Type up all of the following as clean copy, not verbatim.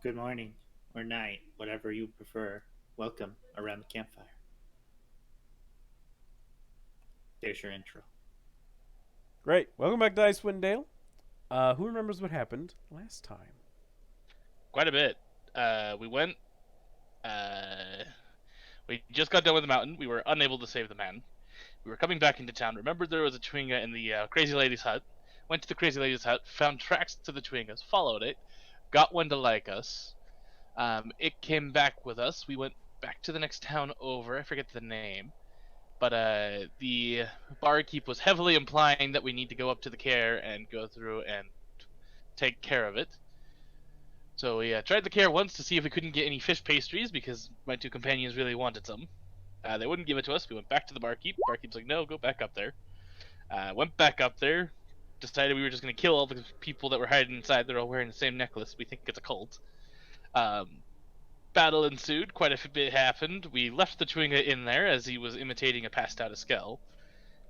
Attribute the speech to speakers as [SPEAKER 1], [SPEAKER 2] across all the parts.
[SPEAKER 1] good morning, or night, whatever you prefer. Welcome around the campfire. There's your intro.
[SPEAKER 2] Great. Welcome back to Icewind Dale. Who remembers what happened last time?
[SPEAKER 3] Quite a bit. We went. Uh, we just got done with the mountain. We were unable to save the man. We were coming back into town. Remembered there was a Chwinga in the crazy lady's hut. Went to the crazy lady's hut. Found tracks to the Chwingas. Followed it. Got one to like us. It came back with us. We went back to the next town over. I forget the name. But the barkeep was heavily implying that we need to go up to the care and go through and take care of it. So we tried the care once to see if we couldn't get any fish pastries because my two companions really wanted some. They wouldn't give it to us. We went back to the barkeep. Barkeep's like, no, go back up there. Went back up there. Decided we were just going to kill all the people that were hiding inside. They're all wearing the same necklace. We think it's a cult. Um, Battle ensued. Quite a bit happened. We left the Chwinga in there as he was imitating a passed out Eskel.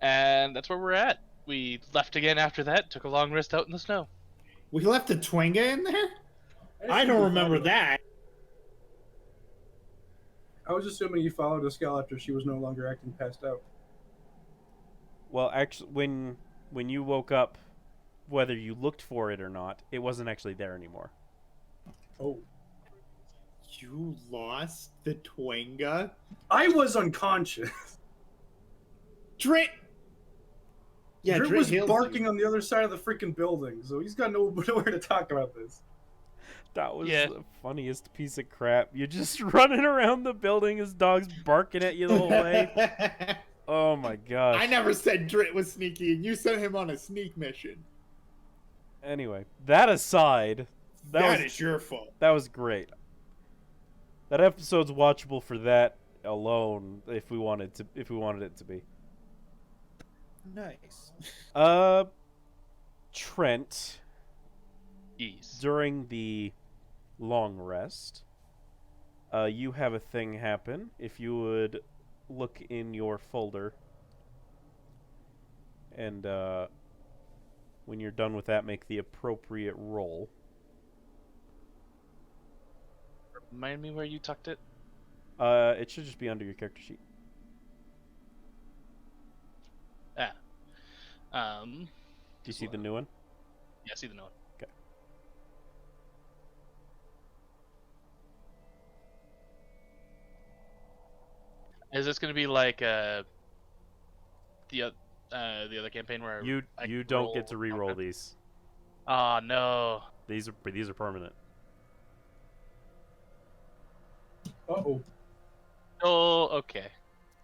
[SPEAKER 3] And that's where we're at. We left again after that. Took a long rest out in the snow.
[SPEAKER 1] We left a Twinga in there? I don't remember that.
[SPEAKER 4] I was assuming you followed Escal after she was no longer acting passed out.
[SPEAKER 2] Well, actually, when you woke up, whether you looked for it or not, it wasn't actually there anymore.
[SPEAKER 4] Oh.
[SPEAKER 1] You lost the Twinga?
[SPEAKER 4] I was unconscious.
[SPEAKER 1] Drit! Yeah,
[SPEAKER 4] Drit
[SPEAKER 1] Drit
[SPEAKER 4] was
[SPEAKER 1] healed
[SPEAKER 4] barking
[SPEAKER 1] you.
[SPEAKER 4] on the other side of the freaking building, so he's got nowhere to talk about this.
[SPEAKER 2] That was
[SPEAKER 3] Yeah.
[SPEAKER 2] the funniest piece of crap. You're just running around the building as dog's barking at you the whole way. Oh my gosh.
[SPEAKER 1] I never said Drit was sneaky, and you sent him on a sneak mission.
[SPEAKER 2] Anyway, that aside,
[SPEAKER 1] That is your fault.
[SPEAKER 2] that was great. That episode's watchable for that alone if we wanted it to be.
[SPEAKER 1] Nice.
[SPEAKER 2] Trent,
[SPEAKER 3] Jeez.
[SPEAKER 2] during the long rest, you have a thing happen. If you would look in your folder, and when you're done with that, make the appropriate roll.
[SPEAKER 3] Remind me where you tucked it?
[SPEAKER 2] It should just be under your character sheet.
[SPEAKER 3] Um,
[SPEAKER 2] Do you see the new one?
[SPEAKER 3] Yeah, I see the note.
[SPEAKER 2] Okay.
[SPEAKER 3] Is this going to be like the other campaign where
[SPEAKER 2] You
[SPEAKER 3] I
[SPEAKER 2] you
[SPEAKER 3] can
[SPEAKER 2] don't
[SPEAKER 3] roll?
[SPEAKER 2] get to re-roll
[SPEAKER 3] Okay.
[SPEAKER 2] these.
[SPEAKER 3] Oh no.
[SPEAKER 2] These are permanent.
[SPEAKER 4] Uh-oh.
[SPEAKER 3] Oh, okay.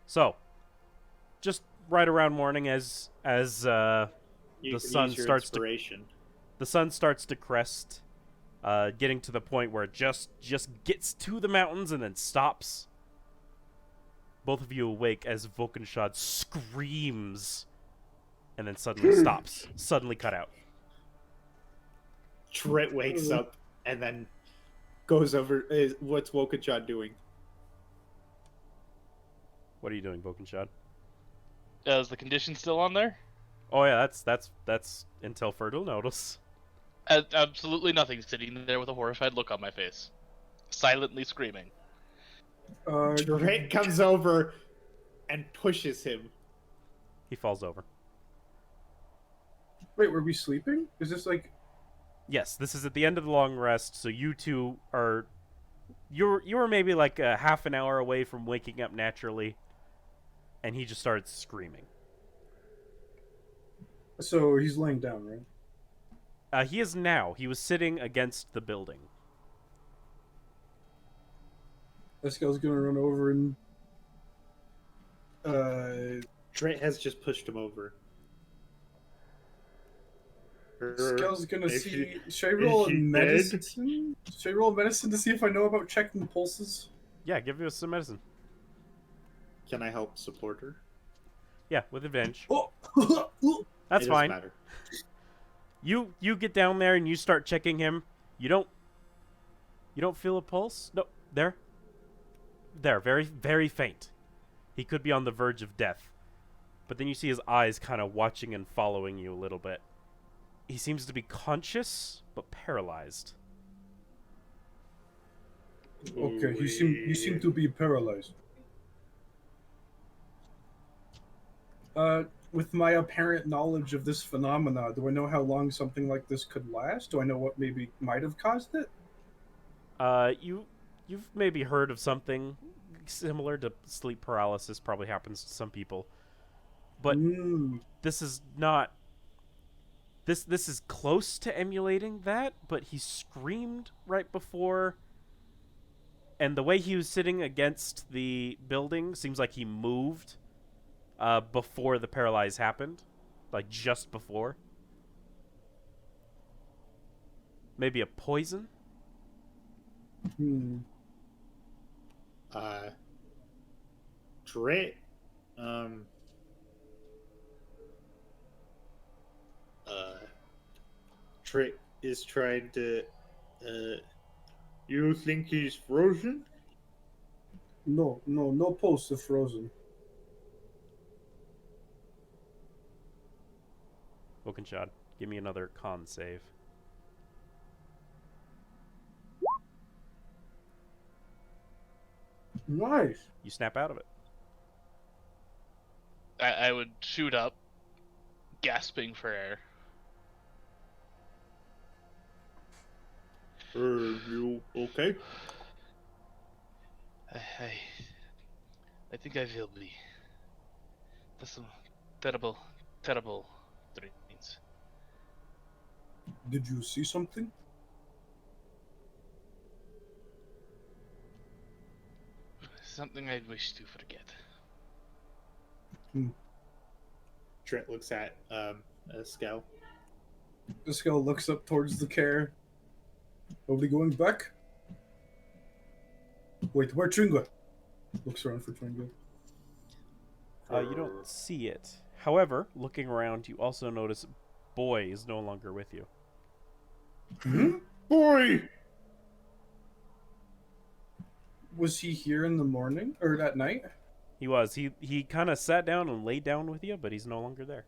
[SPEAKER 2] So, just right around morning as
[SPEAKER 1] You
[SPEAKER 2] The
[SPEAKER 1] can
[SPEAKER 2] sun
[SPEAKER 1] use your
[SPEAKER 2] starts to-
[SPEAKER 1] inspiration.
[SPEAKER 2] the sun starts to crest, getting to the point where it just gets to the mountains and then stops. Both of you awake as Vulcanshad screams and then suddenly stops, suddenly cut out.
[SPEAKER 1] Drit wakes up and then goes over. What's Wokenshot doing?
[SPEAKER 2] What are you doing, Vulcanshad?
[SPEAKER 3] Is the condition still on there?
[SPEAKER 2] Oh yeah, that's until further notice.
[SPEAKER 3] Absolutely nothing. Sitting there with a horrified look on my face, silently screaming.
[SPEAKER 1] Drit comes over and pushes him.
[SPEAKER 2] He falls over.
[SPEAKER 4] Wait, were we sleeping? Is this like...
[SPEAKER 2] Yes, this is at the end of the long rest, so you two are you were maybe like a half an hour away from waking up naturally, and he just started screaming.
[SPEAKER 4] So he's laying down, right?
[SPEAKER 2] He is now. He was sitting against the building.
[SPEAKER 4] Escal's gonna run over and...
[SPEAKER 1] Drit has just pushed him over.
[SPEAKER 4] Escal's gonna
[SPEAKER 1] Is
[SPEAKER 4] see...
[SPEAKER 1] he-
[SPEAKER 4] Should I roll
[SPEAKER 1] is
[SPEAKER 4] a
[SPEAKER 1] he
[SPEAKER 4] medicine? Should I roll medicine to see if I know about checking pulses?
[SPEAKER 2] Yeah, give us some medicine.
[SPEAKER 1] Can I help support her?
[SPEAKER 2] Yeah, with advantage.
[SPEAKER 4] Oh!
[SPEAKER 2] That's
[SPEAKER 1] It doesn't
[SPEAKER 2] fine.
[SPEAKER 1] matter.
[SPEAKER 2] You get down there and you start checking him. You don't feel a pulse? No, there. There, very very faint. He could be on the verge of death. But then you see his eyes kind of watching and following you a little bit. He seems to be conscious but paralyzed.
[SPEAKER 4] Okay, he seemed to be paralyzed. With my apparent knowledge of this phenomena, do I know how long something like this could last? Do I know what maybe might have caused it?
[SPEAKER 2] You've maybe heard of something similar to sleep paralysis. Probably happens to some people, but
[SPEAKER 4] Hmm.
[SPEAKER 2] this is not. This is close to emulating that, but he screamed right before, and the way he was sitting against the building seems like he moved before the paralyze happened, like just before. Maybe a poison.
[SPEAKER 4] Hmm.
[SPEAKER 1] Uh, Dre, um, uh, Dre is trying to, you think he's frozen?
[SPEAKER 4] No pulse if frozen.
[SPEAKER 2] Wokenshad, give me another con save.
[SPEAKER 4] Nice.
[SPEAKER 2] You snap out of it.
[SPEAKER 3] I would shoot up, gasping for air.
[SPEAKER 1] You okay?
[SPEAKER 3] I, I think I will be. That's some terrible, terrible dreams.
[SPEAKER 4] Did you see something?
[SPEAKER 3] Something I wish to forget.
[SPEAKER 1] Trent looks at, Scout.
[SPEAKER 4] The skull looks up towards the care. Are we going back? Wait, where Tringa? Looks around for Tringa.
[SPEAKER 2] You don't see it. However, looking around, you also notice Boy is no longer with you.
[SPEAKER 4] Hmm?
[SPEAKER 1] Boy!
[SPEAKER 4] Was he here in the morning or at night?
[SPEAKER 2] He was. He kind of sat down and laid down with you, but he's no longer there.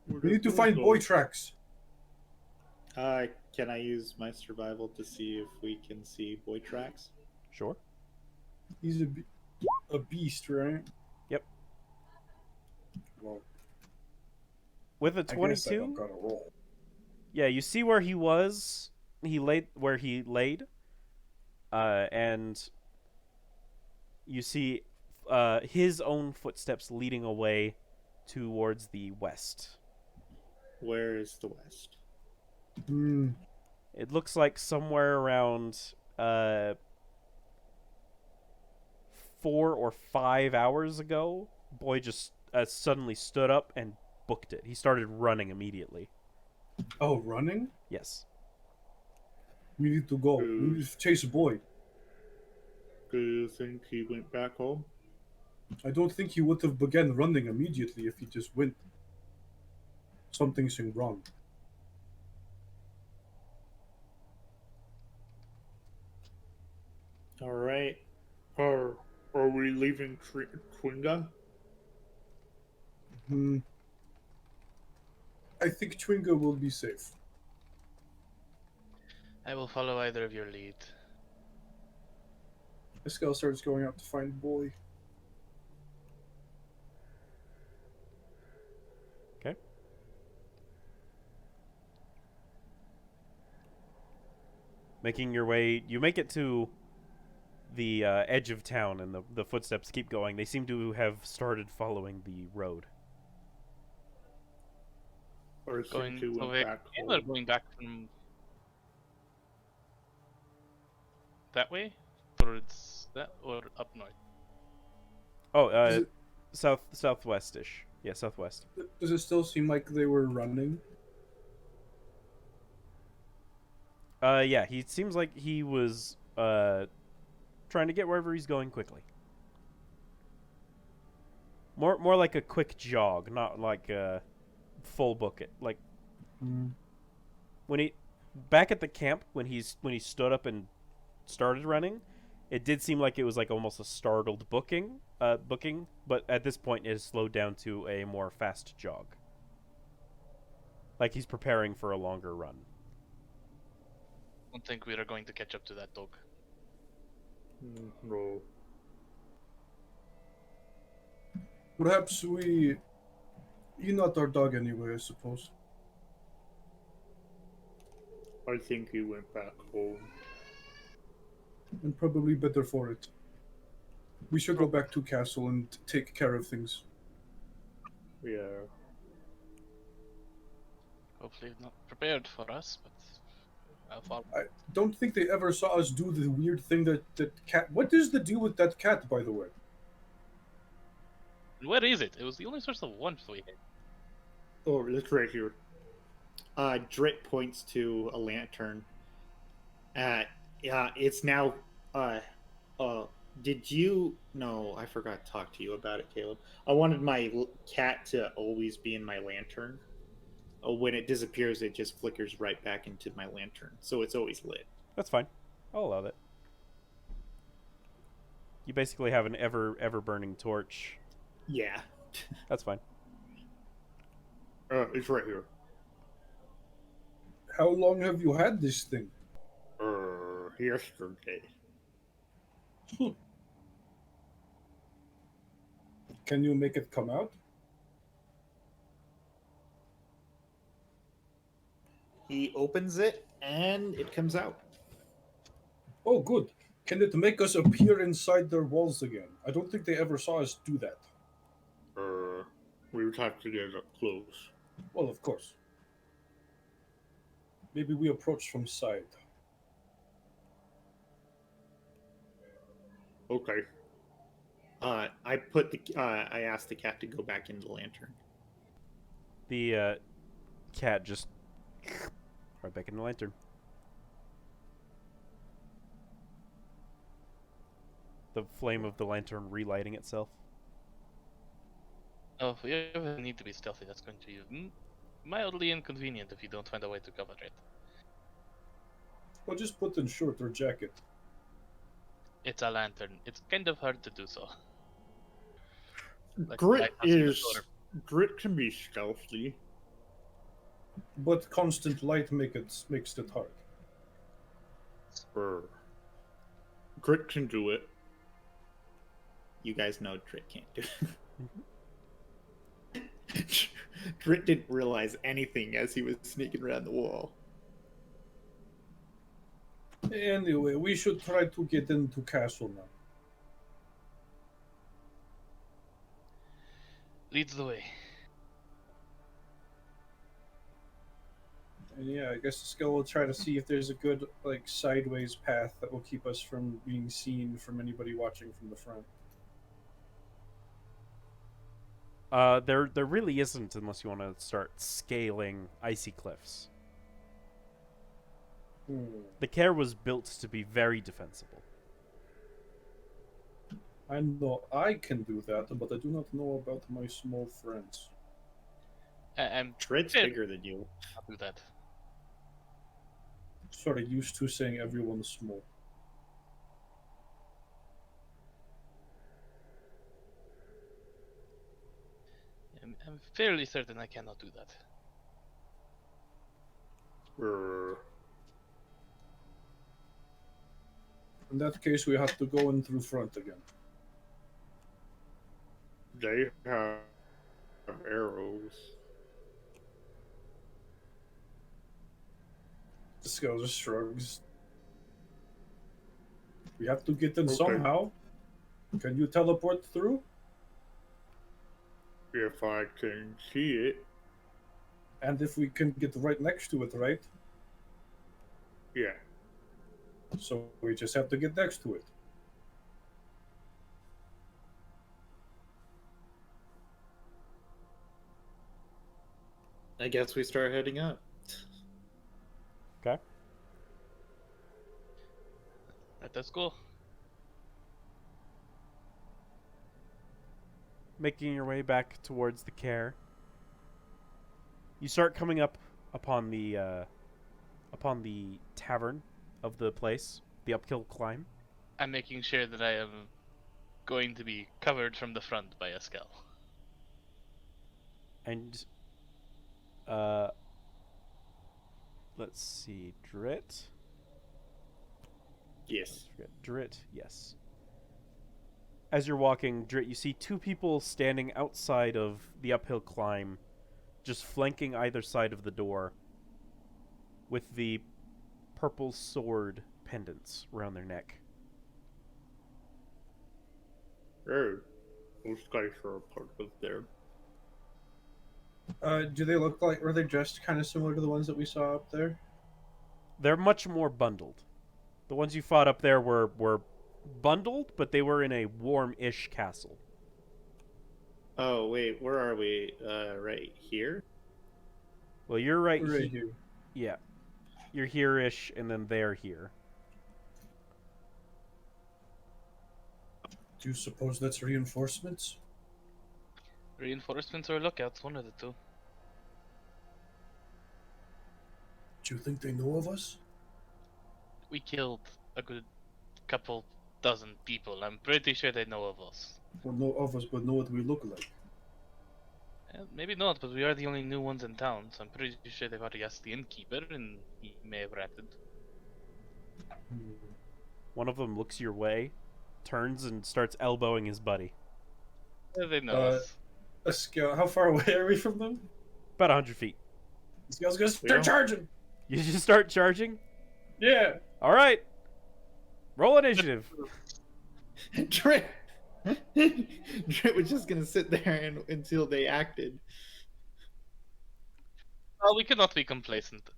[SPEAKER 4] We need to find boy tracks.
[SPEAKER 1] Can I use my survival to see if we can see boy tracks?
[SPEAKER 2] Sure.
[SPEAKER 4] He's a beast, right?
[SPEAKER 2] Yep.
[SPEAKER 4] Well,
[SPEAKER 2] With a
[SPEAKER 4] I guess I
[SPEAKER 2] 22,
[SPEAKER 4] don't gotta roll.
[SPEAKER 2] yeah, you see where he was. He laid where he laid, and you see his own footsteps leading away towards the west.
[SPEAKER 1] Where is the west?
[SPEAKER 4] Hmm.
[SPEAKER 2] It looks like somewhere around 4 or 5 hours ago, Boy just suddenly stood up and booked it. He started running immediately.
[SPEAKER 4] Oh, running?
[SPEAKER 2] Yes.
[SPEAKER 4] We need to go. We need to chase a boy.
[SPEAKER 1] Do you think he went back home?
[SPEAKER 4] I don't think he would have begun running immediately if he just went. Something's wrong.
[SPEAKER 1] All right. Are we leaving Twinga?
[SPEAKER 4] Hmm. I think Tringa will be safe.
[SPEAKER 3] I will follow either of your lead.
[SPEAKER 4] Eskel starts going out to find boy.
[SPEAKER 2] Okay. Making your way, you make it to the edge of town, and the footsteps keep going. They seem to have started following the road.
[SPEAKER 1] Or
[SPEAKER 3] Going
[SPEAKER 1] think he went
[SPEAKER 3] away
[SPEAKER 1] back
[SPEAKER 3] or
[SPEAKER 1] home?
[SPEAKER 3] going back from that way towards that or up north.
[SPEAKER 2] Oh,
[SPEAKER 4] Does it,
[SPEAKER 2] southwestish. Yeah, southwest.
[SPEAKER 4] does it still seem like they were running?
[SPEAKER 2] Yeah, he seems like he was trying to get wherever he's going quickly. More like a quick jog, not like a full book it. Like
[SPEAKER 4] Hmm.
[SPEAKER 2] when he back at the camp when he stood up and started running, it did seem like it was like almost a startled booking, but at this point it has slowed down to a more fast jog. Like he's preparing for a longer run.
[SPEAKER 3] I don't think we are going to catch up to that dog.
[SPEAKER 1] No.
[SPEAKER 4] Perhaps we. You're not our dog anyway, I suppose.
[SPEAKER 1] I think he went back home.
[SPEAKER 4] And probably better for it. We should go back to castle and take care of things.
[SPEAKER 1] Yeah.
[SPEAKER 3] Hopefully not prepared for us, but how far?
[SPEAKER 4] I don't think they ever saw us do the weird thing that cat. What is the deal with that cat, by the way?
[SPEAKER 3] And where is it? It was the only source of warmth we had.
[SPEAKER 1] Oh, it's right here. Drit points to a lantern. Yeah, it's now. Uh, uh, did you? No, I forgot to talk to you about it, Caleb. I wanted my cat to always be in my lantern. When it disappears, it just flickers right back into my lantern, so it's always lit.
[SPEAKER 2] That's fine. I'll allow that. You basically have an ever burning torch.
[SPEAKER 1] Yeah.
[SPEAKER 2] That's fine.
[SPEAKER 1] It's right here.
[SPEAKER 4] How long have you had this thing?
[SPEAKER 1] Yesterday.
[SPEAKER 4] Can you make it come out?
[SPEAKER 1] He opens it, and it comes out.
[SPEAKER 4] Oh, good. Can it make us appear inside their walls again? I don't think they ever saw us do that.
[SPEAKER 1] We would have to get up close.
[SPEAKER 4] Well, of course. Maybe we approach from side.
[SPEAKER 1] Okay. I asked the cat to go back into the lantern.
[SPEAKER 2] The cat just right back in the lantern. The flame of the lantern relighting itself.
[SPEAKER 3] Oh, if we ever need to be stealthy, that's going to be mildly inconvenient if you don't find a way to cover it.
[SPEAKER 4] Well, just put in shirt or jacket.
[SPEAKER 3] It's a lantern. It's kind of hard to do so. Like
[SPEAKER 1] Grit
[SPEAKER 3] lighthouse in the
[SPEAKER 1] is
[SPEAKER 3] shoulder.
[SPEAKER 1] Grit can be stealthy.
[SPEAKER 4] But constant light makes it hard.
[SPEAKER 1] Grit can do it. You guys know Grit can't do it. Grit didn't realize anything as he was sneaking around the wall.
[SPEAKER 4] Anyway, we should try to get into castle now.
[SPEAKER 3] Leads the way.
[SPEAKER 4] And yeah, I guess the skill will try to see if there's a good like sideways path that will keep us from being seen from anybody watching from the front.
[SPEAKER 2] There really isn't unless you want to start scaling icy cliffs. The Care was built to be very defensible.
[SPEAKER 4] I know I can do that, but I do not know about my small friends.
[SPEAKER 3] I'm
[SPEAKER 1] Grit's
[SPEAKER 3] fair-
[SPEAKER 1] bigger than you.
[SPEAKER 3] I'll do that.
[SPEAKER 4] Sort of used to saying everyone's small.
[SPEAKER 3] I'm fairly certain I cannot do that.
[SPEAKER 4] In that case, we have to go in through front again.
[SPEAKER 1] They have arrows.
[SPEAKER 4] The Scale just shrugs. We have to get in
[SPEAKER 1] Okay.
[SPEAKER 4] somehow. Can you teleport through?
[SPEAKER 1] If I can see it,
[SPEAKER 4] And if we can get right next to it, right?
[SPEAKER 1] yeah.
[SPEAKER 4] So we just have to get next to it.
[SPEAKER 1] I guess we start heading up.
[SPEAKER 2] Okay.
[SPEAKER 3] Let us go.
[SPEAKER 2] Making your way back towards the Care. You start coming up upon the tavern of the place, the uphill climb.
[SPEAKER 3] I'm making sure that I am going to be covered from the front by a skull.
[SPEAKER 2] And let's see, Drit.
[SPEAKER 1] Yes.
[SPEAKER 2] Drit, yes. As you're walking, Drit, you see two people standing outside of the uphill climb, just flanking either side of the door, with the purple sword pendants around their neck.
[SPEAKER 1] Oh, those guys are a part of there.
[SPEAKER 4] Do they look like? Are they dressed kind of similar to the ones that we saw up there?
[SPEAKER 2] They're much more bundled. The ones you fought up there were bundled, but they were in a warm-ish castle.
[SPEAKER 1] Oh wait, where are we? Right here.
[SPEAKER 2] Well, you're right,
[SPEAKER 4] Right here.
[SPEAKER 2] Yeah, you're here-ish, and then they're here.
[SPEAKER 4] Do you suppose that's reinforcements?
[SPEAKER 3] Reinforcements or lookouts, one of the two.
[SPEAKER 4] Do you think they know of us?
[SPEAKER 3] We killed a good couple dozen people. I'm pretty sure they know of us.
[SPEAKER 4] Well, know of us, but know what we look like.
[SPEAKER 3] Maybe not, but we are the only new ones in town, so I'm pretty sure they've already asked the innkeeper, and he may have ratted.
[SPEAKER 2] One of them looks your way, turns, and starts elbowing his buddy.
[SPEAKER 3] Yeah, they know us.
[SPEAKER 4] A scout. How far away are we from them?
[SPEAKER 2] About 100 feet.
[SPEAKER 4] The scout's gonna
[SPEAKER 1] We
[SPEAKER 4] start
[SPEAKER 1] don't-
[SPEAKER 4] charging.
[SPEAKER 2] You just start charging?
[SPEAKER 4] Yeah.
[SPEAKER 2] All right. Roll initiative.
[SPEAKER 1] Drit. Drit was just gonna sit there until they acted.
[SPEAKER 3] Well, we cannot be complacent.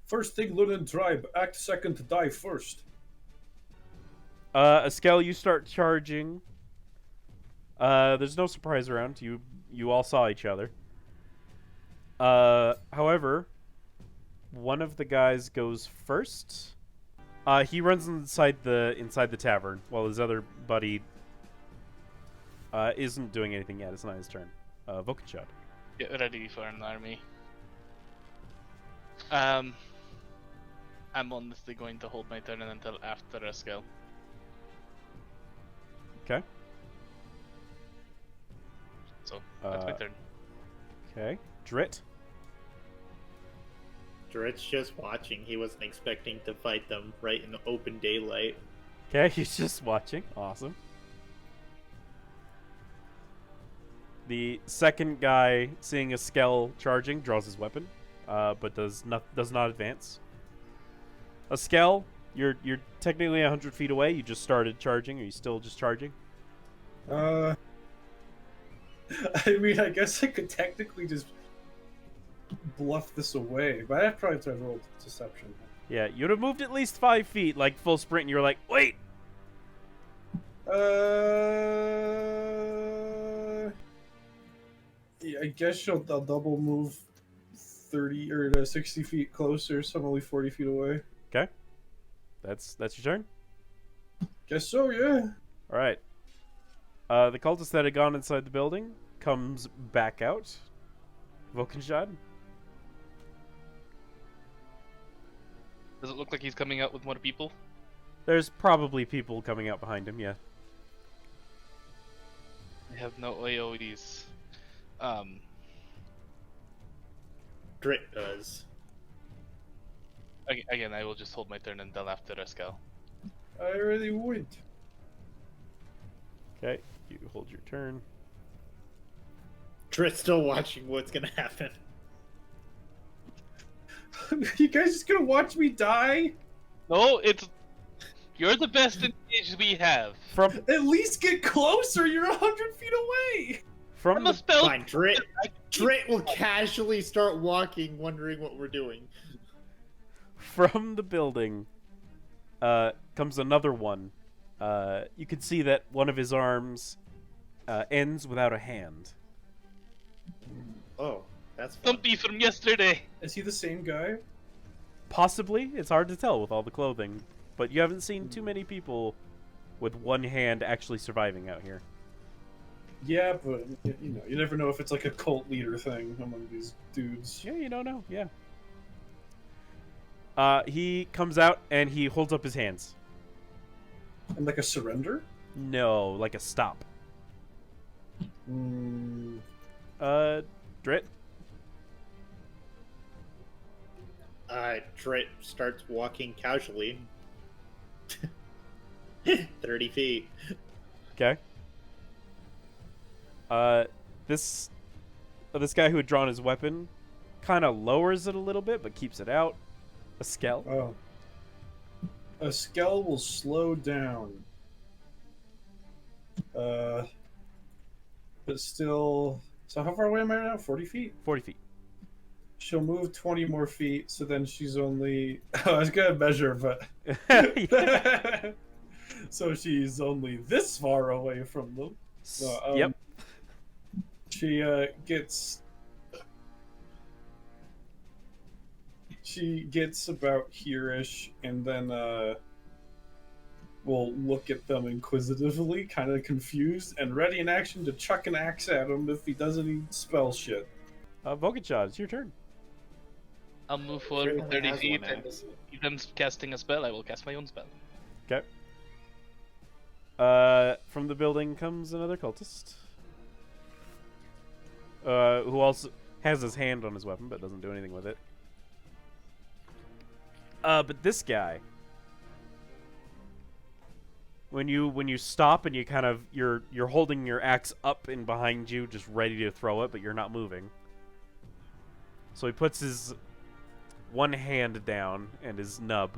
[SPEAKER 4] First thing, learn and tribe. Act second, die first.
[SPEAKER 2] Eskel, you start charging. There's no surprise around. You all saw each other. However, one of the guys goes first. He runs inside the tavern while his other buddy isn't doing anything yet. It's not his turn. Vokenshot.
[SPEAKER 3] Get ready for an army. I'm honestly going to hold my turn until after Eskel.
[SPEAKER 2] Okay.
[SPEAKER 3] So, that's my turn.
[SPEAKER 2] Okay. Drit.
[SPEAKER 1] Drit's just watching. He wasn't expecting to fight them right in the open daylight.
[SPEAKER 2] Okay, he's just watching. Awesome. The second guy, seeing a Skell charging, draws his weapon, but does not advance. A Skell, you're technically 100 feet away. You just started charging. Are you still just charging?
[SPEAKER 4] I mean, I guess I could technically just bluff this away, but I'd probably try to roll deception.
[SPEAKER 2] Yeah, you'd have moved at least 5 feet, like full sprint, and you're like, wait!
[SPEAKER 4] Yeah, I guess I'll double move 30 or 60 feet closer, so I'm only 40 feet away.
[SPEAKER 2] Okay. That's your turn?
[SPEAKER 4] Guess so, yeah.
[SPEAKER 2] Alright. The cultist that had gone inside the building comes back out. Vokenshad.
[SPEAKER 3] Does it look like he's coming out with more people?
[SPEAKER 2] There's probably people coming out behind him, yeah.
[SPEAKER 3] I have no AoEs.
[SPEAKER 1] Drit does.
[SPEAKER 3] Again, I will just hold my turn until after Eskel.
[SPEAKER 4] I really would.
[SPEAKER 2] Okay, you hold your turn.
[SPEAKER 1] Drit's still watching what's gonna happen.
[SPEAKER 4] You guys just gonna watch me die?
[SPEAKER 3] No, it's... You're the best engaged we have.
[SPEAKER 2] From
[SPEAKER 4] At least get closer, you're 100 feet away!
[SPEAKER 2] from
[SPEAKER 3] I'm a
[SPEAKER 2] the
[SPEAKER 3] spell...
[SPEAKER 1] Fine, Drit will casually start walking, wondering what we're doing.
[SPEAKER 2] from the building comes another one. You can see that one of his arms ends without a hand.
[SPEAKER 1] Oh, that's fun.
[SPEAKER 3] Stumpy from yesterday.
[SPEAKER 4] Is he the same guy?
[SPEAKER 2] Possibly, it's hard to tell with all the clothing, but you haven't seen too many people with one hand actually surviving out here.
[SPEAKER 4] Yeah, but you know, you never know if it's like a cult leader thing among these dudes.
[SPEAKER 2] Yeah, you don't know. Yeah. He comes out and he holds up his hands.
[SPEAKER 4] And like a surrender?
[SPEAKER 2] No, like a stop.
[SPEAKER 4] Mm,
[SPEAKER 2] Drit.
[SPEAKER 1] Drit starts walking casually 30 feet.
[SPEAKER 2] Okay. This guy who had drawn his weapon kind of lowers it a little bit, but keeps it out. A skell.
[SPEAKER 4] Oh. A skell will slow down. But still. So how far away am I now? 40 feet?
[SPEAKER 2] 40 feet.
[SPEAKER 4] She'll move 20 more feet, so then she's only. I was gonna measure, but.
[SPEAKER 2] Yeah.
[SPEAKER 4] So she's only this far away from them. So,
[SPEAKER 2] Yep.
[SPEAKER 4] She gets. She gets about here-ish, and then will look at them inquisitively, kind of confused, and ready in action to chuck an axe at him if he does any spell shit.
[SPEAKER 2] Vulcanshot, it's your turn.
[SPEAKER 3] I'll move forward
[SPEAKER 1] Certainly
[SPEAKER 3] 30
[SPEAKER 1] has
[SPEAKER 3] feet,
[SPEAKER 1] one
[SPEAKER 3] and
[SPEAKER 1] axe.
[SPEAKER 3] even casting a spell, I will cast my own spell.
[SPEAKER 2] Okay. From the building comes another cultist. Who also has his hand on his weapon, but doesn't do anything with it. But this guy, when you stop and you kind of you're holding your axe up and behind you, just ready to throw it, but you're not moving. So he puts his one hand down and his nub.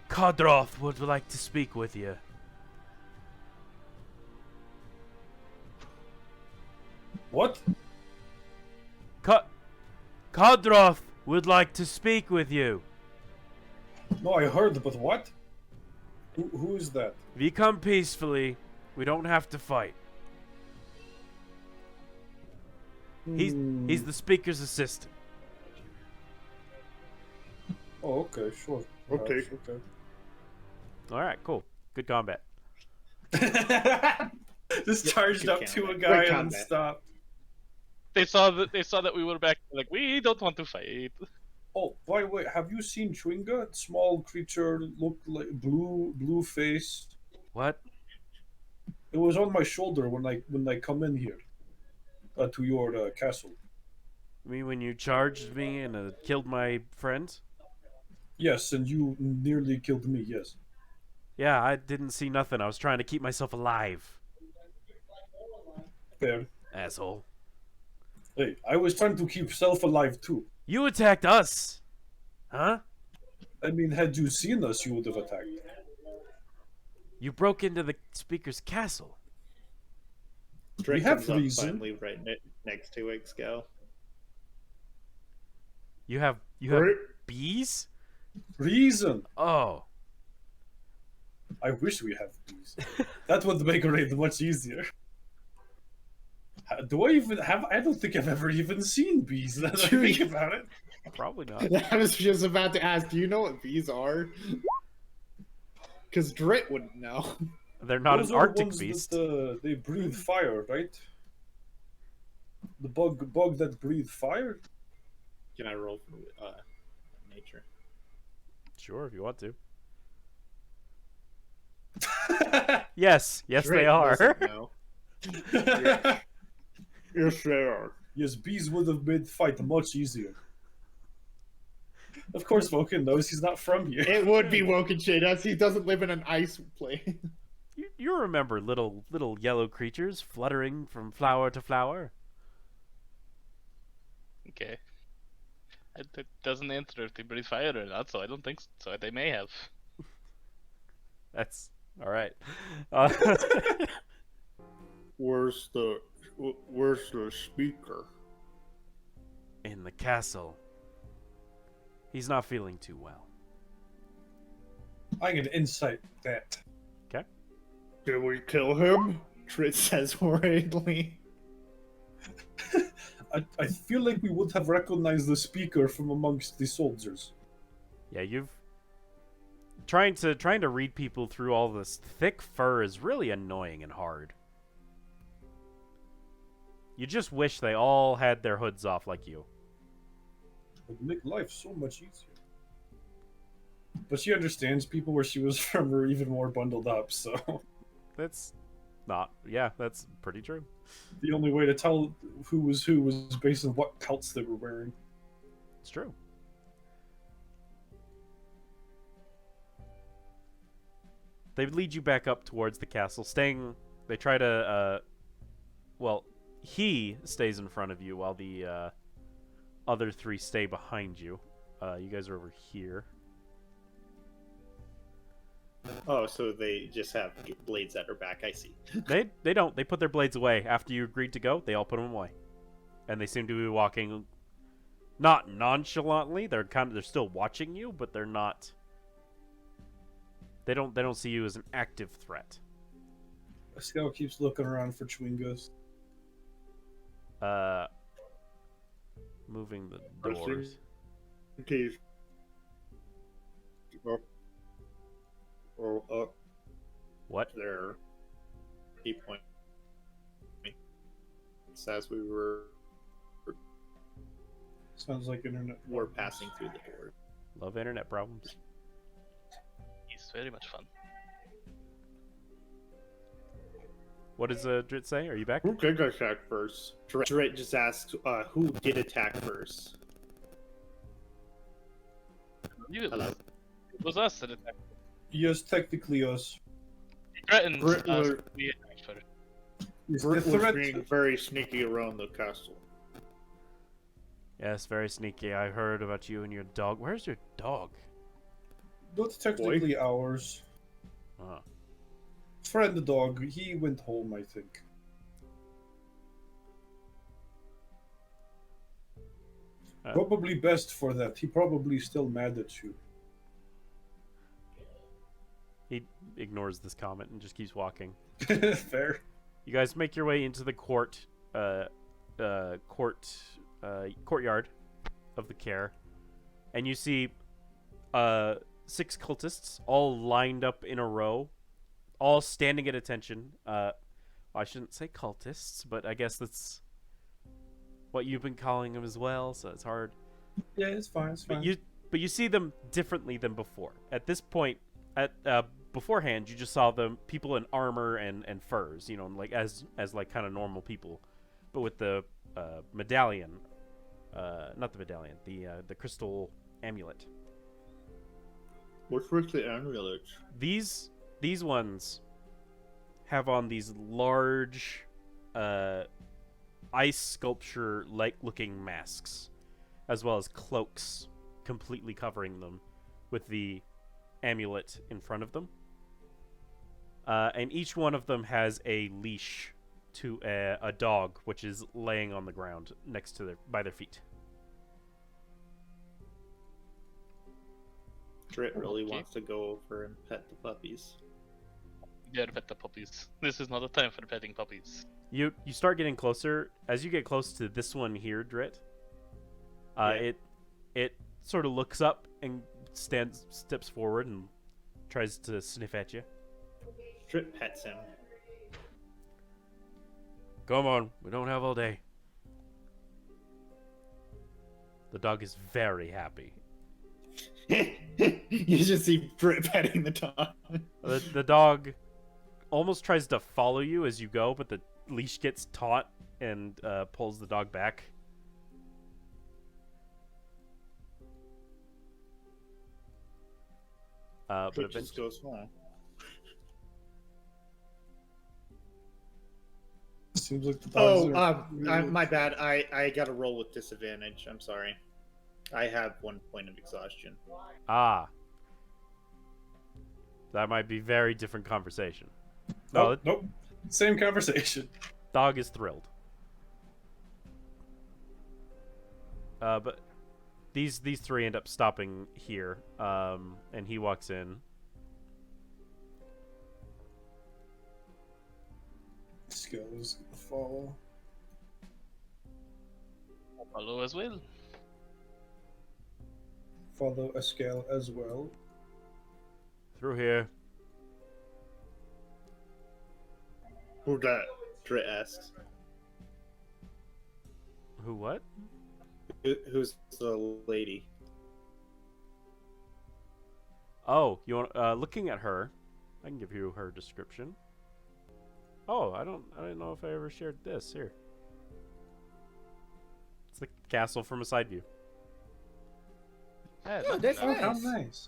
[SPEAKER 2] Kadroth would like to speak with you.
[SPEAKER 4] What?
[SPEAKER 2] Kadroth would like to speak with you.
[SPEAKER 4] No, I heard, but what? Who is that?
[SPEAKER 2] If you come peacefully, we don't have to fight. He's the speaker's assistant.
[SPEAKER 4] Oh, okay, sure.
[SPEAKER 1] Okay.
[SPEAKER 4] Okay.
[SPEAKER 2] All right, cool. Good combat.
[SPEAKER 4] Just
[SPEAKER 1] Yep,
[SPEAKER 4] charged
[SPEAKER 1] good
[SPEAKER 4] up
[SPEAKER 1] combat.
[SPEAKER 4] to a
[SPEAKER 1] Great
[SPEAKER 4] guy and
[SPEAKER 1] combat.
[SPEAKER 4] stopped.
[SPEAKER 3] They saw that we were back. Like, we don't want to fight.
[SPEAKER 4] Oh, by the way, have you seen Chwinga? Small creature, looked like blue face.
[SPEAKER 2] What?
[SPEAKER 4] It was on my shoulder when I come in here, to your castle.
[SPEAKER 2] I mean, when you charged me and killed my friend?
[SPEAKER 4] Yes, and you nearly killed me. Yes.
[SPEAKER 2] Yeah, I didn't see nothing. I was trying to keep myself alive.
[SPEAKER 4] Fair.
[SPEAKER 2] Asshole.
[SPEAKER 4] Hey, I was trying to keep self alive too.
[SPEAKER 2] You attacked us! Huh?
[SPEAKER 4] I mean, had you seen us, you would have attacked.
[SPEAKER 2] You broke into the speaker's castle.
[SPEAKER 1] Drake
[SPEAKER 4] have
[SPEAKER 1] comes up
[SPEAKER 4] reason.
[SPEAKER 1] finally right next to Excal.
[SPEAKER 2] You have
[SPEAKER 1] Right.
[SPEAKER 2] bees?
[SPEAKER 4] Reason.
[SPEAKER 2] Oh.
[SPEAKER 4] I wish we had these. That would make a raid much easier. Do I even have? I don't think I've ever even seen bees. Now that I think about it.
[SPEAKER 2] Probably not.
[SPEAKER 1] I was just about to ask, do you know what bees are? Because Drit wouldn't know.
[SPEAKER 2] They're not
[SPEAKER 4] Those
[SPEAKER 2] an
[SPEAKER 4] are the
[SPEAKER 2] Arctic
[SPEAKER 4] ones
[SPEAKER 2] beast.
[SPEAKER 4] That, they breathe fire, right? The bug that breathe fire.
[SPEAKER 1] Can I roll for nature?
[SPEAKER 2] Sure, if you want to. Yes, yes
[SPEAKER 1] Drit
[SPEAKER 2] they are.
[SPEAKER 1] doesn't know. Yes, they are.
[SPEAKER 4] Yes, bees would have made fight much easier. Of course, Vulcan knows he's not from here.
[SPEAKER 1] It would be Wokenshade as he doesn't live in an ice plane.
[SPEAKER 2] You remember little yellow creatures fluttering from flower to flower?
[SPEAKER 3] Okay. It doesn't answer if they breathe fire or not, so I don't think so. They may have.
[SPEAKER 2] That's all right.
[SPEAKER 1] Where's the speaker?
[SPEAKER 2] In the castle. He's not feeling too well.
[SPEAKER 4] I can insight that.
[SPEAKER 2] Okay.
[SPEAKER 1] Did we kill him? Drit says worriedly.
[SPEAKER 4] I feel like we would have recognized the speaker from amongst the soldiers.
[SPEAKER 2] Yeah, you've trying to read people through all this thick fur is really annoying and hard. You just wish they all had their hoods off like you.
[SPEAKER 4] It would make life so much easier. But she understands people where she was from are even more bundled up, so
[SPEAKER 2] That's not. Yeah, that's pretty true.
[SPEAKER 4] the only way to tell who was based on what pelts they were wearing.
[SPEAKER 2] It's true. They lead you back up towards the castle, staying. They try to. Well, he stays in front of you while the other three stay behind you. You guys are over here.
[SPEAKER 1] Oh, so they just have blades at her back. I see.
[SPEAKER 2] They don't. They put their blades away after you agreed to go. They all put them away, and they seem to be walking, not nonchalantly. They're still watching you, but they're not. They don't see you as an active threat.
[SPEAKER 4] Escal keeps looking around for chewingos.
[SPEAKER 2] Moving the
[SPEAKER 1] First thing-
[SPEAKER 2] doors.
[SPEAKER 1] Okay. Or up
[SPEAKER 2] What?
[SPEAKER 1] there. Key point. As we were
[SPEAKER 4] Sounds like internet.
[SPEAKER 1] passing through the door.
[SPEAKER 2] Love internet problems.
[SPEAKER 3] It's very much fun.
[SPEAKER 2] What does Drit say? Are you back?
[SPEAKER 1] Who did attack first? Drit just asks, who did attack first?
[SPEAKER 3] You,
[SPEAKER 1] Hello.
[SPEAKER 3] it was us that attacked.
[SPEAKER 4] Yes, technically us.
[SPEAKER 3] He threatened
[SPEAKER 1] Brit
[SPEAKER 3] us.
[SPEAKER 1] was-
[SPEAKER 3] We attacked first.
[SPEAKER 1] Drit
[SPEAKER 4] The
[SPEAKER 1] was
[SPEAKER 4] threat-
[SPEAKER 1] being very sneaky around the castle.
[SPEAKER 2] Yes, very sneaky. I heard about you and your dog. Where's your dog?
[SPEAKER 4] Not technically ours.
[SPEAKER 2] Oh.
[SPEAKER 4] Friend the dog, he went home, I think. Probably best for that. He probably still mad at you.
[SPEAKER 2] He ignores this comment and just keeps walking.
[SPEAKER 4] Fair.
[SPEAKER 2] You guys make your way into the courtyard of the care, and you see 6 cultists all lined up in a row, all standing at attention. I shouldn't say cultists, but I guess that's what you've been calling them as well, so it's hard.
[SPEAKER 4] Yeah, it's fine. It's fine.
[SPEAKER 2] But you see them differently than before. At this point, beforehand, you just saw them people in armor and furs, you know, like as like kind of normal people, but with the medallion, not the medallion, the crystal amulet.
[SPEAKER 1] What's with the amulet?
[SPEAKER 2] These ones have on these large ice sculpture like looking masks, as well as cloaks completely covering them with the amulet in front of them. And each one of them has a leash to a dog, which is laying on the ground next to by their feet.
[SPEAKER 1] Drit really
[SPEAKER 3] Okay.
[SPEAKER 1] wants to go over and pet the puppies.
[SPEAKER 3] Yeah, to pet the puppies. This is not the time for petting puppies.
[SPEAKER 2] You start getting closer. As you get close to this one here, Drit,
[SPEAKER 1] Yeah.
[SPEAKER 2] it sort of looks up and steps forward and tries to sniff at you.
[SPEAKER 1] Drit pets him.
[SPEAKER 2] Come on, we don't have all day. The dog is very happy.
[SPEAKER 1] You just see Drit petting the dog.
[SPEAKER 2] The dog almost tries to follow you as you go, but the leash gets taut and pulls the dog back. But
[SPEAKER 1] Drit just
[SPEAKER 2] eventually,
[SPEAKER 1] goes home.
[SPEAKER 4] Seems like the
[SPEAKER 1] Oh,
[SPEAKER 4] dogs are
[SPEAKER 1] my bad. I got to roll with disadvantage. I'm sorry. I have 1 point of exhaustion.
[SPEAKER 2] that might be very different conversation.
[SPEAKER 4] Nope, nope. Same conversation.
[SPEAKER 2] Dog is thrilled. But these 3 end up stopping here, and he walks in.
[SPEAKER 4] Skills follow.
[SPEAKER 3] Follow as well.
[SPEAKER 4] Follow Escal as well.
[SPEAKER 2] Through here.
[SPEAKER 1] Who that? Drit asks.
[SPEAKER 2] Who what?
[SPEAKER 1] Who's the lady?
[SPEAKER 2] Oh, you want looking at her, I can give you her description. Oh, I didn't know if I ever shared this. Here. It's the castle from a side view.
[SPEAKER 3] Yeah,
[SPEAKER 1] Oh, that's
[SPEAKER 4] Oh,
[SPEAKER 1] nice.
[SPEAKER 4] how nice.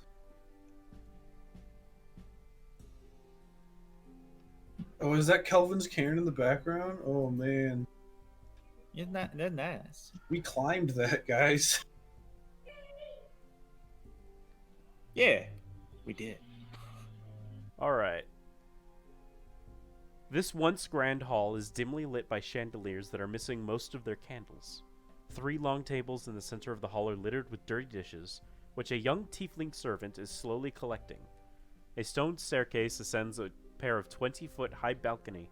[SPEAKER 4] Oh, is that Kelvin's cairn in the background? Oh man,
[SPEAKER 1] Isn't that nice?
[SPEAKER 4] we climbed that, guys.
[SPEAKER 1] Yeah, we did.
[SPEAKER 2] All right. This once grand hall is dimly lit by chandeliers that are missing most of their candles. 3 long tables in the center of the hall are littered with dirty dishes, which a young tiefling servant is slowly collecting. A stone staircase ascends a pair of 20-foot high balcony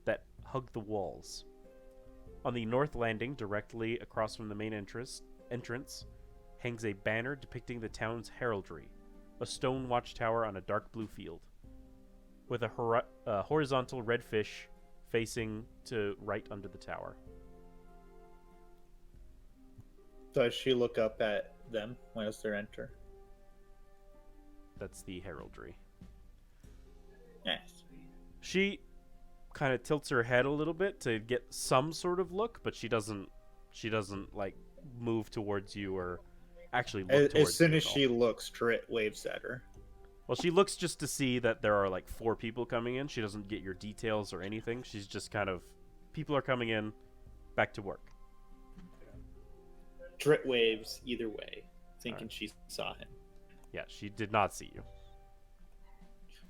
[SPEAKER 2] that hug the walls. On the north landing, directly across from the main entrance, hangs a banner depicting the town's heraldry, a stone watchtower on a dark blue field, with a horizontal red fish facing to right under the tower.
[SPEAKER 1] Does she look up at them as they enter?
[SPEAKER 2] That's the heraldry.
[SPEAKER 1] Yes.
[SPEAKER 2] She kind of tilts her head a little bit to get some sort of look, but she doesn't like move towards you or actually look towards you.
[SPEAKER 1] As soon as
[SPEAKER 2] at all.
[SPEAKER 1] she looks, Drit waves at her.
[SPEAKER 2] Well, she looks just to see that there are like 4 people coming in. She doesn't get your details or anything. She's just kind of, people are coming in, back to work.
[SPEAKER 1] Drit waves either way, thinking she saw him.
[SPEAKER 2] Yeah, she did not see you.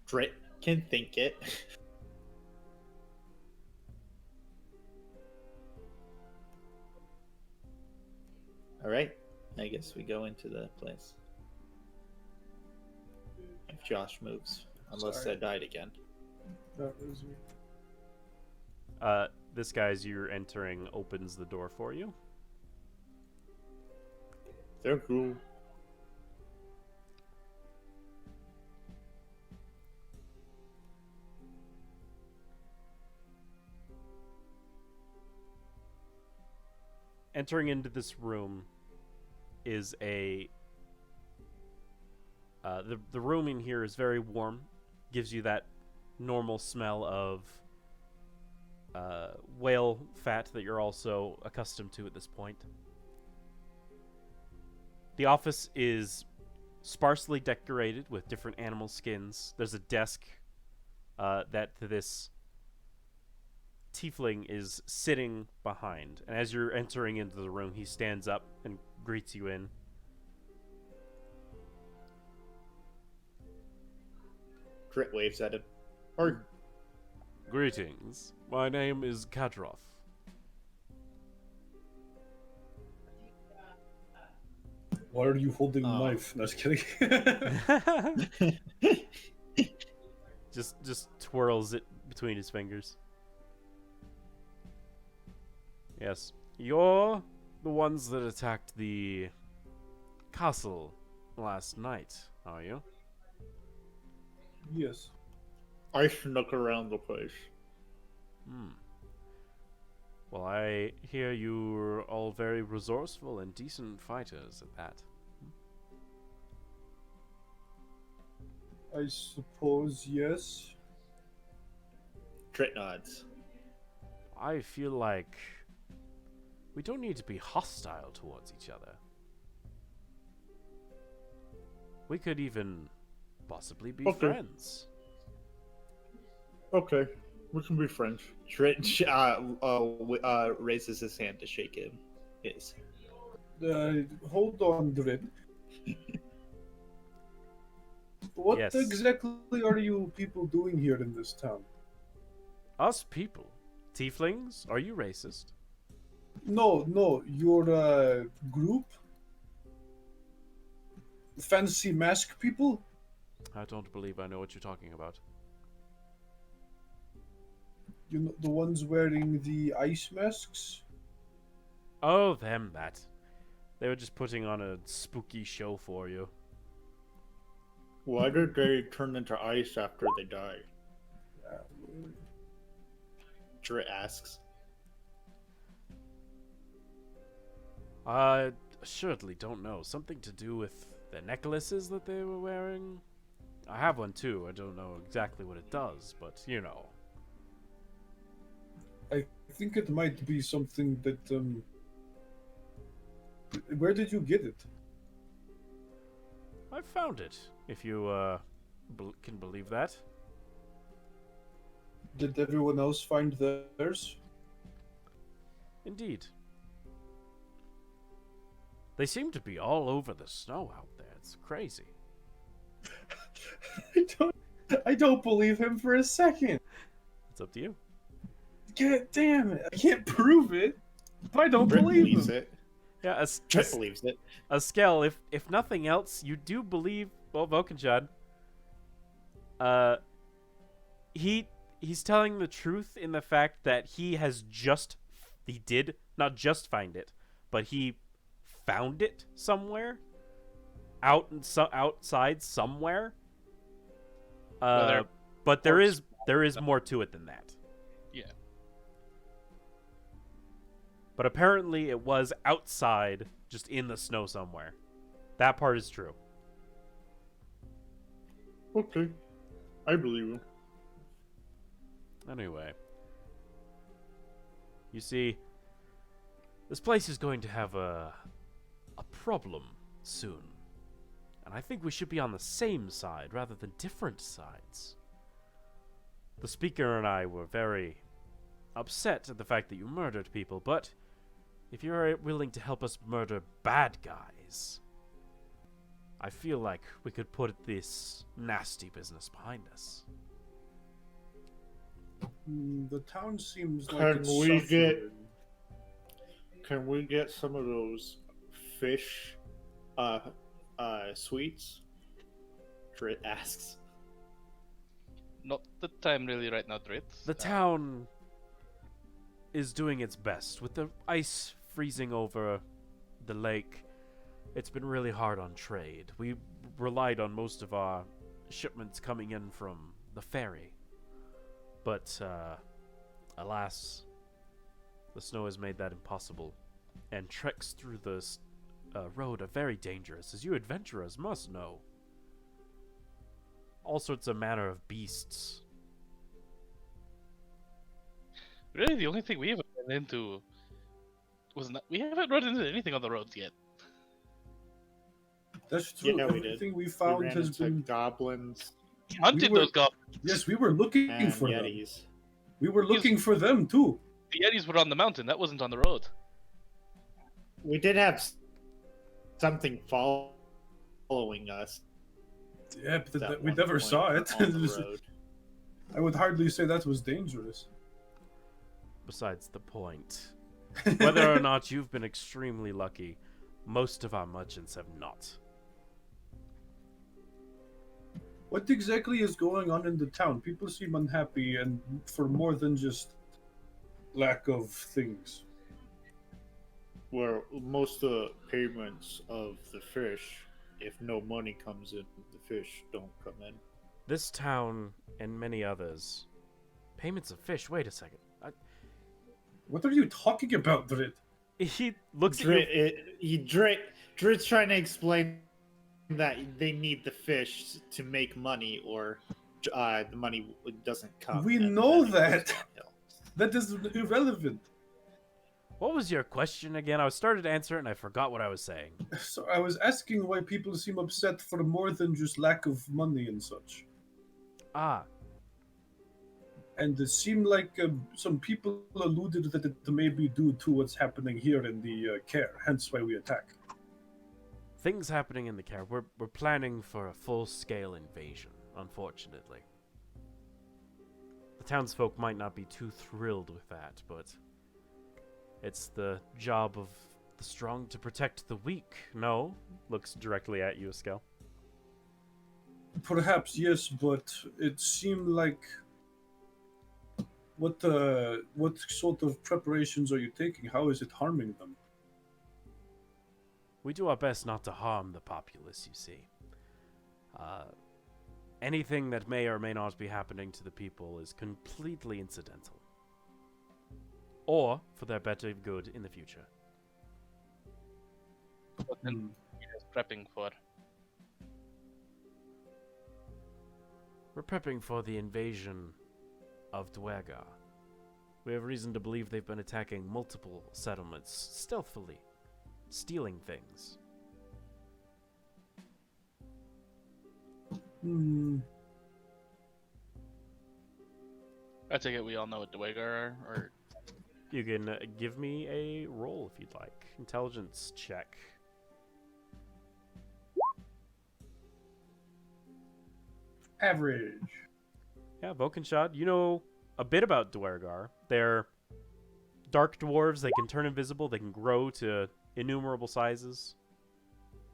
[SPEAKER 1] Drit can think it. All right, I guess we go into the place. If Josh moves, unless
[SPEAKER 4] Sorry.
[SPEAKER 1] I died again.
[SPEAKER 4] That was me.
[SPEAKER 2] This guy, as you're entering, opens the door for you.
[SPEAKER 1] They're cool.
[SPEAKER 2] Entering into this room is a the room in here is very warm, gives you that normal smell of whale fat that you're also accustomed to at this point. The office is sparsely decorated with different animal skins. There's a desk that this tiefling is sitting behind, and as you're entering into the room, he stands up and greets you in.
[SPEAKER 1] Drit waves at him. Or
[SPEAKER 2] Greetings. My name is Kadroth.
[SPEAKER 4] Why are you holding a
[SPEAKER 1] Oh.
[SPEAKER 4] knife? No, just kidding.
[SPEAKER 2] just twirls it between his fingers. Yes. You're the ones that attacked the castle last night, are you?
[SPEAKER 4] Yes.
[SPEAKER 1] I snuck around the place.
[SPEAKER 2] Well, I hear you're all very resourceful and decent fighters at that.
[SPEAKER 4] I suppose yes.
[SPEAKER 1] Drit nods.
[SPEAKER 2] I feel like we don't need to be hostile towards each other. We could even possibly be
[SPEAKER 1] Okay.
[SPEAKER 2] friends.
[SPEAKER 1] Okay, we can be friends. Drit raises his hand to shake him. His.
[SPEAKER 4] Hold on, Drit. What
[SPEAKER 2] Yes.
[SPEAKER 4] exactly are you people doing here in this town?
[SPEAKER 2] Us people? Tieflings? Are you racist?
[SPEAKER 4] No, your group? Fancy mask people?
[SPEAKER 2] I don't believe I know what you're talking about.
[SPEAKER 4] You know, the ones wearing the ice masks?
[SPEAKER 2] Oh, them, that. They were just putting on a spooky show for you.
[SPEAKER 1] Why did they turn into ice after they died? Drit asks.
[SPEAKER 2] I assuredly don't know. Something to do with the necklaces that they were wearing? I have one too. I don't know exactly what it does, but you know.
[SPEAKER 4] I think it might be something that, Where did you get it?
[SPEAKER 2] I found it, if you can believe that.
[SPEAKER 4] Did everyone else find theirs?
[SPEAKER 2] Indeed. They seem to be all over the snow out there. It's crazy.
[SPEAKER 4] I don't believe him for a second.
[SPEAKER 2] It's up to you.
[SPEAKER 4] God damn it! I can't prove it, but I don't
[SPEAKER 1] Drit
[SPEAKER 4] believe
[SPEAKER 1] believes
[SPEAKER 4] him.
[SPEAKER 1] it.
[SPEAKER 2] Yeah,
[SPEAKER 1] Drit believes it.
[SPEAKER 2] a scale. If nothing else, you do believe. Well, Vulcanchad. He's telling the truth in the fact that he did not just find it, but he found it somewhere, outside somewhere. But there is more to it than that.
[SPEAKER 3] Yeah.
[SPEAKER 2] But apparently it was outside, just in the snow somewhere. That part is true.
[SPEAKER 1] Okay. I believe him.
[SPEAKER 2] Anyway. You see, this place is going to have a problem soon. And I think we should be on the same side rather than different sides. The speaker and I were very upset at the fact that you murdered people, but if you're willing to help us murder bad guys, I feel like we could put this nasty business behind us.
[SPEAKER 4] The town seems like
[SPEAKER 1] Can
[SPEAKER 4] it's
[SPEAKER 1] we get-
[SPEAKER 4] suffering.
[SPEAKER 1] Can we get some of those fish sweets? Drit asks.
[SPEAKER 3] Not the time really right now, Drit.
[SPEAKER 2] The town is doing its best. With the ice freezing over the lake, it's been really hard on trade. We relied on most of our shipments coming in from the ferry. But, alas, the snow has made that impossible. And treks through the road are very dangerous, as you adventurers must know. All sorts of manner of beasts.
[SPEAKER 3] Really, the only thing we haven't run into we haven't run into anything on the roads yet.
[SPEAKER 4] That's true.
[SPEAKER 1] Yeah, we did.
[SPEAKER 4] Everything we
[SPEAKER 1] We
[SPEAKER 4] found
[SPEAKER 1] ran
[SPEAKER 4] has
[SPEAKER 1] into
[SPEAKER 4] been.
[SPEAKER 1] goblins
[SPEAKER 3] We hunted
[SPEAKER 4] were-
[SPEAKER 3] those goblins.
[SPEAKER 4] Yes, we were looking
[SPEAKER 1] and
[SPEAKER 4] for them.
[SPEAKER 1] yetis.
[SPEAKER 4] We were looking for them too.
[SPEAKER 3] The Yetis were on the mountain. That wasn't on the road.
[SPEAKER 1] We did have something following us.
[SPEAKER 4] Yeah, but
[SPEAKER 1] at
[SPEAKER 4] we
[SPEAKER 1] one
[SPEAKER 4] never
[SPEAKER 1] point
[SPEAKER 4] saw it.
[SPEAKER 1] on the road.
[SPEAKER 4] I would hardly say that was dangerous.
[SPEAKER 2] Besides the point. Whether or not you've been extremely lucky, most of our merchants have not.
[SPEAKER 4] What exactly is going on in the town? People seem unhappy, and for more than just lack of things.
[SPEAKER 1] Where most of the payments of the fish, if no money comes in, the fish don't come in.
[SPEAKER 2] This town and many others. Payments of fish. Wait a second.
[SPEAKER 4] What are you talking about, Drit?
[SPEAKER 2] He looks at you.
[SPEAKER 1] Drit's trying to explain that they need the fish to make money, or the money doesn't come.
[SPEAKER 4] We
[SPEAKER 1] and
[SPEAKER 4] know
[SPEAKER 1] then it
[SPEAKER 4] that.
[SPEAKER 1] goes downhill.
[SPEAKER 4] That is irrelevant.
[SPEAKER 2] What was your question again? I started to answer it and I forgot what I was saying.
[SPEAKER 4] So I was asking why people seem upset for more than just lack of money and such.
[SPEAKER 2] Ah,
[SPEAKER 4] And it seemed like some people alluded that it may be due to what's happening here in the care, hence why we attack.
[SPEAKER 2] things happening in the care. We're planning for a full-scale invasion, unfortunately. The townsfolk might not be too thrilled with that, but it's the job of the strong to protect the weak. No? Looks directly at you, Eskel.
[SPEAKER 4] Perhaps yes, but it seemed like what sort of preparations are you taking? How is it harming them?
[SPEAKER 2] We do our best not to harm the populace, you see. Anything that may or may not be happening to the people is completely incidental. Or for their better good in the future.
[SPEAKER 3] What then you guys prepping for?
[SPEAKER 2] We're prepping for the invasion of Dwergar. We have reason to believe they've been attacking multiple settlements stealthily, stealing things.
[SPEAKER 3] I take it we all know what Dwegar are, or
[SPEAKER 2] You can give me a roll if you'd like. Intelligence check.
[SPEAKER 4] Average.
[SPEAKER 2] Yeah, Vokenshad, you know a bit about Dwergar. They're dark dwarves. They can turn invisible. They can grow to innumerable sizes.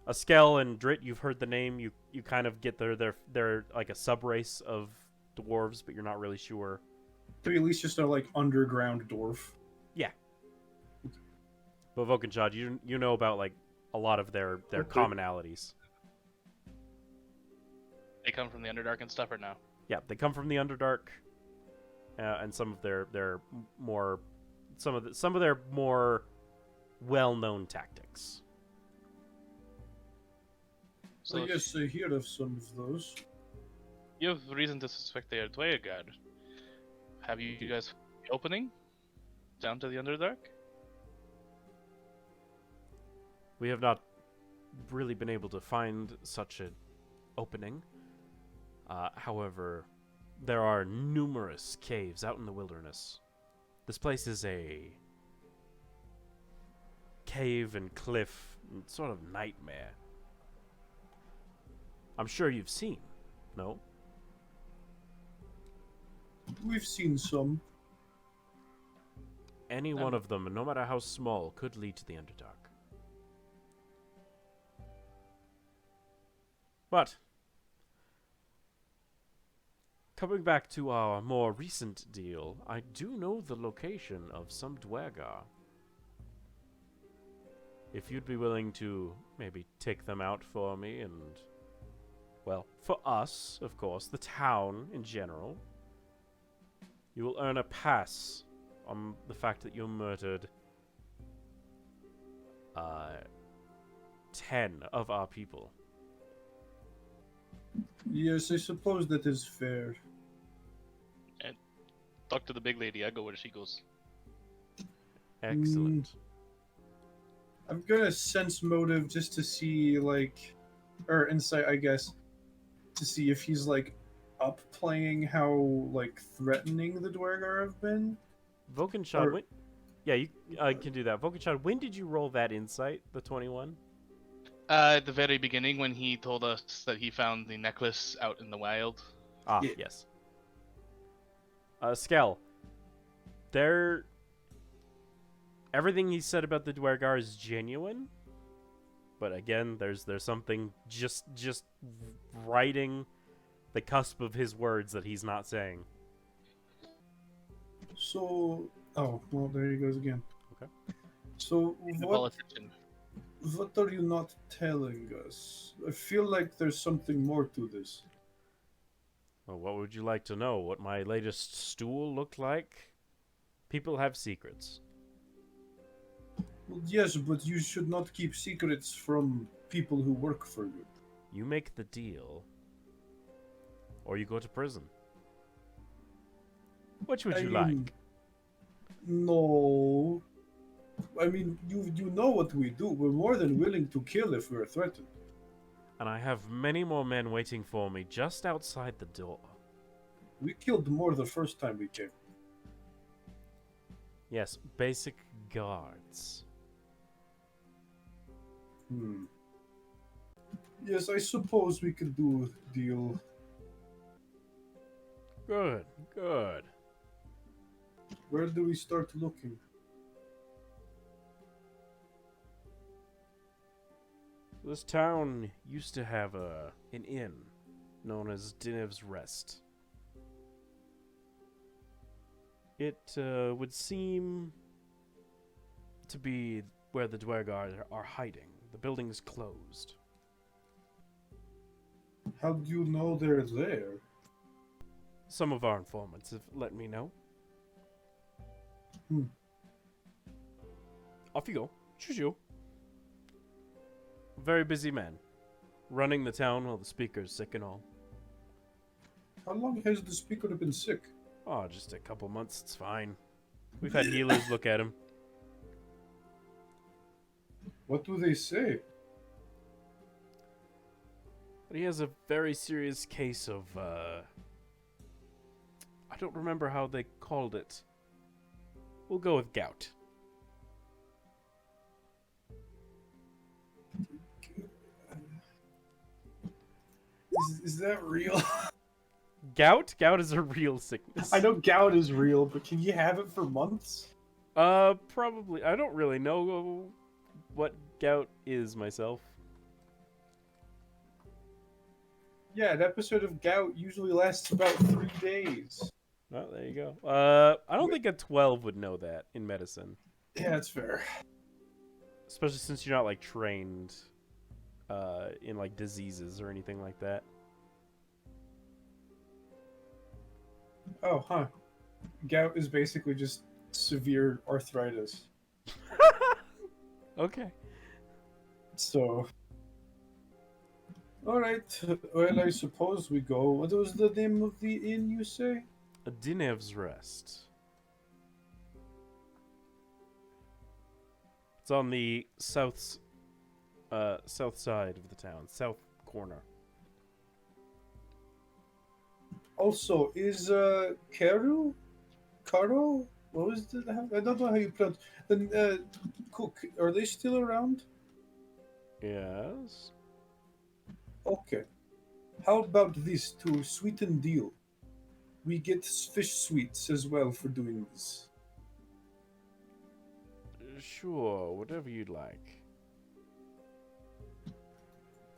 [SPEAKER 2] A Skell and Drit, you've heard the name. You kind of get they're like a subrace of dwarves, but you're not really sure.
[SPEAKER 4] They at least just a like underground dwarf.
[SPEAKER 2] Yeah. But Vokenshad, you know about like a lot of their
[SPEAKER 4] Okay.
[SPEAKER 2] commonalities.
[SPEAKER 3] they come from the Underdark and stuff, or no?
[SPEAKER 2] Yeah, they come from the Underdark, and some of their more some of their more well-known tactics.
[SPEAKER 3] So
[SPEAKER 4] I guess I hear of some of those.
[SPEAKER 3] you have reason to suspect they are Dwegar. Have you guys found the opening down to the Underdark?
[SPEAKER 2] We have not really been able to find such an opening. However, there are numerous caves out in the wilderness. This place is a cave and cliff sort of nightmare. I'm sure you've seen, no?
[SPEAKER 4] We've seen some.
[SPEAKER 2] Any one of them, no matter how small, could lead to the Underdark. But, coming back to our more recent deal, I do know the location of some Dwergar. If you'd be willing to maybe take them out for me and, well, for us, of course, the town in general, you will earn a pass on the fact that you murdered 10 of our people.
[SPEAKER 4] Yes, I suppose that is fair.
[SPEAKER 3] Talk to the big lady. I go where she goes.
[SPEAKER 2] Excellent.
[SPEAKER 4] I'm gonna sense motive just to see, like, or insight, I guess, to see if he's like up playing how like threatening the Dwergar have been.
[SPEAKER 2] Vokenshad,
[SPEAKER 4] Or-
[SPEAKER 2] yeah, you can do that. Vokenshad, when did you roll that insight, the 21?
[SPEAKER 3] At the very beginning, when he told us that he found the necklace out in the wild.
[SPEAKER 2] Ah,
[SPEAKER 4] Yeah.
[SPEAKER 2] yes. Skell, everything he said about the Dwergar is genuine, but again, there's something just writing the cusp of his words that he's not saying.
[SPEAKER 4] So, oh well, there he goes again.
[SPEAKER 2] Okay.
[SPEAKER 4] So
[SPEAKER 3] He's a
[SPEAKER 4] what?
[SPEAKER 3] politician.
[SPEAKER 4] What are you not telling us? I feel like there's something more to this.
[SPEAKER 2] Well, what would you like to know? What my latest stool looked like? People have secrets.
[SPEAKER 4] Well, yes, but you should not keep secrets from people who work for you.
[SPEAKER 2] You make the deal, or you go to prison. Which would you like?
[SPEAKER 4] No. I mean, you know what we do. We're more than willing to kill if we're threatened.
[SPEAKER 2] And I have many more men waiting for me just outside the door.
[SPEAKER 4] We killed more the first time we came.
[SPEAKER 2] Yes, basic guards.
[SPEAKER 4] Yes, I suppose we could do a deal.
[SPEAKER 2] Good, good.
[SPEAKER 4] Where do we start looking?
[SPEAKER 2] This town used to have an inn known as Dinev's Rest. It would seem to be where the Dwergar are hiding. The building's closed.
[SPEAKER 4] How do you know they're there?
[SPEAKER 2] Some of our informants have let me know. Off you go. Choo-choo. Very busy man. Running the town while the speaker's sick and all.
[SPEAKER 4] How long has the speaker been sick?
[SPEAKER 2] Oh, just a couple months, it's fine. We've had healers look at him.
[SPEAKER 4] What do they say?
[SPEAKER 2] But he has a very serious case of, I don't remember how they called it. We'll go with gout.
[SPEAKER 4] Is that real?
[SPEAKER 2] Gout? Gout is a real sickness.
[SPEAKER 4] I know gout is real, but can you have it for months?
[SPEAKER 2] Probably. I don't really know what gout is myself.
[SPEAKER 4] Yeah, an episode of gout usually lasts about 3 days.
[SPEAKER 2] Well, there you go. I don't think a 12 would know that in medicine.
[SPEAKER 4] Yeah, that's fair.
[SPEAKER 2] Especially since you're not, like, trained, in, like, diseases or anything like that.
[SPEAKER 4] Oh, huh. Gout is basically just severe arthritis.
[SPEAKER 2] Okay.
[SPEAKER 4] So, all right. Well, I suppose we go. What was the name of the inn you say?
[SPEAKER 2] A Dinev's Rest. It's on the south side of the town, south corner.
[SPEAKER 4] Also, is Caro? What was the? I don't know how you pronounce. The cook. Are they still around?
[SPEAKER 2] Yes.
[SPEAKER 4] Okay. How about this to sweeten deal? We get fish sweets as well for doing this.
[SPEAKER 2] Sure, whatever you'd like.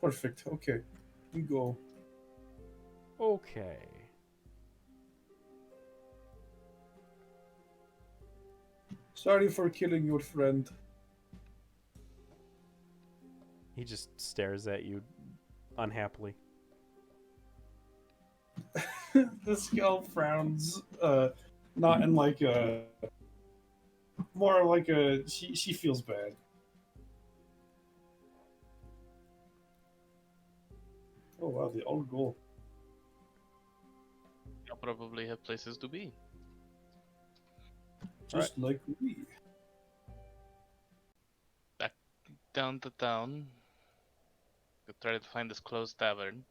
[SPEAKER 4] Perfect. Okay. We go.
[SPEAKER 2] Okay.
[SPEAKER 4] Sorry for killing your friend.
[SPEAKER 2] He just stares at you unhappily.
[SPEAKER 4] The skull frowns, not in like a, more like a, she feels bad. Oh wow, they all go.
[SPEAKER 3] You'll probably have places to be.
[SPEAKER 4] Just like we.
[SPEAKER 3] Down to town. We'll try to find this closed tavern.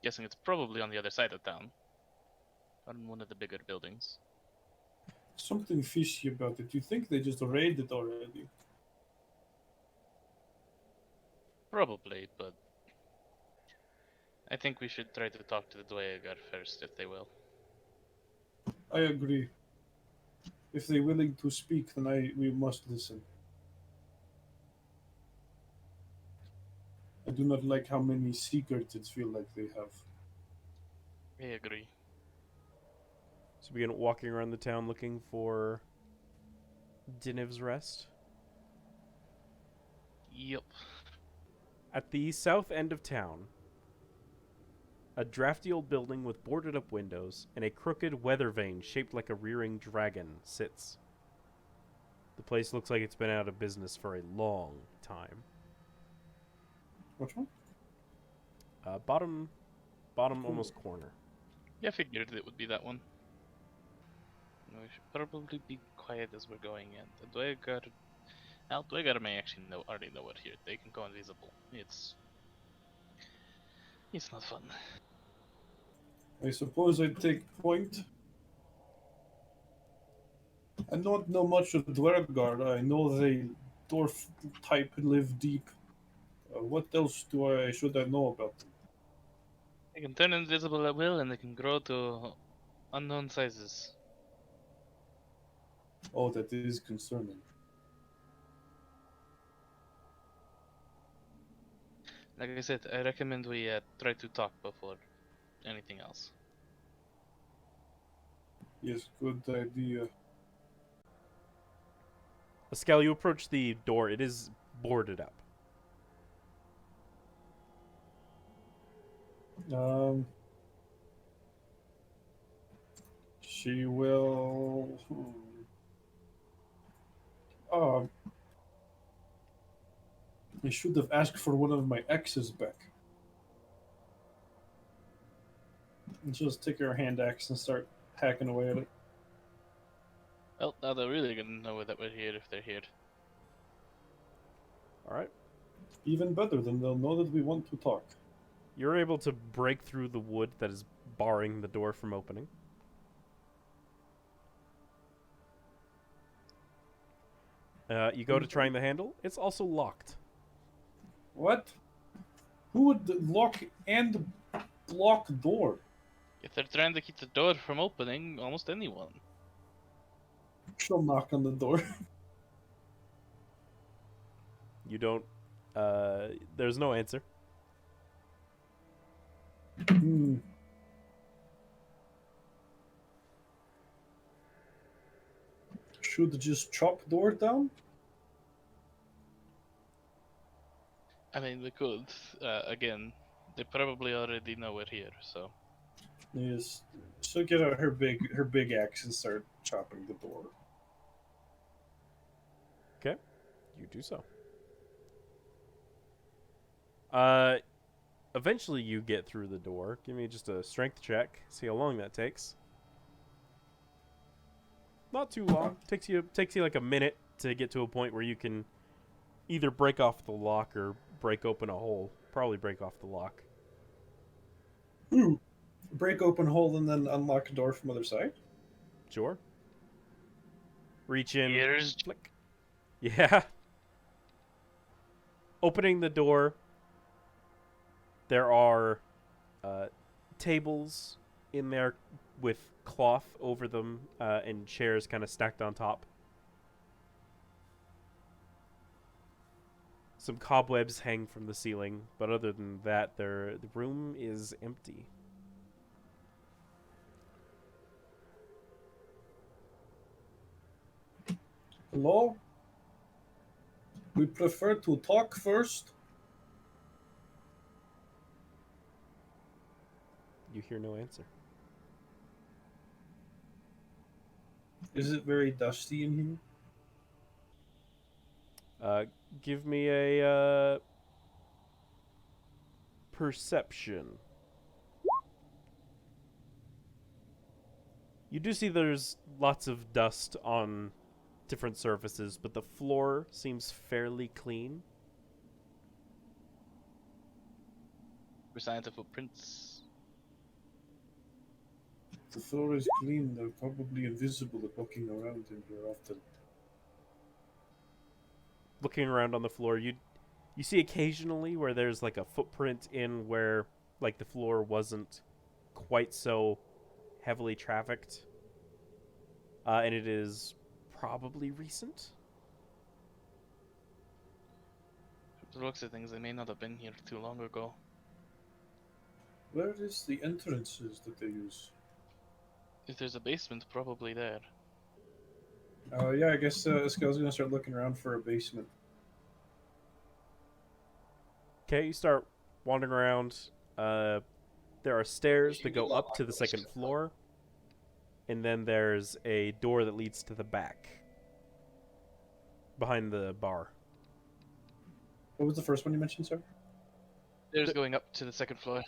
[SPEAKER 3] Guessing it's probably on the other side of town. On one of the bigger buildings.
[SPEAKER 4] Something fishy about it. You think they just raided already?
[SPEAKER 3] Probably, but I think we should try to talk to the Dweagar first, if they will.
[SPEAKER 4] I agree. If they're willing to speak, then we must listen. I do not like how many secrets it feels like they have.
[SPEAKER 3] I agree.
[SPEAKER 2] So we begin walking around the town looking for Dinev's Rest.
[SPEAKER 3] Yup.
[SPEAKER 2] At the south end of town, a drafty old building with boarded up windows and a crooked weather vane shaped like a rearing dragon sits. The place looks like it's been out of business for a long time.
[SPEAKER 4] Which one?
[SPEAKER 2] Bottom almost corner.
[SPEAKER 3] Yeah, I figured it would be that one. We should probably be quiet as we're going in. The Dweagar may actually already know it here. They can go invisible. It's not fun.
[SPEAKER 4] I suppose I take point. I don't know much of Dwergard. I know they dwarf type live deep. What else should I know about them?
[SPEAKER 3] They can turn invisible at will, and they can grow to unknown sizes.
[SPEAKER 4] Oh, that is concerning.
[SPEAKER 3] Like I said, I recommend we try to talk before anything else.
[SPEAKER 4] Yes, good idea.
[SPEAKER 2] Escal, you approach the door. It is boarded up.
[SPEAKER 4] She will. Oh, I should have asked for one of my exes back. And she'll just take her hand axe and start hacking away at it.
[SPEAKER 3] Well, now they're really gonna know that we're here if they're here.
[SPEAKER 2] Alright.
[SPEAKER 4] Even better, then they'll know that we want to talk.
[SPEAKER 2] You're able to break through the wood that is barring the door from opening. You go to trying the handle. It's also locked.
[SPEAKER 4] What? Who would lock and block door?
[SPEAKER 3] If they're trying to keep the door from opening, almost anyone.
[SPEAKER 4] She'll knock on the door.
[SPEAKER 2] You don't. There's no answer.
[SPEAKER 4] Hmm. Should just chop door down?
[SPEAKER 3] I mean, we could. Again, they probably already know we're here, so.
[SPEAKER 4] Yes. She'll get out her big axe and start chopping the door.
[SPEAKER 2] Okay, you do so. Eventually you get through the door. Give me just a strength check. See how long that takes. Not too long. Takes you like a minute to get to a point where you can either break off the lock or break open a hole. Probably break off the lock.
[SPEAKER 4] Ooh. Break open hole and then unlock a door from other side?
[SPEAKER 2] Sure. Reach in.
[SPEAKER 3] Here's
[SPEAKER 2] Flick. Yeah. Opening the door. There are tables in there with cloth over them and chairs kind of stacked on top. Some cobwebs hang from the ceiling, but other than that, the room is empty.
[SPEAKER 4] Hello? We prefer to talk first.
[SPEAKER 2] You hear no answer.
[SPEAKER 4] Is it very dusty in here?
[SPEAKER 2] Give me a perception. You do see there's lots of dust on different surfaces, but the floor seems fairly clean.
[SPEAKER 3] for signs of footprints.
[SPEAKER 4] The floor is clean. They're probably invisible at walking around in here often.
[SPEAKER 2] Looking around on the floor, you see occasionally where there's like a footprint in where like the floor wasn't quite so heavily trafficked, and it is probably recent.
[SPEAKER 3] From the looks of things, they may not have been here too long ago.
[SPEAKER 4] Where is the entrances that they use?
[SPEAKER 3] If there's a basement, probably there.
[SPEAKER 4] Yeah, I guess Eskel's gonna start looking around for a basement.
[SPEAKER 2] Okay, you start wandering around. There are stairs that go up to the second floor, and then there's a door that leads to the back, behind the bar.
[SPEAKER 4] What was the first one you mentioned, sir?
[SPEAKER 3] There's going up to the second floor.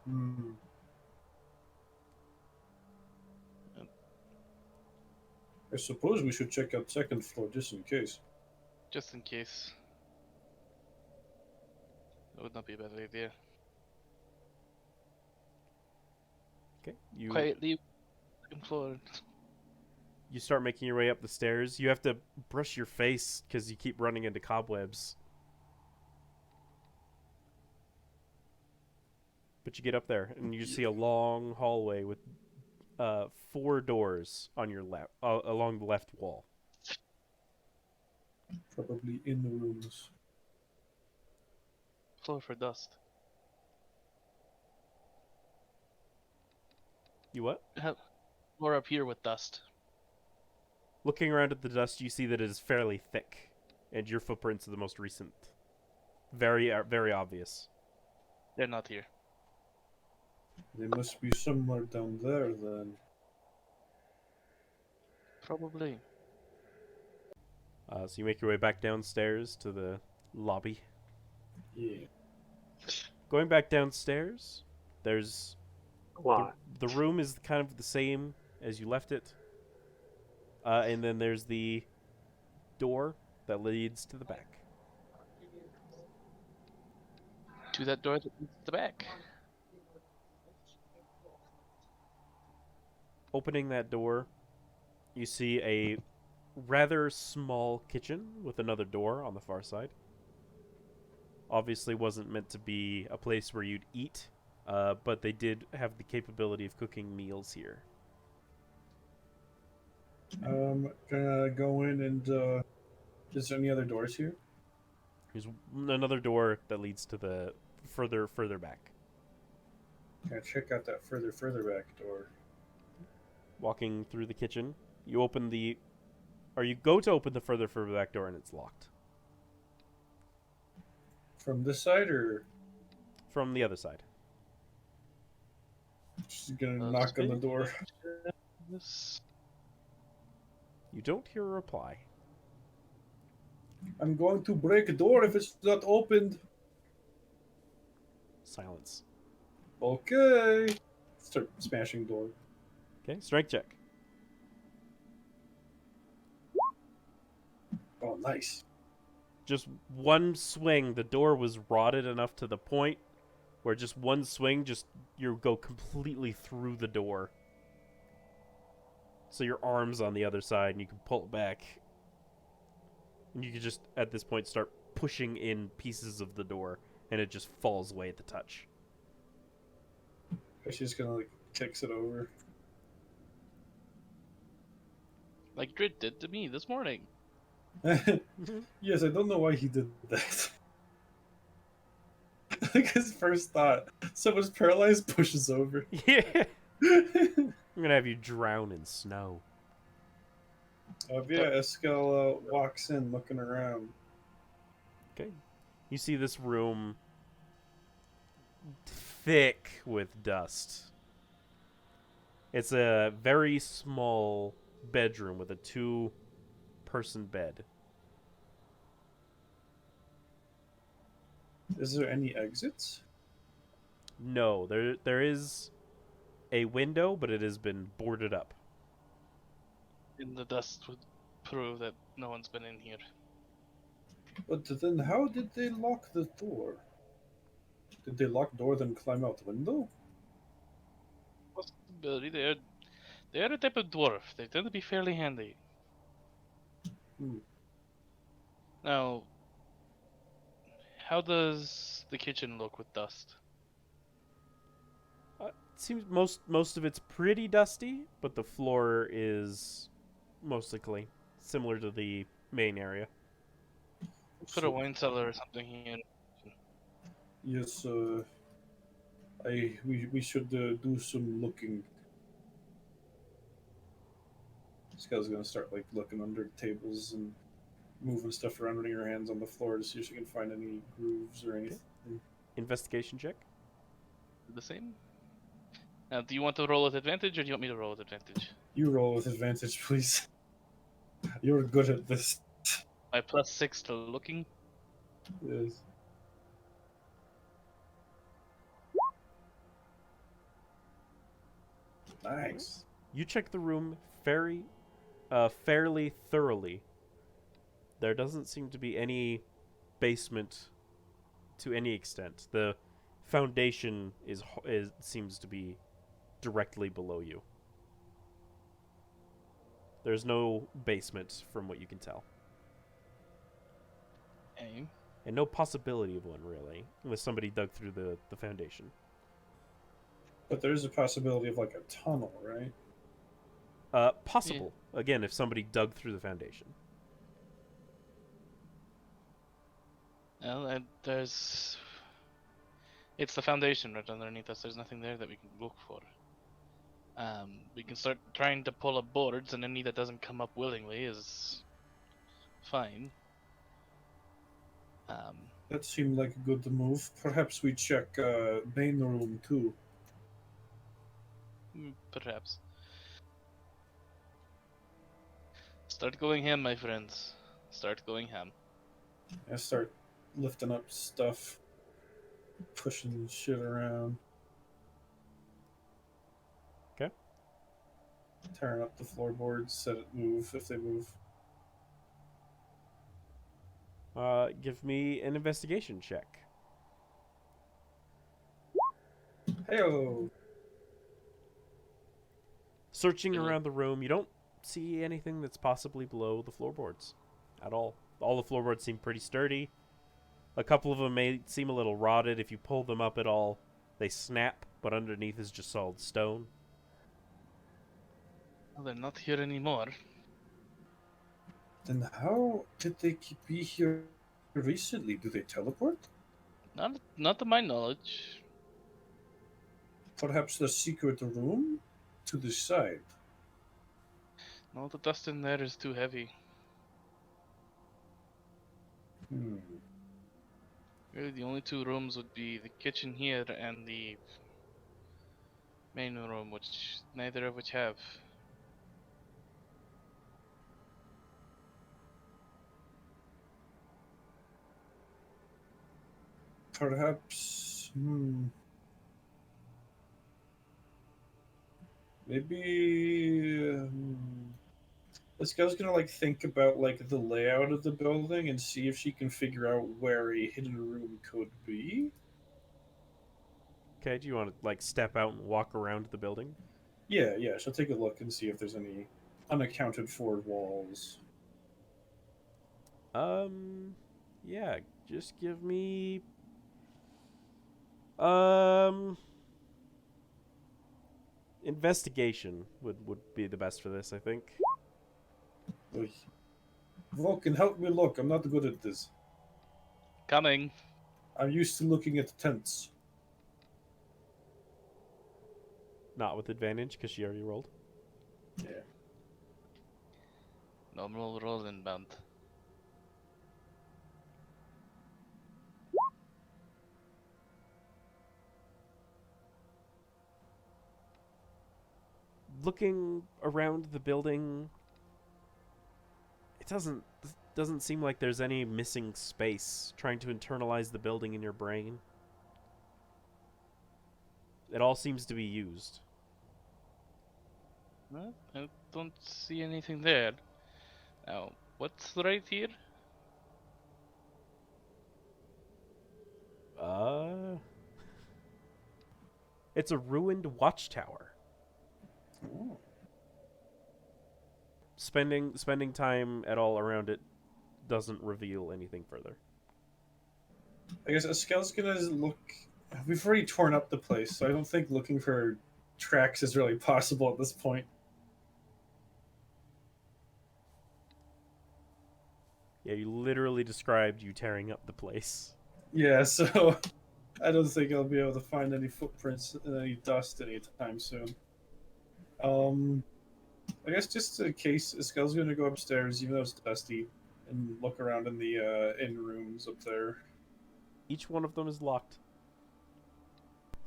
[SPEAKER 4] Hmm. I suppose we should check out second floor just in case.
[SPEAKER 3] Just in case. That would not be a bad idea.
[SPEAKER 2] Okay, you
[SPEAKER 3] Quietly, second floor.
[SPEAKER 2] you start making your way up the stairs. You have to brush your face because you keep running into cobwebs. But you get up there, and you see a long hallway with 4 doors on your left, along the left wall.
[SPEAKER 4] Probably in the rooms.
[SPEAKER 3] Floor for dust.
[SPEAKER 2] You what?
[SPEAKER 3] Floor up here with dust.
[SPEAKER 2] Looking around at the dust, you see that it is fairly thick, and your footprints are the most recent. Very obvious.
[SPEAKER 3] They're not here.
[SPEAKER 4] They must be somewhere down there then.
[SPEAKER 3] Probably.
[SPEAKER 2] So you make your way back downstairs to the lobby.
[SPEAKER 4] Yeah.
[SPEAKER 2] Going back downstairs, there's
[SPEAKER 5] Why?
[SPEAKER 2] the room is kind of the same as you left it, and then there's the door that leads to the back.
[SPEAKER 3] To that door that leads to the back.
[SPEAKER 2] Opening that door, you see a rather small kitchen with another door on the far side. Obviously, wasn't meant to be a place where you'd eat, but they did have the capability of cooking meals here.
[SPEAKER 4] Gonna go in and is there any other doors here?
[SPEAKER 2] There's another door that leads to the further back.
[SPEAKER 4] Gonna check out that further back door.
[SPEAKER 2] Walking through the kitchen, you open the, or you go to open the further back door and it's locked
[SPEAKER 4] From this side, or
[SPEAKER 2] from the other side.
[SPEAKER 4] just gonna knock on the door?
[SPEAKER 3] This-
[SPEAKER 2] You don't hear a reply.
[SPEAKER 4] I'm going to break a door if it's not opened.
[SPEAKER 2] Silence.
[SPEAKER 4] Okay. Start smashing door.
[SPEAKER 2] Okay, strength check.
[SPEAKER 4] Oh, nice.
[SPEAKER 2] Just one swing, the door was rotted enough to the point where just one swing, just you go completely through the door. So your arm's on the other side, and you can pull it back. And you can just, at this point, start pushing in pieces of the door, and it just falls away at the touch.
[SPEAKER 4] She's gonna like kicks it over.
[SPEAKER 3] Like Drit did to me this morning.
[SPEAKER 4] Yes, I don't know why he did that. Like his first thought, someone's paralyzed, pushes over.
[SPEAKER 2] Yeah. I'm gonna have you drown in snow.
[SPEAKER 4] Yeah, Eskel walks in looking around.
[SPEAKER 2] Okay. You see this room thick with dust. It's a very small bedroom with a 2-person bed.
[SPEAKER 4] Is there any exits?
[SPEAKER 2] No, there is a window, but it has been boarded up.
[SPEAKER 3] And the dust would prove that no one's been in here.
[SPEAKER 4] But then how did they lock the door? Did they lock door then climb out the window?
[SPEAKER 3] Possibility. They're a type of dwarf. They tend to be fairly handy.
[SPEAKER 4] Hmm.
[SPEAKER 3] Now, how does the kitchen look with dust?
[SPEAKER 2] It seems most of it's pretty dusty, but the floor is mostly clean, similar to the main area.
[SPEAKER 3] Put a wine cellar or something here.
[SPEAKER 4] Yes, we should do some looking. This guy's gonna start like looking under tables and moving stuff around, running her hands on the floor to see if she can find any grooves or anything.
[SPEAKER 2] Investigation check.
[SPEAKER 3] The same? Now, do you want to roll with advantage or do you want me to roll with advantage?
[SPEAKER 4] You roll with advantage, please. You're good at this.
[SPEAKER 3] My +6 to looking.
[SPEAKER 4] Yes. Nice.
[SPEAKER 2] You check the room fairly thoroughly. There doesn't seem to be any basement to any extent. The foundation seems to be directly below you. There's no basement from what you can tell.
[SPEAKER 3] Okay.
[SPEAKER 2] And no possibility of one, really, unless somebody dug through the foundation.
[SPEAKER 4] But there is a possibility of like a tunnel, right?
[SPEAKER 2] Possible. Again, if somebody dug through the foundation.
[SPEAKER 3] Well, and there's... It's the foundation right underneath us. There's nothing there that we can look for. We can start trying to pull up boards, and any that doesn't come up willingly is fine.
[SPEAKER 4] That seemed like a good move. Perhaps we check main room too.
[SPEAKER 3] Perhaps. Start going ham, my friends. Start going ham.
[SPEAKER 4] I start lifting up stuff, pushing shit around.
[SPEAKER 2] Okay.
[SPEAKER 4] Tearing up the floorboards, set it move if they move.
[SPEAKER 2] Give me an investigation check.
[SPEAKER 4] Heyo!
[SPEAKER 2] Searching around the room, you don't see anything that's possibly below the floorboards at all. All the floorboards seem pretty sturdy. A couple of them may seem a little rotted. If you pull them up at all, they snap, but underneath is just solid stone.
[SPEAKER 3] Well, they're not here anymore.
[SPEAKER 4] Then how did they be here recently? Do they teleport?
[SPEAKER 3] Not to my knowledge.
[SPEAKER 4] Perhaps the secret room to the side.
[SPEAKER 3] No, the dust in there is too heavy. Really, the only two rooms would be the kitchen here and the main room, which neither of which have.
[SPEAKER 4] Perhaps. Maybe. This guy's gonna like think about like the layout of the building and see if she can figure out where a hidden room could be.
[SPEAKER 2] Okay, do you want to like step out and walk around the building?
[SPEAKER 4] Yeah, she'll take a look and see if there's any unaccounted for walls.
[SPEAKER 2] Yeah, just give me investigation would be the best for this, I think.
[SPEAKER 4] Vulcan, help me look. I'm not good at this.
[SPEAKER 3] Coming.
[SPEAKER 4] I'm used to looking at tents.
[SPEAKER 2] Not with advantage because she already rolled.
[SPEAKER 4] Yeah.
[SPEAKER 3] Normal roll inbound.
[SPEAKER 2] Looking around the building, it doesn't seem like there's any missing space. Trying to internalize the building in your brain, it all seems to be used.
[SPEAKER 3] Well, I don't see anything there. Now, what's right here?
[SPEAKER 2] It's a ruined watchtower.
[SPEAKER 4] Oh.
[SPEAKER 2] Spending time at all around it doesn't reveal anything further.
[SPEAKER 4] I guess Eskel's gonna look. We've already torn up the place, so I don't think looking for tracks is really possible at this point.
[SPEAKER 2] Yeah, you literally described you tearing up the place.
[SPEAKER 4] Yeah, so I don't think I'll be able to find any footprints and any dust anytime soon. I guess just in case, Eskel's gonna go upstairs, even though it's dusty, and look around in the in rooms up there.
[SPEAKER 2] Each one of them is locked.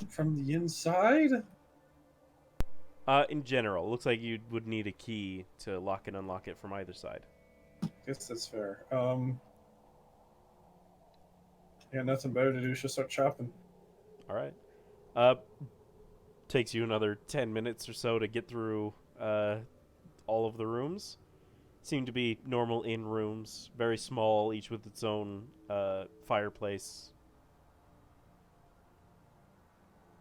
[SPEAKER 4] From the inside?
[SPEAKER 2] In general, looks like you would need a key to lock and unlock it from either side.
[SPEAKER 4] Guess that's fair. Yeah, nothing better to do. Just start chopping.
[SPEAKER 2] All right. Takes you another 10 minutes or so to get through all of the rooms. Seem to be normal inn rooms, very small, each with its own fireplace,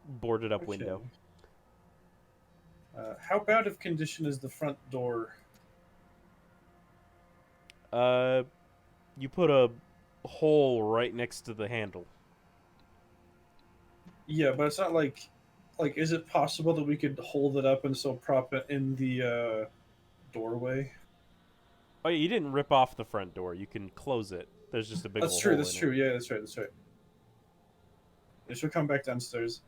[SPEAKER 2] boarded up window.
[SPEAKER 4] How bad of condition is the front door?
[SPEAKER 2] You put a hole right next to the handle.
[SPEAKER 4] Yeah, but it's not like, is it possible that we could hold it up and so prop it in the doorway?
[SPEAKER 2] Oh, yeah, you didn't rip off the front door. You can close it. There's just a big
[SPEAKER 4] That's
[SPEAKER 2] hole
[SPEAKER 4] true.
[SPEAKER 2] in
[SPEAKER 4] That's
[SPEAKER 2] it.
[SPEAKER 4] true. Yeah, that's right. That's right. Yeah, she'll come back downstairs.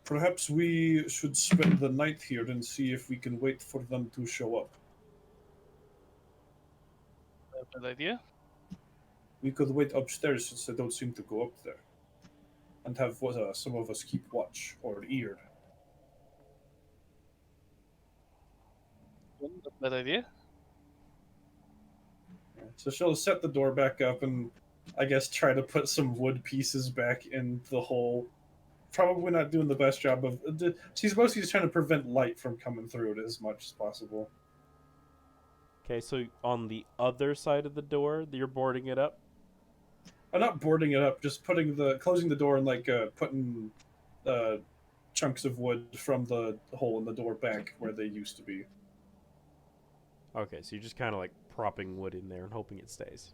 [SPEAKER 4] Perhaps we should spend the night here and see if we can wait for them to show up.
[SPEAKER 3] Good idea.
[SPEAKER 4] We could wait upstairs since they don't seem to go up there, and have some of us keep watch or ear.
[SPEAKER 3] Bad idea.
[SPEAKER 4] So she'll set the door back up and, I guess, try to put some wood pieces back in the hole. Probably not doing the best job of. She's mostly just trying to prevent light from coming through it as much as possible.
[SPEAKER 2] Okay, so on the other side of the door, you're boarding it up?
[SPEAKER 4] I'm not boarding it up, just closing the door and putting chunks of wood from the hole in the door back where they used to be.
[SPEAKER 2] Okay, so you're just kind of like propping wood in there and hoping it stays.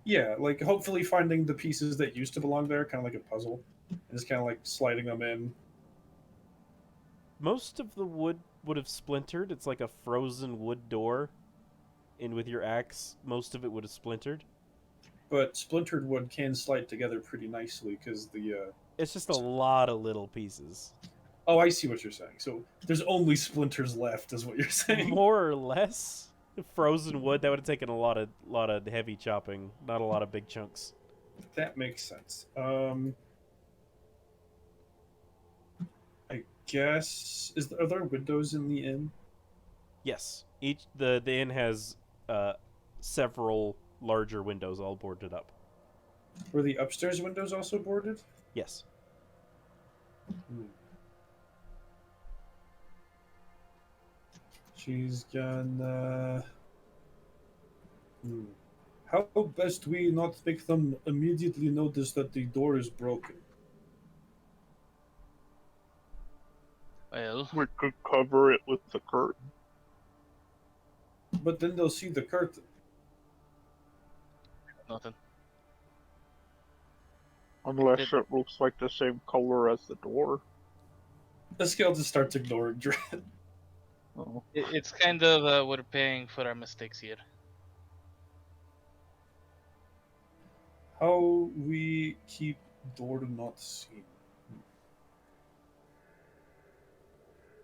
[SPEAKER 4] Yeah, like hopefully finding the pieces that used to belong there, kind of like a puzzle, and just kind of like sliding them in.
[SPEAKER 2] Most of the wood would have splintered. It's like a frozen wood door, and with your axe, most of it would have splintered.
[SPEAKER 4] But splintered wood can slide together pretty nicely because the.
[SPEAKER 2] It's just a lot of little pieces.
[SPEAKER 4] Oh, I see what you're saying. So there's only splinters left, is what you're saying.
[SPEAKER 2] More or less. Frozen wood, that would have taken a lot of heavy chopping, not a lot of big chunks.
[SPEAKER 4] That makes sense. I guess are there windows in the inn?
[SPEAKER 2] Yes. The inn has several larger windows all boarded up.
[SPEAKER 4] Were the upstairs windows also boarded?
[SPEAKER 2] Yes.
[SPEAKER 4] She's gonna. How best we not make them immediately notice that the door is broken?
[SPEAKER 3] Well,
[SPEAKER 5] We could cover it with the curtain.
[SPEAKER 4] But then they'll see the curtain.
[SPEAKER 3] nothing.
[SPEAKER 5] Unless
[SPEAKER 3] It-
[SPEAKER 5] it looks like the same color as the door.
[SPEAKER 4] The scale just starts ignoring Dread.
[SPEAKER 5] Oh.
[SPEAKER 3] It's kind of we're paying for our mistakes here.
[SPEAKER 4] How we keep door not seen?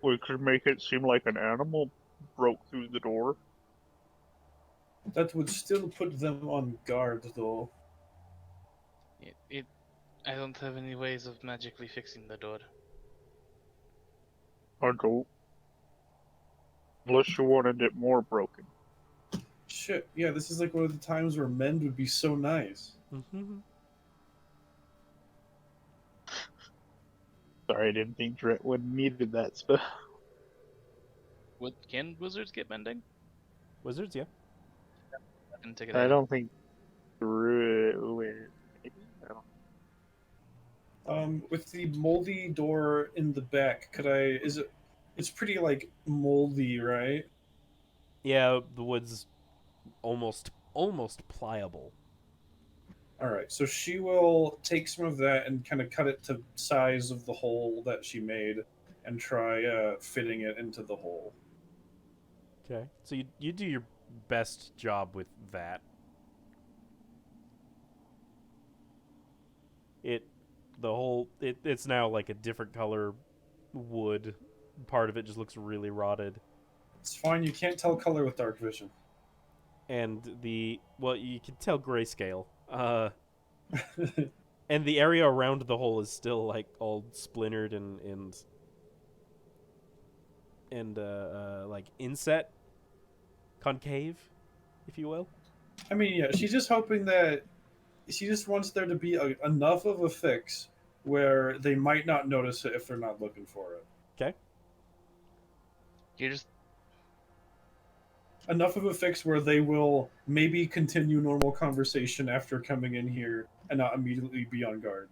[SPEAKER 5] We could make it seem like an animal broke through the door.
[SPEAKER 4] That would still put them on guard, though.
[SPEAKER 3] I don't have any ways of magically fixing the door.
[SPEAKER 5] I don't. Unless you wanted it more broken.
[SPEAKER 4] Shit, yeah, this is like one of the times where men would be so nice.
[SPEAKER 2] Mm-hmm.
[SPEAKER 5] Sorry, I didn't think Dretwood needed that spell.
[SPEAKER 3] Can wizards get mending?
[SPEAKER 2] Wizards, yeah.
[SPEAKER 3] I can take it
[SPEAKER 5] I
[SPEAKER 3] out.
[SPEAKER 5] don't think Druid. Maybe? I don't.
[SPEAKER 4] With the moldy door in the back, could I? Is it? It's pretty like moldy, right?
[SPEAKER 2] Yeah, the wood's almost pliable.
[SPEAKER 4] All right, so she will take some of that and kind of cut it to size of the hole that she made, and try fitting it into the hole.
[SPEAKER 2] Okay. So you do your best job with that. It's now like a different color wood. Part of it just looks really rotted.
[SPEAKER 4] It's fine. You can't tell color with dark vision.
[SPEAKER 2] And you can tell grayscale. And the area around the hole is still like all splintered and like inset concave, if you will.
[SPEAKER 4] I mean, yeah, she's just hoping that she just wants there to be enough of a fix where they might not notice it if they're not looking for it.
[SPEAKER 2] Okay.
[SPEAKER 3] You're just
[SPEAKER 4] Enough of a fix where they will maybe continue normal conversation after coming in here and not immediately be on guard.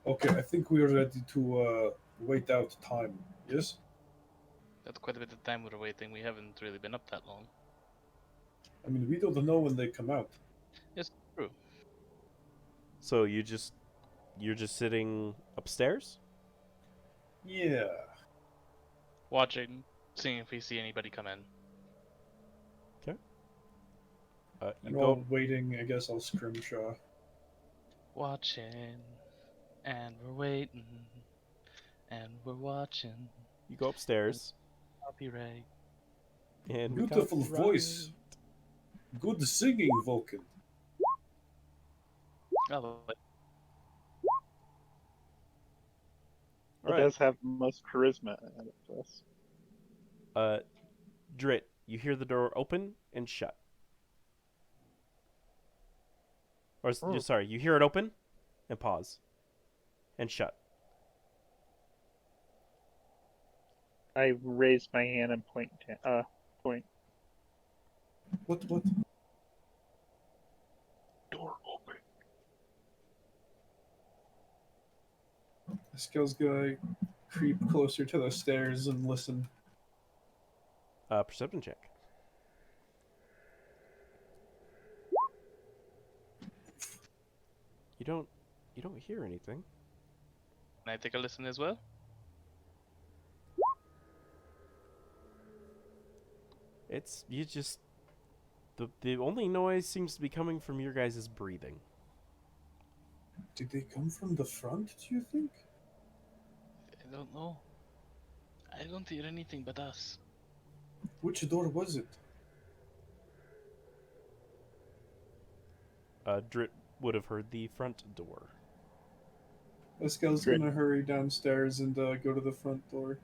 [SPEAKER 4] Okay, I think we are ready to wait out time. Yes?
[SPEAKER 3] that's quite a bit of time we're waiting. We haven't really been up that long.
[SPEAKER 4] I mean, we don't know when they come out.
[SPEAKER 3] It's true.
[SPEAKER 2] So you're just sitting upstairs?
[SPEAKER 4] Yeah.
[SPEAKER 3] Watching, seeing if we see anybody come in.
[SPEAKER 2] You
[SPEAKER 4] And
[SPEAKER 2] go.
[SPEAKER 4] while waiting, I guess I'll scrimshaw.
[SPEAKER 3] Watching, and we're waiting, and we're watching.
[SPEAKER 2] You go upstairs.
[SPEAKER 3] Copyright.
[SPEAKER 2] And we
[SPEAKER 4] Beautiful
[SPEAKER 2] copyright.
[SPEAKER 4] voice. Good singing, Vulcan.
[SPEAKER 3] Oh,
[SPEAKER 2] All
[SPEAKER 5] It
[SPEAKER 2] right.
[SPEAKER 5] does have the most charisma out of us.
[SPEAKER 2] Drit, you hear the door open and shut.
[SPEAKER 5] Oh.
[SPEAKER 2] Sorry, you hear it open and pause and shut.
[SPEAKER 5] I raise my hand and point. Point.
[SPEAKER 4] What?
[SPEAKER 5] Door open.
[SPEAKER 4] Eskel's gonna creep closer to the stairs and listen.
[SPEAKER 2] Perception check. You don't hear anything.
[SPEAKER 3] Can I take a listen as well?
[SPEAKER 2] It's you just the only noise seems to be coming from your guys' breathing.
[SPEAKER 4] Did they come from the front, do you think?
[SPEAKER 3] I don't know. I don't hear anything but us.
[SPEAKER 4] Which door was it?
[SPEAKER 2] Drit would have heard the front door.
[SPEAKER 4] Eskel's
[SPEAKER 5] Great.
[SPEAKER 4] gonna hurry downstairs and go to the front door.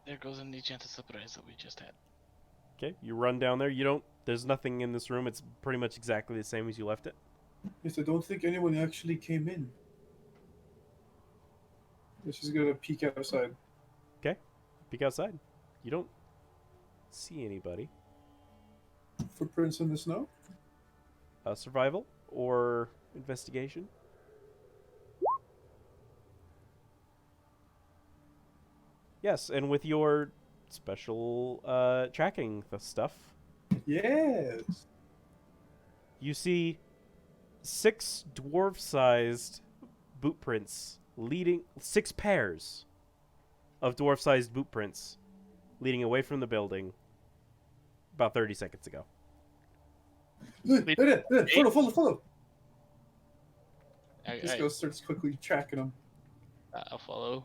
[SPEAKER 3] There goes any chance of surprise that we just had.
[SPEAKER 2] Okay, you run down there. You don't. There's nothing in this room. It's pretty much exactly the same as you left it.
[SPEAKER 4] Yes, I don't think anyone actually came in. She's gonna peek outside.
[SPEAKER 2] Okay, peek outside. You don't see anybody.
[SPEAKER 4] Footprints in the snow?
[SPEAKER 2] Survival or investigation? Yes, and with your special tracking stuff,
[SPEAKER 4] Yes.
[SPEAKER 2] you see 6 dwarf-sized boot prints leading 6 pairs of dwarf-sized boot prints leading away from the building about 30 seconds ago.
[SPEAKER 4] Follow.
[SPEAKER 3] I,
[SPEAKER 4] Disco starts quickly tracking them.
[SPEAKER 3] I'll follow.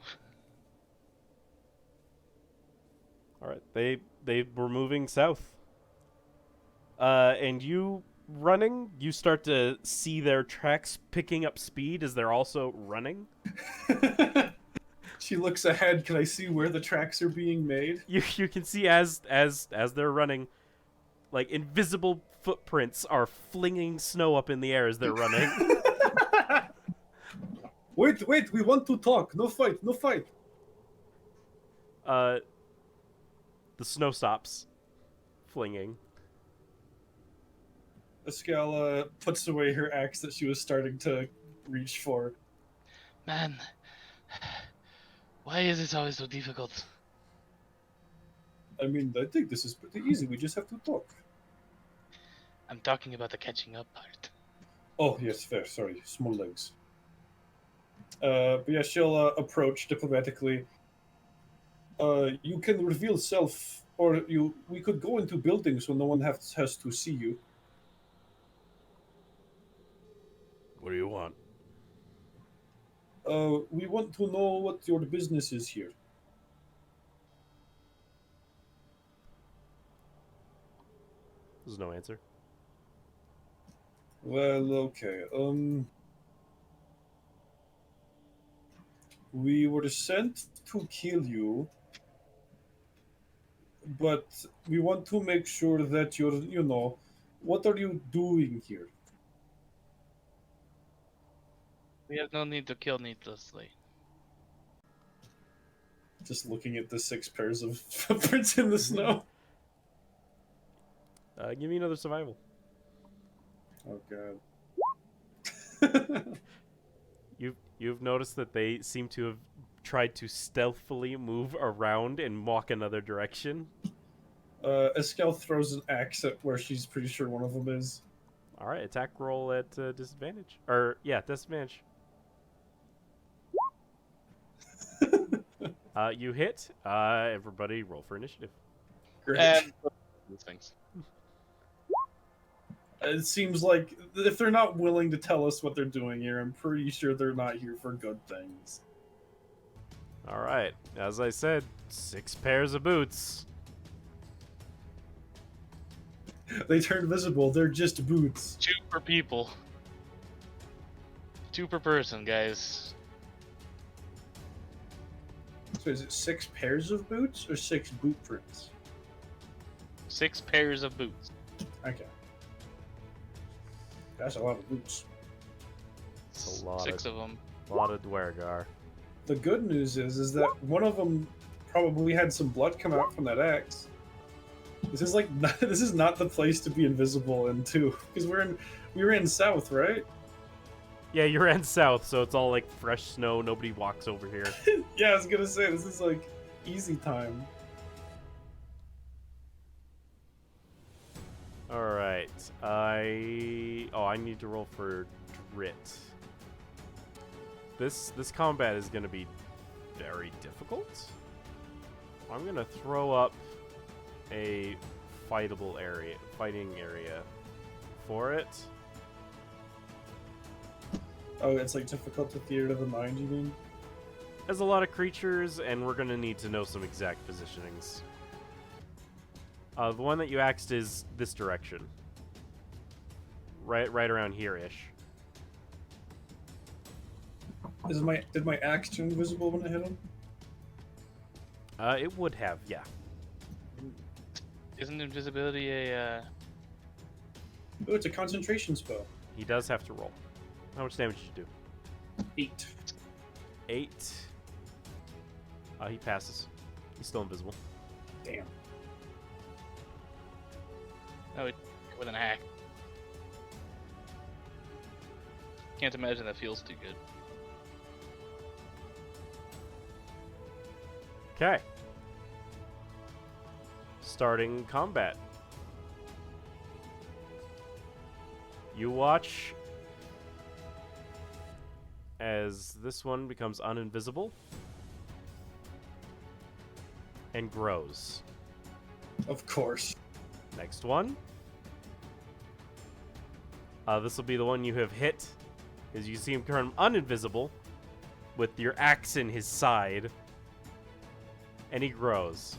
[SPEAKER 2] All right, they were moving south. And you running, you start to see their tracks picking up speed as they're also running.
[SPEAKER 4] She looks ahead. Can I see where the tracks are being made?
[SPEAKER 2] You can see as they're running, like invisible footprints are flinging snow up in the air as they're running.
[SPEAKER 4] Wait, we want to talk. No fight.
[SPEAKER 2] The snow stops flinging.
[SPEAKER 4] Escala puts away her axe that she was starting to reach for.
[SPEAKER 3] Man, why is it always so difficult?
[SPEAKER 4] I mean, I think this is pretty easy. We just have to talk.
[SPEAKER 3] I'm talking about the catching up part.
[SPEAKER 4] Oh, yes, fair. Sorry. Small legs. But yeah, she'll approach diplomatically. You can reveal self, or we could go into buildings so no one has to see you.
[SPEAKER 2] What do you want?
[SPEAKER 4] We want to know what your business is here.
[SPEAKER 2] There's no answer.
[SPEAKER 4] Well, okay. We were sent to kill you, but we want to make sure that you're, what are you doing here?
[SPEAKER 3] We have no need to kill needlessly.
[SPEAKER 4] Just looking at the 6 pairs of footprints in the snow.
[SPEAKER 2] Give me another survival.
[SPEAKER 4] Oh god.
[SPEAKER 2] You've noticed that they seem to have tried to stealthily move around and walk another direction.
[SPEAKER 4] Eskel throws an axe at where she's pretty sure one of them is.
[SPEAKER 2] All right, attack roll at disadvantage. Or yeah, disadvantage. You hit. Everybody roll for initiative.
[SPEAKER 4] Great.
[SPEAKER 3] And these things.
[SPEAKER 4] It seems like if they're not willing to tell us what they're doing here, I'm pretty sure they're not here for good things.
[SPEAKER 2] All right, as I said, 6 pairs of boots.
[SPEAKER 4] They turn visible. They're just boots.
[SPEAKER 3] 2 per people. 2 per person, guys.
[SPEAKER 4] So is it 6 pairs of boots or 6 boot prints?
[SPEAKER 3] 6 pairs of boots.
[SPEAKER 4] Okay. That's a lot of boots.
[SPEAKER 2] That's a lot
[SPEAKER 3] 6 of them.
[SPEAKER 2] A lot of Dwergar.
[SPEAKER 4] The good news is that one of them probably had some blood come out from that axe. This is like this is not the place to be invisible in too, because we were in south, right?
[SPEAKER 2] Yeah, you ran south, so it's all like fresh snow. Nobody walks over here.
[SPEAKER 4] Yeah, I was gonna say this is like easy time.
[SPEAKER 2] All right. I need to roll for Drit. This combat is gonna be very difficult. I'm gonna throw up a fighting area for it.
[SPEAKER 4] Oh, it's like difficult to theater of the mind, you mean?
[SPEAKER 2] There's a lot of creatures, and we're gonna need to know some exact positionings. The one that you axed is this direction. Right around here-ish.
[SPEAKER 4] Did my axe turn invisible when I hit him?
[SPEAKER 2] It would have, yeah.
[SPEAKER 3] Isn't invisibility a?
[SPEAKER 4] Oh, it's a concentration spell.
[SPEAKER 2] He does have to roll. How much damage did you do?
[SPEAKER 4] 8.
[SPEAKER 2] 8. He passes. He's still invisible.
[SPEAKER 4] Damn.
[SPEAKER 3] Oh, with an axe. Can't imagine that feels too good.
[SPEAKER 2] Okay. Starting combat. You watch as this one becomes uninvisible and grows.
[SPEAKER 4] Of course.
[SPEAKER 2] Next one. This will be the one you have hit, as you see him turn uninvisible with your axe in his side, and he grows.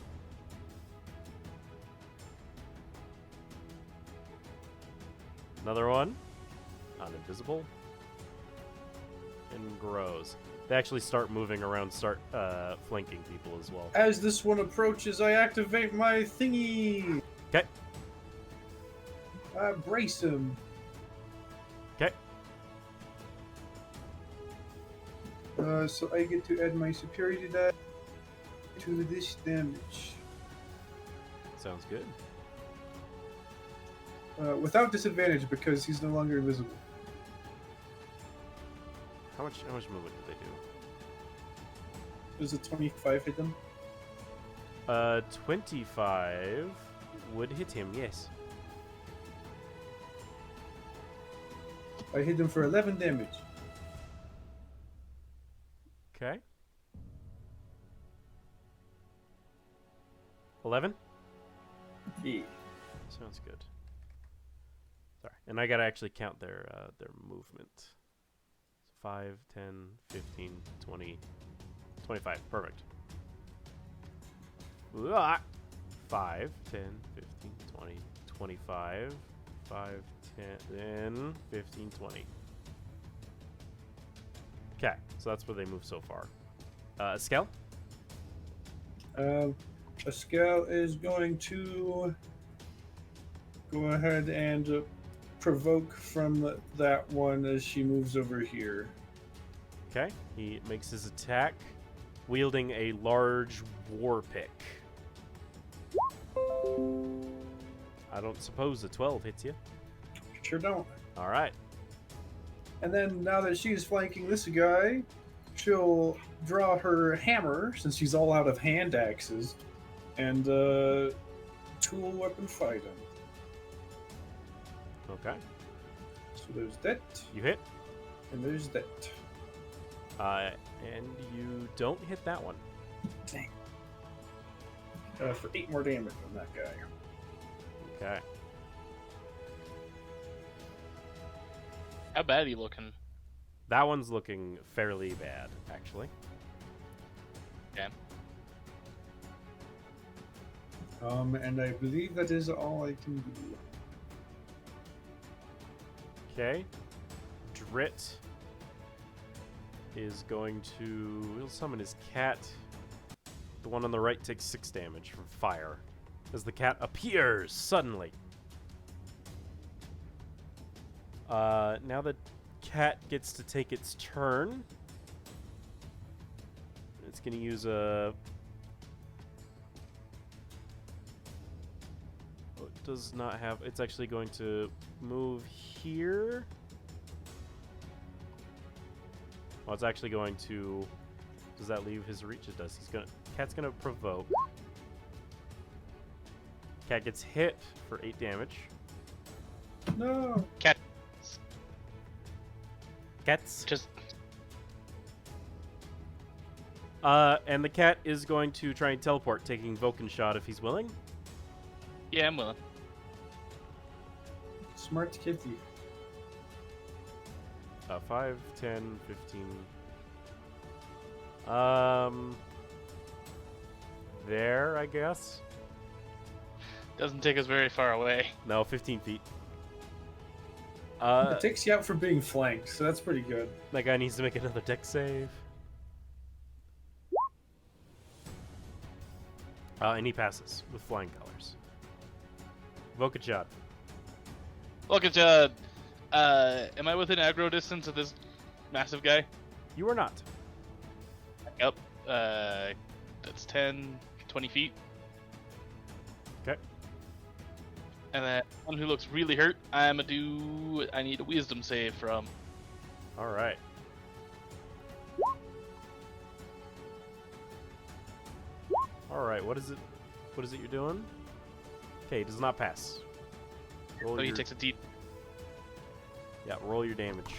[SPEAKER 2] Another one, uninvisible, and grows. They actually start moving around, start flanking people as well.
[SPEAKER 4] As this one approaches, I activate my thingy.
[SPEAKER 2] Okay.
[SPEAKER 4] Brace him.
[SPEAKER 2] Okay.
[SPEAKER 4] So I get to add my superiority die to this damage.
[SPEAKER 2] Sounds good.
[SPEAKER 4] Without disadvantage because he's no longer invisible.
[SPEAKER 2] How much movement did they do?
[SPEAKER 4] Does a 25 hit them?
[SPEAKER 2] 25 would hit him, yes.
[SPEAKER 4] I hit them for 11 damage.
[SPEAKER 2] Okay. 11?
[SPEAKER 4] Yeah.
[SPEAKER 2] Sounds good. Sorry. And I gotta actually count their movement. So 5, 10, 15, 20, 25. Perfect. 5, 10, 15, 20, 25, 5, 10, 15, 20. Okay, so that's where they move so far. Eskel?
[SPEAKER 4] Escal is going to go ahead and provoke from that one as she moves over here.
[SPEAKER 2] Okay, he makes his attack wielding a large war pick. I don't suppose a 12 hits you.
[SPEAKER 4] Sure don't.
[SPEAKER 2] All right.
[SPEAKER 4] And then now that she's flanking this guy, she'll draw her hammer since she's all out of hand axes and tool weapon fight him.
[SPEAKER 2] Okay.
[SPEAKER 4] So there's that,
[SPEAKER 2] You hit,
[SPEAKER 4] and there's that.
[SPEAKER 2] and you don't hit that one.
[SPEAKER 4] Dang. For 8 more damage on that guy.
[SPEAKER 2] Okay.
[SPEAKER 3] How bad are you looking?
[SPEAKER 2] That one's looking fairly bad, actually.
[SPEAKER 3] Yeah.
[SPEAKER 4] And I believe that is all I can do.
[SPEAKER 2] Okay. Drit is going to... He'll summon his cat. The one on the right takes 6 damage from fire as the cat appears suddenly. Now the cat gets to take its turn. It's going to use a... Oh, it does not have... It's actually going to move here. Well, it's actually going to... Does that leave his reach? It does. Cat's gonna provoke. Cat gets hit for 8 damage.
[SPEAKER 4] No.
[SPEAKER 3] Cat.
[SPEAKER 2] Cat's...
[SPEAKER 3] Just
[SPEAKER 2] And the cat is going to try and teleport, taking Vulcan shot if he's willing.
[SPEAKER 3] yeah, I'm willing.
[SPEAKER 4] Smart kitty.
[SPEAKER 2] 5, 10, 15. There, I guess.
[SPEAKER 3] Doesn't take us very far away.
[SPEAKER 2] No, 15 feet.
[SPEAKER 4] It takes you out for being flanked, so that's pretty good.
[SPEAKER 2] That guy needs to make another deck save. And he passes with flying colors. Vulcan shot.
[SPEAKER 3] Look at you. Am I within aggro distance of this massive guy?
[SPEAKER 2] You are not.
[SPEAKER 3] Yep. That's 10, 20 feet.
[SPEAKER 2] Okay.
[SPEAKER 3] And then one who looks really hurt, I need a wisdom save from.
[SPEAKER 2] All right. All right. What is it? What is it you're doing? Okay, does not pass. Roll
[SPEAKER 3] So he
[SPEAKER 2] your-
[SPEAKER 3] takes a deep.
[SPEAKER 2] Yeah, roll your damage.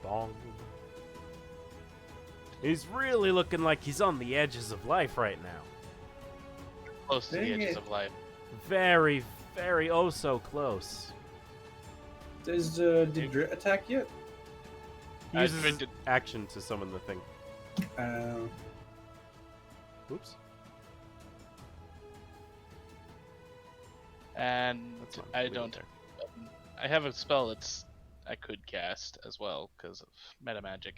[SPEAKER 2] Bong. He's really looking like he's on the edges of life right now.
[SPEAKER 3] Close to the
[SPEAKER 4] Dang
[SPEAKER 3] edges
[SPEAKER 4] it.
[SPEAKER 3] of life.
[SPEAKER 2] Very, very oh so close.
[SPEAKER 4] Did Drit attack yet?
[SPEAKER 2] He
[SPEAKER 3] I
[SPEAKER 2] uses his
[SPEAKER 3] did-
[SPEAKER 2] action to summon the thing.
[SPEAKER 4] Uh,
[SPEAKER 2] Oops.
[SPEAKER 3] And
[SPEAKER 2] That's not
[SPEAKER 3] I
[SPEAKER 2] legal
[SPEAKER 3] don't.
[SPEAKER 2] there.
[SPEAKER 3] I have a spell I could cast as well because of meta magic,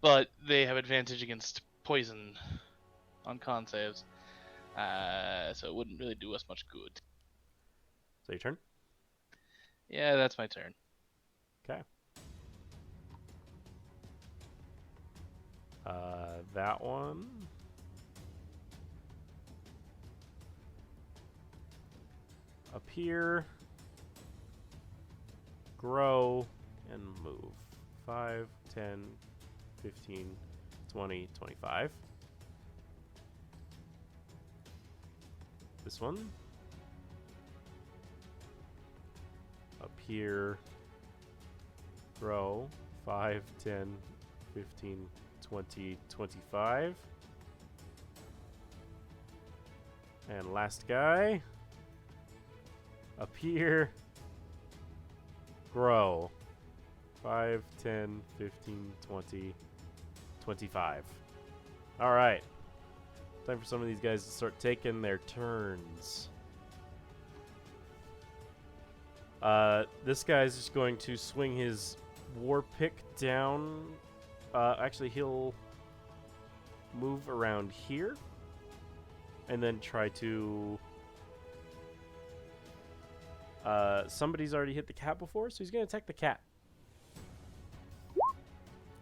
[SPEAKER 3] but they have advantage against poison on con saves, so it wouldn't really do us much good.
[SPEAKER 2] So your turn.
[SPEAKER 3] Yeah, that's my turn.
[SPEAKER 2] Okay. That one. Up here. Grow and move. 5, 10, 15, 20, 25. This one. Up here. Grow. 5, 10, 15, 20, 25. And last guy. Up here. Grow. 5, 10, 15, 20, 25. Alright. Time for some of these guys to start taking their turns. This guy's just going to swing his war pick down. Actually, he'll move around here. And then try to... somebody's already hit the cat before, so he's going to attack the cat.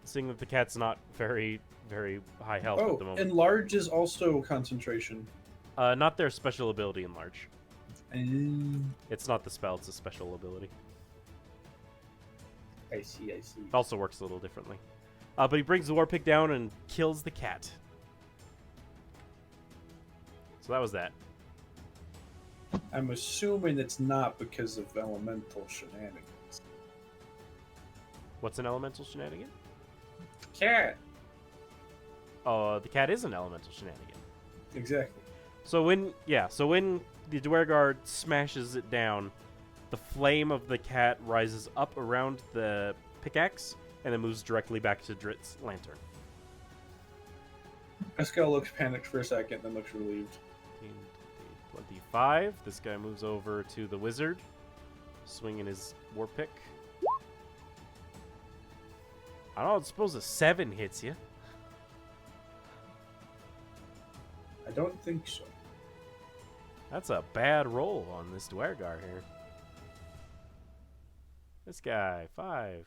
[SPEAKER 2] Seeing that the cat's not very, very high health at the moment.
[SPEAKER 4] enlarge is also concentration.
[SPEAKER 2] Not their special ability, enlarge.
[SPEAKER 4] Um,
[SPEAKER 2] It's not the spell, it's a special ability.
[SPEAKER 4] I see.
[SPEAKER 2] It also works a little differently. But he brings the war pick down and kills the cat. So that was that.
[SPEAKER 4] I'm assuming it's not because of elemental shenanigans.
[SPEAKER 2] What's an elemental shenanigan?
[SPEAKER 4] Cat.
[SPEAKER 2] Oh, the cat is an elemental shenanigan.
[SPEAKER 4] Exactly.
[SPEAKER 2] So when the Dwergard smashes it down, the flame of the cat rises up around the pickaxe and then moves directly back to Drit's lantern.
[SPEAKER 4] Eskel looks panicked for a second, then looks relieved.
[SPEAKER 2] 15, 20, 25. This guy moves over to the wizard, swinging his war pick. I don't suppose a 7 hits you.
[SPEAKER 4] I don't think so.
[SPEAKER 2] That's a bad roll on this Dwergar here. This guy, 5,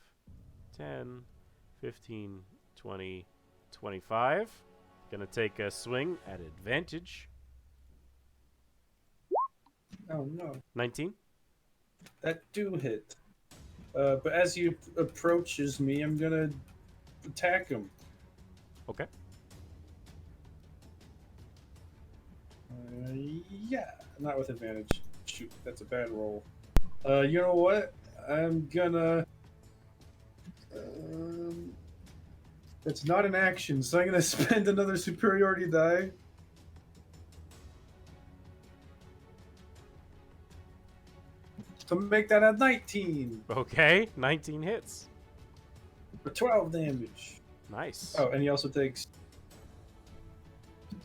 [SPEAKER 2] 10, 15, 20, 25. Gonna take a swing at advantage.
[SPEAKER 4] Oh no.
[SPEAKER 2] 19.
[SPEAKER 4] That do hit. But as he approaches me, I'm gonna attack him.
[SPEAKER 2] Okay.
[SPEAKER 4] Yeah, not with advantage. Shoot, that's a bad roll. You know what? I'm gonna. Um, that's not an action, so I'm gonna spend another superiority die. To make that a 19
[SPEAKER 2] Okay. 19 hits.
[SPEAKER 4] for 12 damage.
[SPEAKER 2] Nice.
[SPEAKER 4] Oh, and he also takes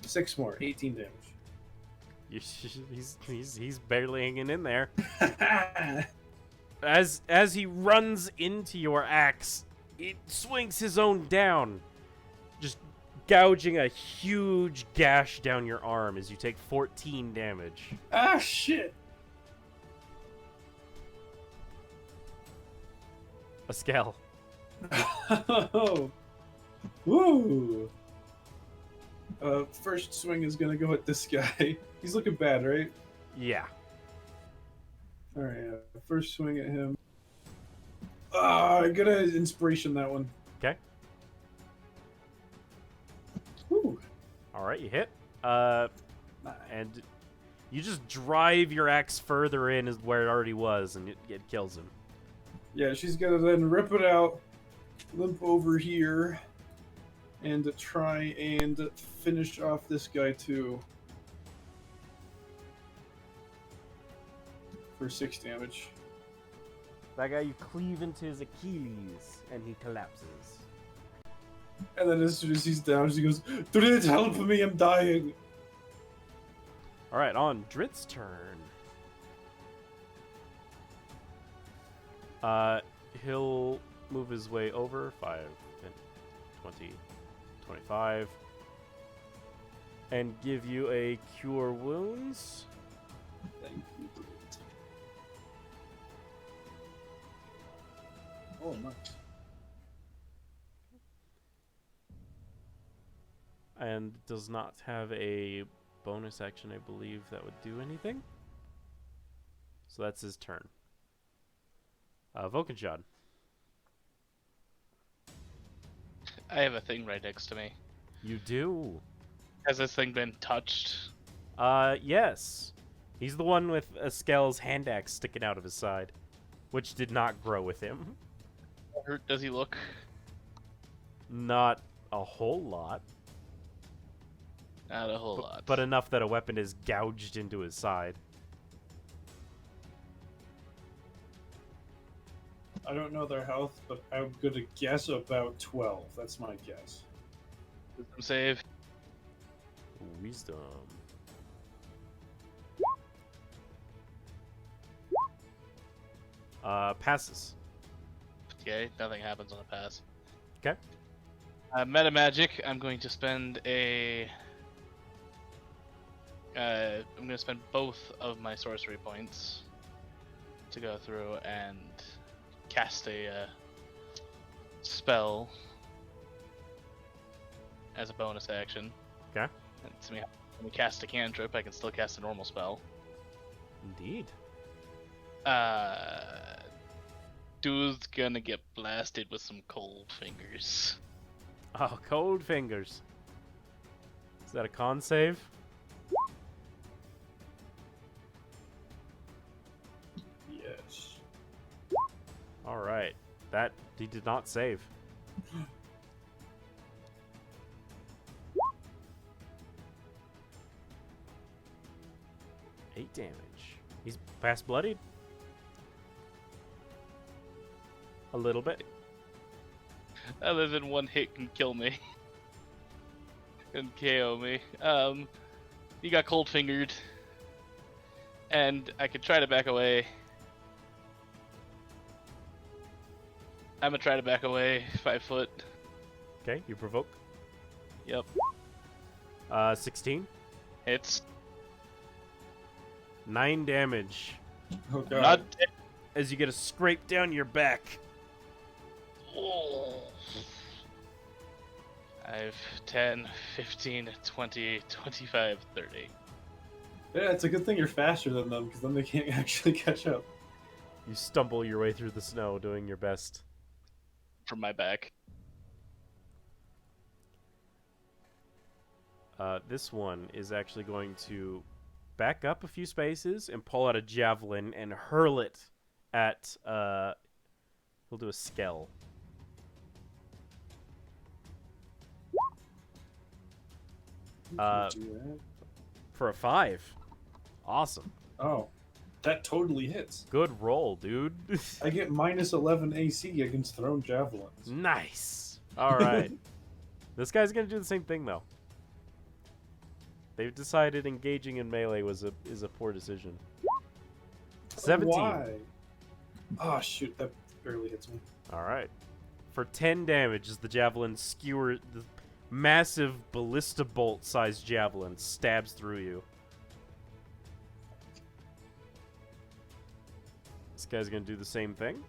[SPEAKER 4] 6 more, 18 damage.
[SPEAKER 2] He's barely hanging in there. As he runs into your axe, it swings his own down, just gouging a huge gash down your arm as you take 14 damage.
[SPEAKER 4] Ah, shit!
[SPEAKER 2] A scale.
[SPEAKER 4] Oh, woo! First swing is gonna go at this guy. He's looking bad, right?
[SPEAKER 2] Yeah.
[SPEAKER 4] Alright, first swing at him. Ah, I got an inspiration that one.
[SPEAKER 2] Okay.
[SPEAKER 4] Woo!
[SPEAKER 2] All right, you hit.
[SPEAKER 4] Nice.
[SPEAKER 2] And you just drive your axe further in as where it already was, and it kills him.
[SPEAKER 4] Yeah, she's gonna then rip it out, limp over here, and try and finish off this guy too. For 6 damage.
[SPEAKER 2] That guy, you cleave into his Achilles, and he collapses.
[SPEAKER 4] And then as soon as he's down, she goes, "Drit, help me, I'm dying!"
[SPEAKER 2] All right, on Drit's turn. He'll move his way over 5, 10, 20, 25, and give you a Cure Wounds.
[SPEAKER 4] Thank you. Oh, nice.
[SPEAKER 2] And does not have a bonus action, I believe, that would do anything. So that's his turn. Vulcanshot.
[SPEAKER 3] I have a thing right next to me.
[SPEAKER 2] You do.
[SPEAKER 3] Has this thing been touched?
[SPEAKER 2] Yes. He's the one with Eskel's hand axe sticking out of his side, which did not grow with him.
[SPEAKER 3] How hurt does he look?
[SPEAKER 2] Not a whole lot,
[SPEAKER 3] Not a whole lot.
[SPEAKER 2] but enough that a weapon is gouged into his side.
[SPEAKER 4] I don't know their health, but I'm gonna guess about 12. That's my guess.
[SPEAKER 3] Wisdom save.
[SPEAKER 2] Wisdom. Passes.
[SPEAKER 3] Okay, nothing happens on a pass.
[SPEAKER 2] Okay.
[SPEAKER 3] Meta magic. I'm going to spend a. I'm going to spend both of my sorcery points to go through and cast a spell as a bonus action.
[SPEAKER 2] Okay.
[SPEAKER 3] And to me, when we cast a cantrip, I can still cast a normal spell.
[SPEAKER 2] Indeed.
[SPEAKER 3] Dude's gonna get blasted with some cold fingers.
[SPEAKER 2] Oh, cold fingers. Is that a con save?
[SPEAKER 4] Yes.
[SPEAKER 2] All right. That he did not save. Eight damage. He's fast bloodied. A little bit.
[SPEAKER 3] Other than one hit can kill me and KO me. He got cold fingered, and I could try to back away. I'm gonna try to back away 5 foot.
[SPEAKER 2] Okay, you provoke.
[SPEAKER 3] Yep,
[SPEAKER 2] 16.
[SPEAKER 3] hits.
[SPEAKER 2] 9 damage
[SPEAKER 4] Oh god.
[SPEAKER 3] Not dead.
[SPEAKER 2] as you get a scrape down your back.
[SPEAKER 3] Oh. I have 10, 15, 20, 25, 30.
[SPEAKER 4] Yeah, it's a good thing you're faster than them, because then they can't actually catch up.
[SPEAKER 2] You stumble your way through the snow, doing your best.
[SPEAKER 3] From my back.
[SPEAKER 2] This one is actually going to back up a few spaces and pull out a javelin and hurl it at. He'll do a skell.
[SPEAKER 4] Do that.
[SPEAKER 2] For a 5. Awesome.
[SPEAKER 4] Oh, that totally hits.
[SPEAKER 2] Good roll, dude.
[SPEAKER 4] I get minus 11 AC against thrown javelins.
[SPEAKER 2] Nice. All right. This guy's gonna do the same thing though. They've decided engaging in melee is a poor decision. 17.
[SPEAKER 4] Why? Oh shoot, that barely hits me.
[SPEAKER 2] All right. For 10 damage, as the javelin skewer, the massive ballista bolt-sized javelin stabs through you. This guy's gonna do the same thing.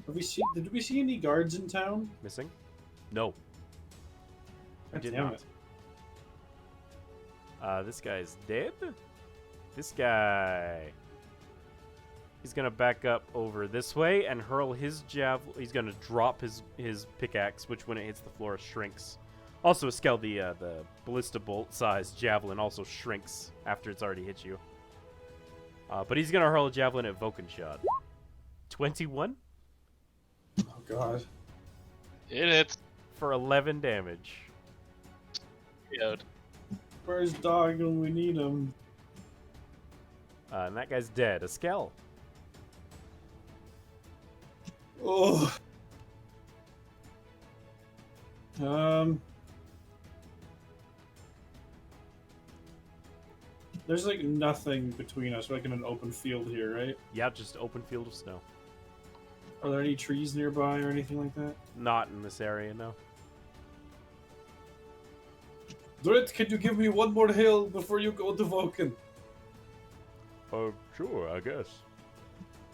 [SPEAKER 4] Did we see any guards in town?
[SPEAKER 2] Missing? No. I
[SPEAKER 4] God
[SPEAKER 2] did
[SPEAKER 4] damn
[SPEAKER 2] not.
[SPEAKER 4] it.
[SPEAKER 2] This guy's dead. This guy. He's gonna back up over this way and hurl his javelin. He's gonna drop his pickaxe, which when it hits the floor shrinks. Also, Eskel, the ballista bolt-sized javelin also shrinks after it's already hit you. But he's gonna hurl a javelin at Vokenshot. 21
[SPEAKER 4] Oh god.
[SPEAKER 3] It hits.
[SPEAKER 2] for 11 damage.
[SPEAKER 3] Yod.
[SPEAKER 4] Where's Dog when we need him?
[SPEAKER 2] And that guy's dead. Eskel.
[SPEAKER 4] Oh. There's like nothing between us, like in an open field here, right?
[SPEAKER 2] Yeah, just open field of snow.
[SPEAKER 4] Are there any trees nearby or anything like that?
[SPEAKER 2] Not in this area, no.
[SPEAKER 4] Drit, can you give me one more hill before you go to Vulcan?
[SPEAKER 2] Oh, sure, I guess.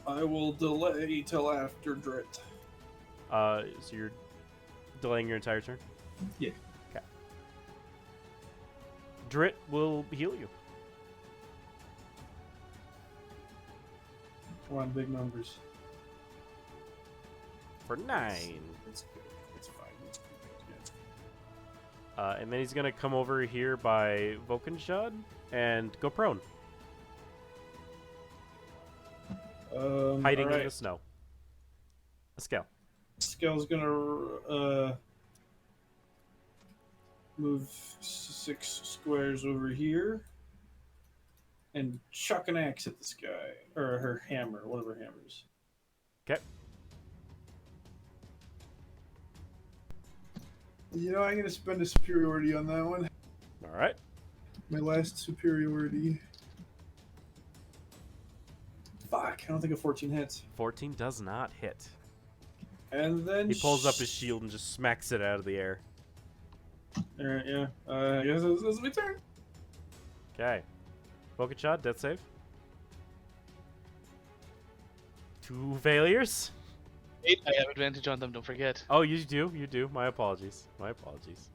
[SPEAKER 4] I will delay till after Drit.
[SPEAKER 2] So you're delaying your entire turn?
[SPEAKER 4] Yeah.
[SPEAKER 2] Okay. Drit will heal you.
[SPEAKER 4] Come on, big numbers.
[SPEAKER 2] For 9.
[SPEAKER 4] It's good. It's fine. It's good. Yeah, it's good.
[SPEAKER 2] And then he's gonna come over here by Vokenshad and go prone, hiding in
[SPEAKER 4] alright.
[SPEAKER 2] the snow. Eskel.
[SPEAKER 4] Skell's gonna move 6 squares over here and chuck an axe at this guy, or her hammer, one of her hammers.
[SPEAKER 2] Okay.
[SPEAKER 4] You know, I'm gonna spend a superiority on that one.
[SPEAKER 2] All right.
[SPEAKER 4] My last superiority. Fuck, I don't think a 14 hits.
[SPEAKER 2] 14 does not hit.
[SPEAKER 4] And then
[SPEAKER 2] He pulls up his shield and just smacks it out of the air.
[SPEAKER 4] Alright, yeah. I guess this is my turn.
[SPEAKER 2] Okay. Vokenshad, death save. 2 failures.
[SPEAKER 3] 8, I have advantage on them, don't forget.
[SPEAKER 2] Oh, you do. My apologies. My apologies.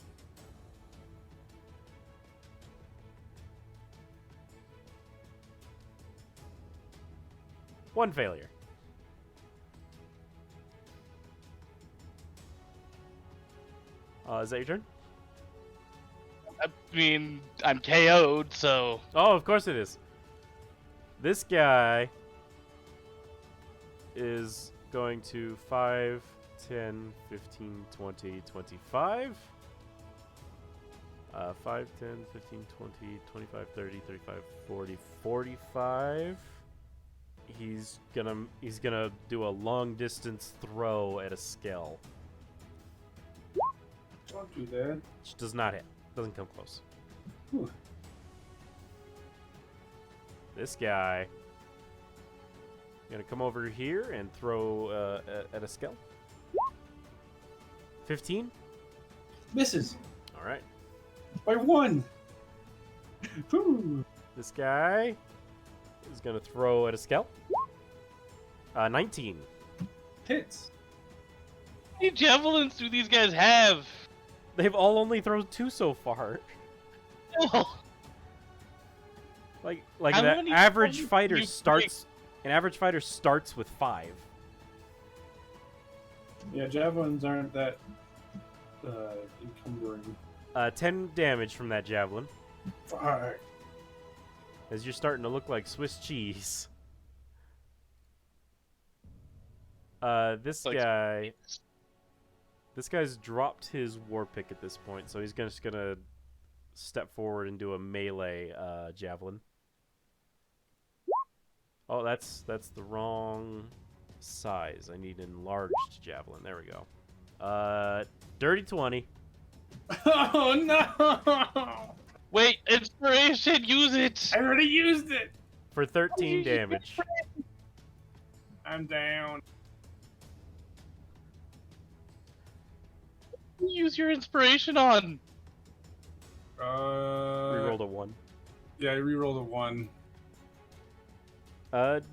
[SPEAKER 2] One failure. Is that your turn?
[SPEAKER 3] I mean, I'm KO'd, so...
[SPEAKER 2] Oh, of course it is. This guy is going to 5, 10, 15, 20, 25. 5, 10, 15, 20, 25, 30, 35, 40, 45. He's gonna do a long distance throw at a Skell.
[SPEAKER 4] Don't do that.
[SPEAKER 2] Which does not hit. Doesn't come close.
[SPEAKER 4] Whew.
[SPEAKER 2] This guy gonna come over here and throw at a Skell. 15.
[SPEAKER 4] Misses
[SPEAKER 2] All right.
[SPEAKER 4] by 1. Whew.
[SPEAKER 2] This guy is gonna throw at a Skell. 19.
[SPEAKER 4] Hits.
[SPEAKER 3] How many javelins do these guys have?
[SPEAKER 2] They've all only thrown 2 so far.
[SPEAKER 3] Oh,
[SPEAKER 2] Like
[SPEAKER 3] How
[SPEAKER 2] the
[SPEAKER 3] many
[SPEAKER 2] average
[SPEAKER 3] times
[SPEAKER 2] fighter
[SPEAKER 3] do you
[SPEAKER 2] starts An average fighter starts with 5.
[SPEAKER 4] Yeah, javelins aren't that encumbering.
[SPEAKER 2] 10 damage from that javelin,
[SPEAKER 4] Fuck.
[SPEAKER 2] as you're starting to look like Swiss cheese. This
[SPEAKER 3] Like-
[SPEAKER 2] guy... This guy's dropped his war pick at this point, so he's just gonna step forward and do a melee javelin. Oh, that's the wrong size. I need enlarged javelin. There we go. Dirty 20
[SPEAKER 4] Oh no!
[SPEAKER 3] Wait, inspiration! Use it!
[SPEAKER 4] I already used it.
[SPEAKER 2] for 13 damage.
[SPEAKER 4] I'm down.
[SPEAKER 3] Use your inspiration on!
[SPEAKER 2] Rerolled a 1.
[SPEAKER 4] Yeah, I rerolled a 1.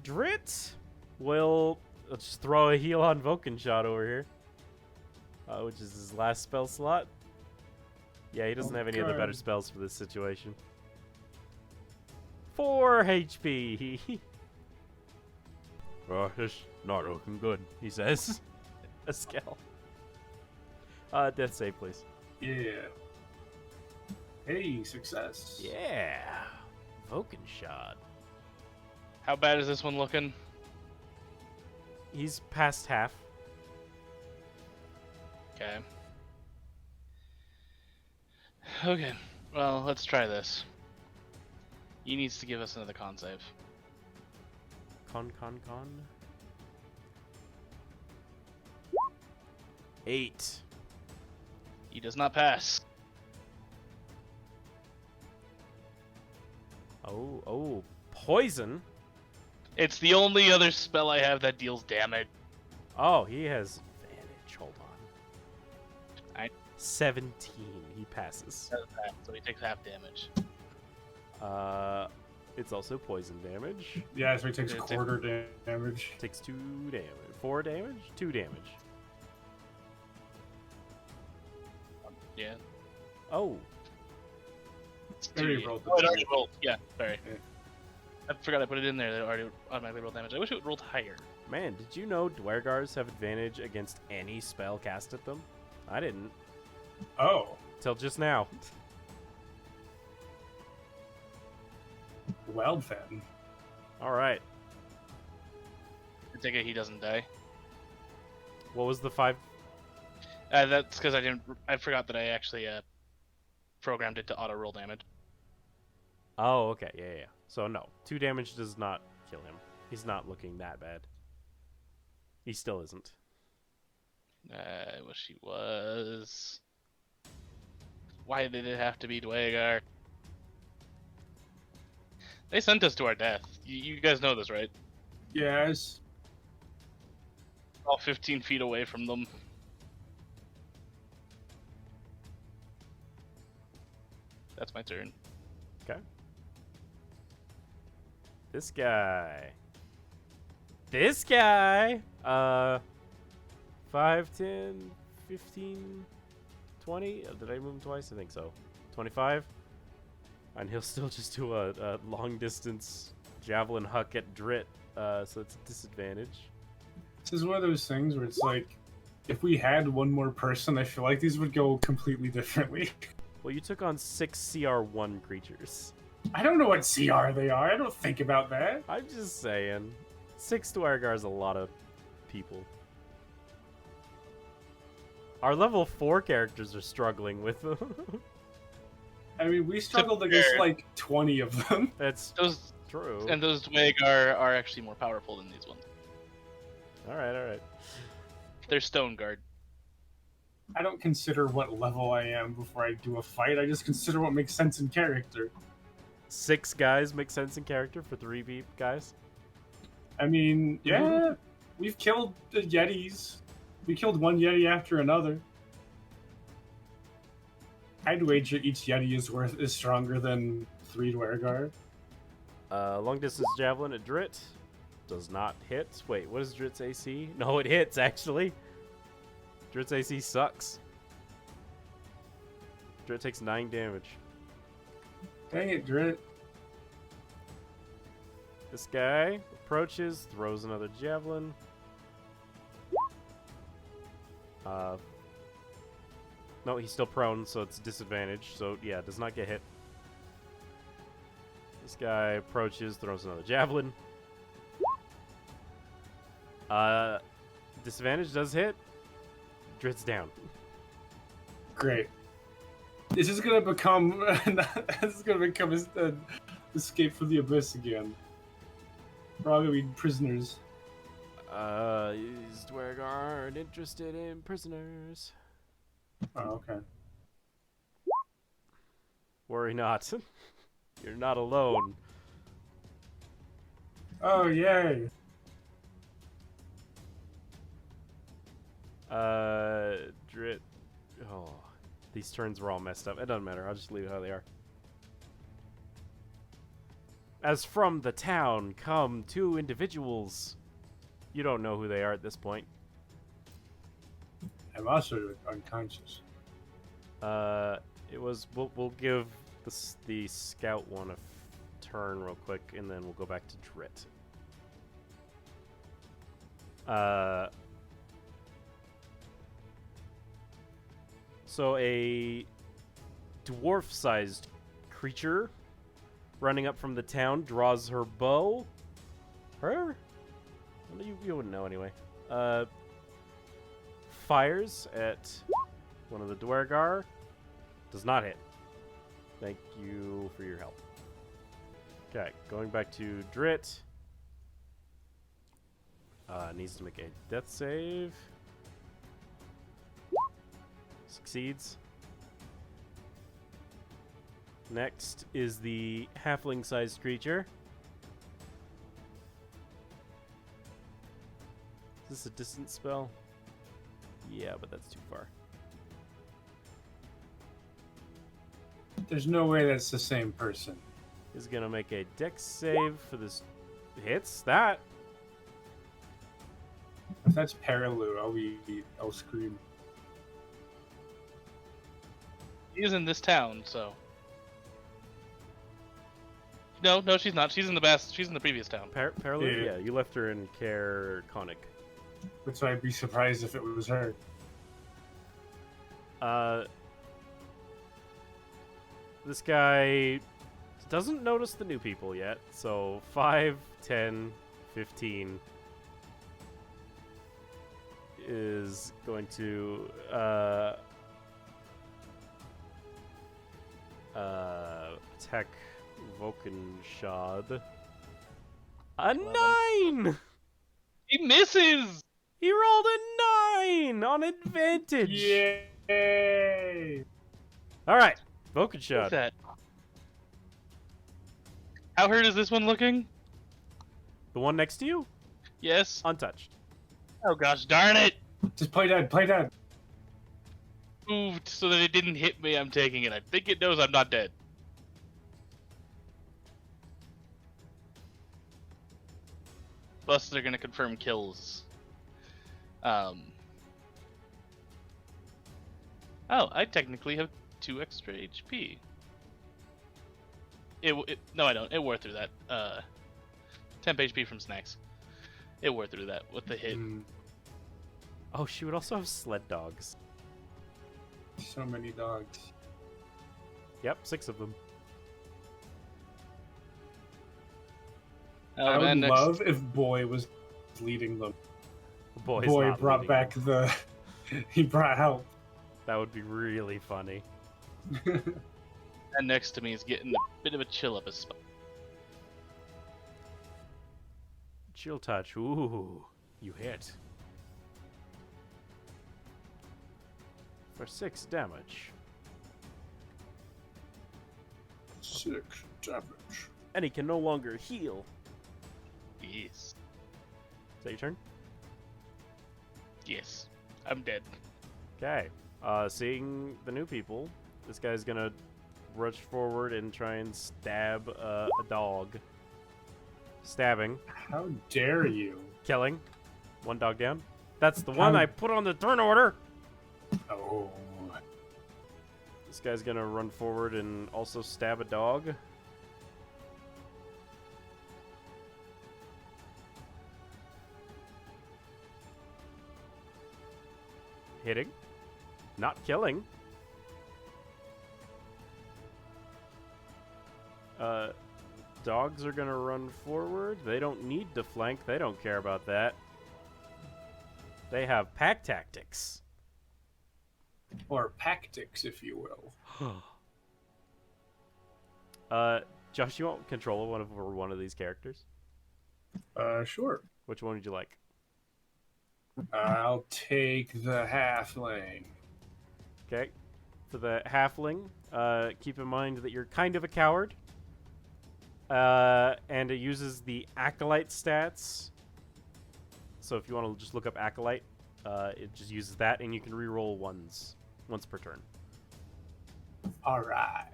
[SPEAKER 2] Drit will let's just throw a heal on Vulcan shot over here, which is his last spell slot. Yeah, he doesn't have any other better
[SPEAKER 4] Okay.
[SPEAKER 2] spells for this situation. 4 HP. Oh, it's not looking good, he says. A scale. Death save, please.
[SPEAKER 4] Yeah. Hey, success.
[SPEAKER 2] Yeah. Vulcan shot.
[SPEAKER 3] How bad is this one looking?
[SPEAKER 2] He's past half.
[SPEAKER 3] Okay. Okay, well, let's try this. He needs to give us another con save.
[SPEAKER 2] Con. 8.
[SPEAKER 3] He does not pass.
[SPEAKER 2] Oh, poison.
[SPEAKER 3] It's the only other spell I have that deals damage.
[SPEAKER 2] Oh, he has advantage. Hold on.
[SPEAKER 3] I-
[SPEAKER 2] 17. He passes.
[SPEAKER 3] So he takes half damage.
[SPEAKER 2] It's also poison damage.
[SPEAKER 4] Yeah, so he takes
[SPEAKER 3] Yeah, it
[SPEAKER 4] quarter damage.
[SPEAKER 2] Takes 2 damage. 4 damage? 2 damage.
[SPEAKER 3] Yeah.
[SPEAKER 2] Oh,
[SPEAKER 4] Already rolled the
[SPEAKER 3] Oh, it
[SPEAKER 4] damage.
[SPEAKER 3] already rolled. Yeah, sorry.
[SPEAKER 4] Yeah.
[SPEAKER 3] I forgot I put it in there that it already automatically rolled damage. I wish it would rolled higher.
[SPEAKER 2] man, did you know Dwergars have advantage against any spell cast at them? I didn't.
[SPEAKER 4] Oh,
[SPEAKER 2] Till just now.
[SPEAKER 4] well then.
[SPEAKER 2] Alright.
[SPEAKER 3] I take it he doesn't die.
[SPEAKER 2] What was the 5?
[SPEAKER 3] That's because I forgot that I actually programmed it to auto roll damage.
[SPEAKER 2] Oh, okay. Yeah. So, no. 2 damage does not kill him. He's not looking that bad. He still isn't.
[SPEAKER 3] I wish he was. Why did it have to be Dwagar? They sent us to our death. You guys know this, right?
[SPEAKER 4] Yes.
[SPEAKER 3] All 15 feet away from them. That's my turn.
[SPEAKER 2] Okay. This guy. 5, 10, 15, 20. Did I move him twice? I think so. 25. And he'll still just do a long distance javelin huck at Drit. So it's a disadvantage.
[SPEAKER 4] This is one of those things where it's like, if we had one more person, I feel like these would go completely differently.
[SPEAKER 2] Well, you took on 6 CR1 creatures.
[SPEAKER 4] I don't know what CR they are. I don't think about that.
[SPEAKER 2] I'm just saying. 6 Dwargar is a lot of people. Our level 4 characters are struggling with them.
[SPEAKER 4] I mean, we struggled against
[SPEAKER 3] fair.
[SPEAKER 4] like 20 of them.
[SPEAKER 2] That's
[SPEAKER 3] Those
[SPEAKER 2] true.
[SPEAKER 3] and those Dwagar are actually more powerful than these ones.
[SPEAKER 2] Alright.
[SPEAKER 3] They're Stone Guard.
[SPEAKER 4] I don't consider what level I am before I do a fight. I just consider what makes sense in character.
[SPEAKER 2] 6 guys make sense in character for 3 beep guys.
[SPEAKER 4] I mean, yeah, we've killed the Yetis. We killed one Yeti after another. I'd wager each Yeti is stronger than 3 Dwargar.
[SPEAKER 2] Long distance javelin at Drit does not hit. Wait, what is Drit's AC? No, it hits actually. Drit's AC sucks. Drit takes 9 damage.
[SPEAKER 4] Dang it, Drit.
[SPEAKER 2] This guy will approaches, throws another javelin. No, he's still prone, so it's disadvantage. So yeah, does not get hit. This guy approaches, throws another javelin. Disadvantage does hit. Drit's down.
[SPEAKER 6] Great. This is gonna become an escape from the abyss again. We're all gonna be prisoners.
[SPEAKER 2] Is Dwergard interested in prisoners?
[SPEAKER 6] Oh, okay.
[SPEAKER 2] Worry not. You're not alone.
[SPEAKER 6] Oh, yay!
[SPEAKER 2] Drit. Oh, these turns were all messed up. It doesn't matter. I'll just leave it how they are. As from the town come two individuals. You don't know who they are at this point.
[SPEAKER 6] I'm also unconscious.
[SPEAKER 2] It was. We'll give the scout one a turn real quick, and then we'll go back to Drit. So a dwarf-sized creature running up from the town draws her bow. Her? Well, you wouldn't know anyway. Fires at one of the Dwergar. Does not hit. Thank you for your help. Okay, going back to Drit. Needs to make a death save. Succeeds. Next is the halfling-sized creature. Is this a distance spell? Yeah, but that's too far.
[SPEAKER 6] There's no way that's the same person.
[SPEAKER 2] Is gonna make a dex save for this. Hits that.
[SPEAKER 6] If that's Paralu, I'll scream.
[SPEAKER 3] She's in this town, so. No, she's not. She's in the previous town.
[SPEAKER 2] Parallel?
[SPEAKER 6] Yeah.
[SPEAKER 2] Yeah, you left her in Care Conic.
[SPEAKER 6] Which I'd be surprised if it was her.
[SPEAKER 2] This guy doesn't notice the new people yet, so 5, 10, 15 is going to attack Vulcanshad. A 9!
[SPEAKER 3] He misses!
[SPEAKER 2] He rolled a 9 on advantage!
[SPEAKER 6] Yay!
[SPEAKER 2] Alright,
[SPEAKER 3] What's
[SPEAKER 2] Vulcanshad.
[SPEAKER 3] that? How hurt is this one looking?
[SPEAKER 2] The one next to you?
[SPEAKER 3] Yes.
[SPEAKER 2] Untouched.
[SPEAKER 3] Oh gosh darn it!
[SPEAKER 6] Just play dead.
[SPEAKER 3] Moved so that it didn't hit me. I'm taking it. I think it knows I'm not dead. Plus, they're gonna confirm kills. Oh, I technically have 2 extra HP. No, I don't. It wore through that. Temp HP from snacks. It wore through that with the hit.
[SPEAKER 2] Oh, she would also have sled dogs.
[SPEAKER 6] So many dogs.
[SPEAKER 2] Yep, 6 of them.
[SPEAKER 6] I would
[SPEAKER 3] And next-
[SPEAKER 6] love if Boy was leading them.
[SPEAKER 2] Boy's
[SPEAKER 6] Boy
[SPEAKER 2] not
[SPEAKER 6] brought
[SPEAKER 2] leading
[SPEAKER 6] back
[SPEAKER 2] them.
[SPEAKER 6] he brought help.
[SPEAKER 2] That would be really funny.
[SPEAKER 3] And next to me is getting a bit of a chill up his spine.
[SPEAKER 2] Chill touch. Ooh, you hit. For 6 damage.
[SPEAKER 6] 6 damage.
[SPEAKER 2] And he can no longer heal.
[SPEAKER 3] Yes.
[SPEAKER 2] Is that your turn?
[SPEAKER 3] Yes. I'm dead.
[SPEAKER 2] Okay. Seeing the new people, this guy's gonna rush forward and try and stab a dog. Stabbing.
[SPEAKER 6] How dare you?
[SPEAKER 2] Killing. 1 dog down. That's the one I put on the turn order!
[SPEAKER 6] Oh.
[SPEAKER 2] This guy's gonna run forward and also stab a dog. Hitting. Not killing. Dogs are gonna run forward. They don't need to flank. They don't care about that. They have pack tactics.
[SPEAKER 6] Or Pactics, if you will.
[SPEAKER 2] Josh, you want control over one of these characters?
[SPEAKER 6] Sure.
[SPEAKER 2] Which one would you like?
[SPEAKER 6] I'll take the halfling.
[SPEAKER 2] Okay. For the halfling, keep in mind that you're kind of a coward. And it uses the acolyte stats. So if you want to just look up acolyte, it just uses that, and you can reroll once per turn.
[SPEAKER 6] All right.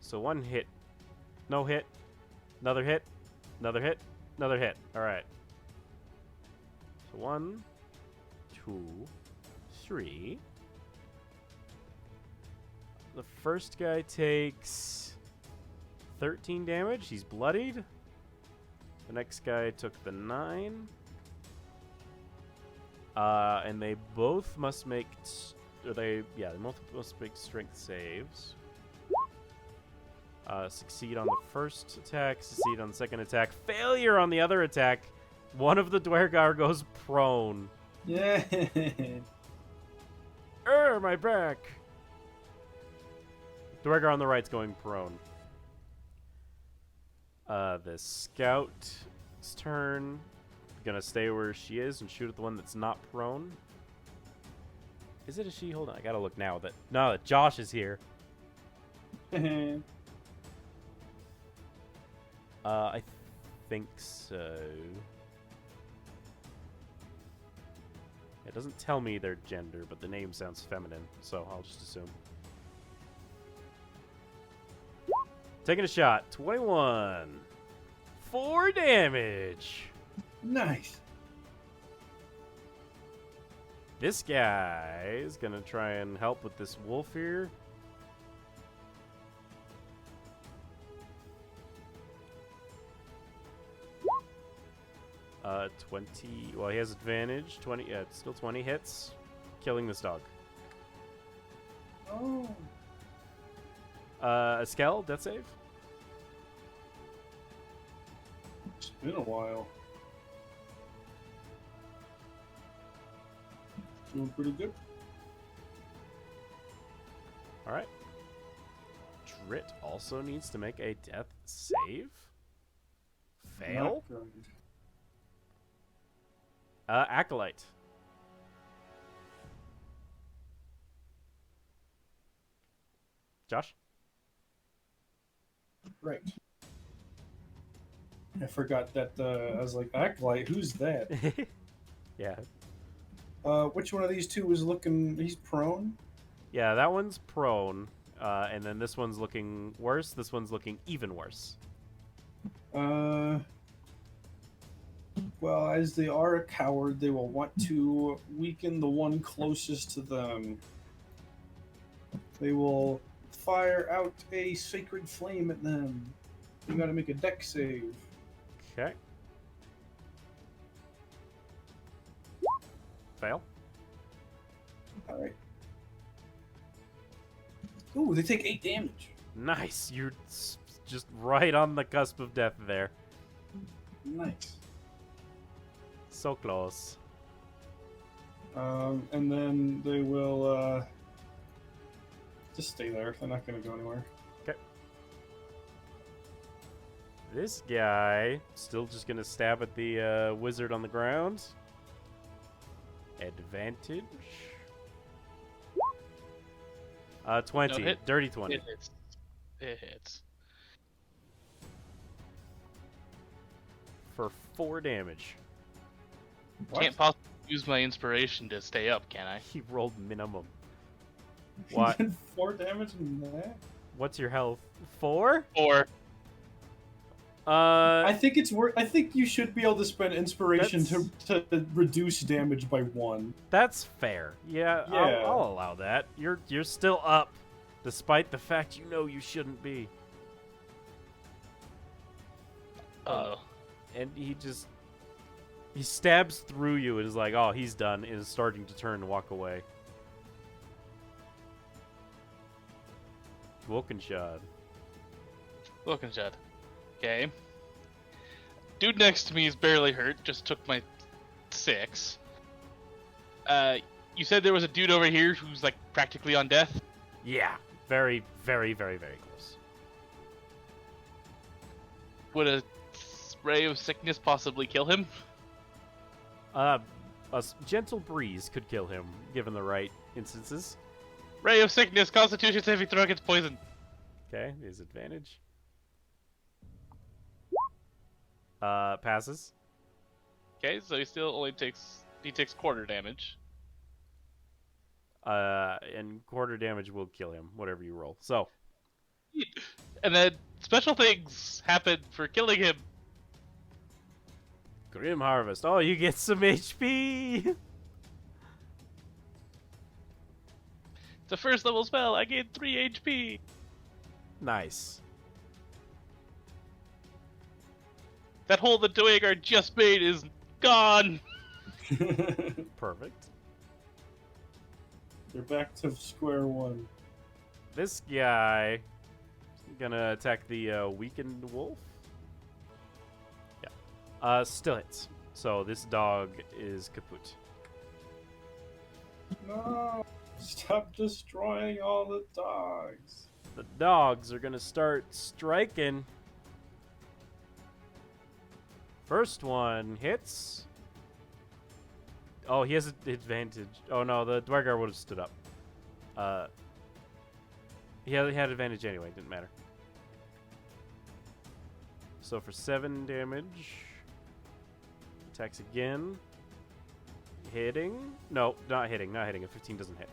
[SPEAKER 2] So one hit, no hit, another hit, another hit, another hit. All right. So 1, 2, 3. The first guy takes 13 damage. He's bloodied. The next guy took the 9. And they both must make, they both must make strength saves. Succeed on the first attack, succeed on the second attack, failure on the other attack. One of the Dwergar goes prone.
[SPEAKER 4] Yeah.
[SPEAKER 2] My back. Dwergar on the right's going prone. The scout's turn. Gonna stay where she is and shoot at the one that's not prone. Is it a she? Hold on, I gotta look now. No, Josh is here. I think so. It doesn't tell me their gender, but the name sounds feminine, so I'll just assume. Taking a shot. 21. 4 damage.
[SPEAKER 4] Nice.
[SPEAKER 2] This guy is going to try and help with this wolf here. Uh, 20. Well, he has advantage. 20. Yeah, it's still 20 hits. Killing this dog.
[SPEAKER 4] Oh.
[SPEAKER 2] A Skell, death save.
[SPEAKER 6] It's been a while. Doing pretty good.
[SPEAKER 2] All right. Drit also needs to make a death save. Fail.
[SPEAKER 6] Not good.
[SPEAKER 2] Acolyte. Josh?
[SPEAKER 6] Right. I forgot that I was like, Acolyte, who's that?
[SPEAKER 2] Yeah.
[SPEAKER 4] Which one of these two is looking? He's prone.
[SPEAKER 2] Yeah, that one's prone. And then this one's looking worse. This one's looking even worse.
[SPEAKER 4] Well, as they are a coward, they will want to weaken the one closest to them. They will fire out a sacred flame at them. You gotta make a dex save.
[SPEAKER 2] Okay. Fail.
[SPEAKER 4] Alright. Ooh, they take 8 damage.
[SPEAKER 2] Nice. You're just right on the cusp of death there.
[SPEAKER 4] Nice.
[SPEAKER 2] So close.
[SPEAKER 4] And then they will just stay there. They're not gonna go anywhere.
[SPEAKER 2] Okay. This guy still just gonna stab at the wizard on the ground. Advantage. 20.
[SPEAKER 3] No, hit.
[SPEAKER 2] Dirty 20.
[SPEAKER 3] It hits. It hits.
[SPEAKER 2] For 4 damage.
[SPEAKER 3] Can't possibly use my inspiration to stay up, can I?
[SPEAKER 2] He rolled minimum. What?
[SPEAKER 4] 4 damage in that?
[SPEAKER 2] What's your health? 4?
[SPEAKER 3] Or
[SPEAKER 4] I think it's worth. I think you should be able to spend inspiration to reduce damage by 1.
[SPEAKER 2] That's fair. Yeah,
[SPEAKER 4] Yeah.
[SPEAKER 2] I'll allow that. You're still up, despite the fact you know you shouldn't be.
[SPEAKER 3] oh,
[SPEAKER 2] and he stabs through you and is like, oh, he's done, and is starting to turn and walk away. Wolkenshad.
[SPEAKER 3] Wilkinshad. Okay. Dude next to me is barely hurt. Just took my 6. You said there was a dude over here who's like practically on death.
[SPEAKER 2] Yeah, very, very, very, very close.
[SPEAKER 3] Would a ray of sickness possibly kill him?
[SPEAKER 2] A gentle breeze could kill him, given the right instances.
[SPEAKER 3] Ray of sickness, Constitution saving throw against poison.
[SPEAKER 2] Okay, his advantage. Passes.
[SPEAKER 3] Okay, so he still only takes quarter damage.
[SPEAKER 2] And quarter damage will kill him, whatever you roll. So,
[SPEAKER 3] And then special things happen for killing him.
[SPEAKER 2] Grim Harvest. Oh, you get some HP!
[SPEAKER 3] It's a first level spell. I gain 3 HP.
[SPEAKER 2] Nice.
[SPEAKER 3] That hole the Dwegar just made is gone.
[SPEAKER 2] Perfect.
[SPEAKER 6] You're back to square one.
[SPEAKER 2] This guy is gonna attack the weakened wolf. Yeah. Still hits. So this dog is kaput.
[SPEAKER 6] No! Stop destroying all the dogs.
[SPEAKER 2] The dogs are gonna start striking. First one hits. Oh, he has an advantage. Oh no, the Dwargar would have stood up. He had advantage anyway, didn't matter. So for 7 damage, attacks again. Hitting? No, not hitting. A 15 doesn't hit.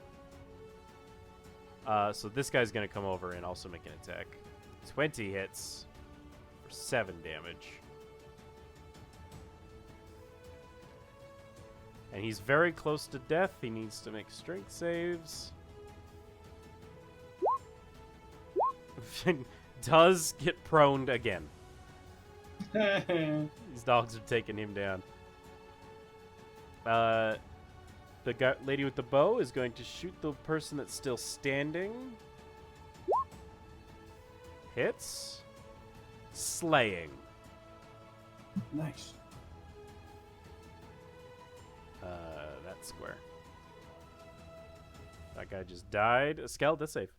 [SPEAKER 2] So this guy's gonna come over and also make an attack. 20 hits for 7 damage. And he's very close to death. He needs to make strength saves. Does get proned again. These dogs are taking him down. The lady with the bow is going to shoot the person that's still standing. Hits. Slaying.
[SPEAKER 6] Nice.
[SPEAKER 2] That square. That guy just died. A Skell, that's safe.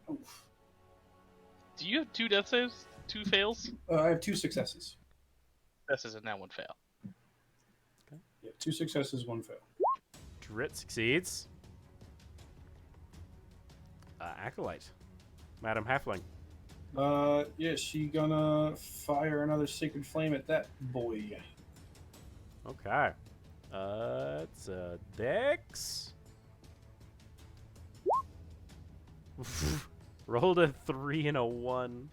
[SPEAKER 6] Oof.
[SPEAKER 3] Do you have 2 death saves? 2 fails?
[SPEAKER 6] I have 2 successes.
[SPEAKER 3] Successes and now 1 fail.
[SPEAKER 6] Yeah, 2 successes, 1 fail.
[SPEAKER 2] Drit succeeds. Acolyte. Madam Halfling.
[SPEAKER 6] Yeah, she gonna fire another sacred flame at that boy.
[SPEAKER 2] Okay. It's a Dex. Rolled a 3 and a 1.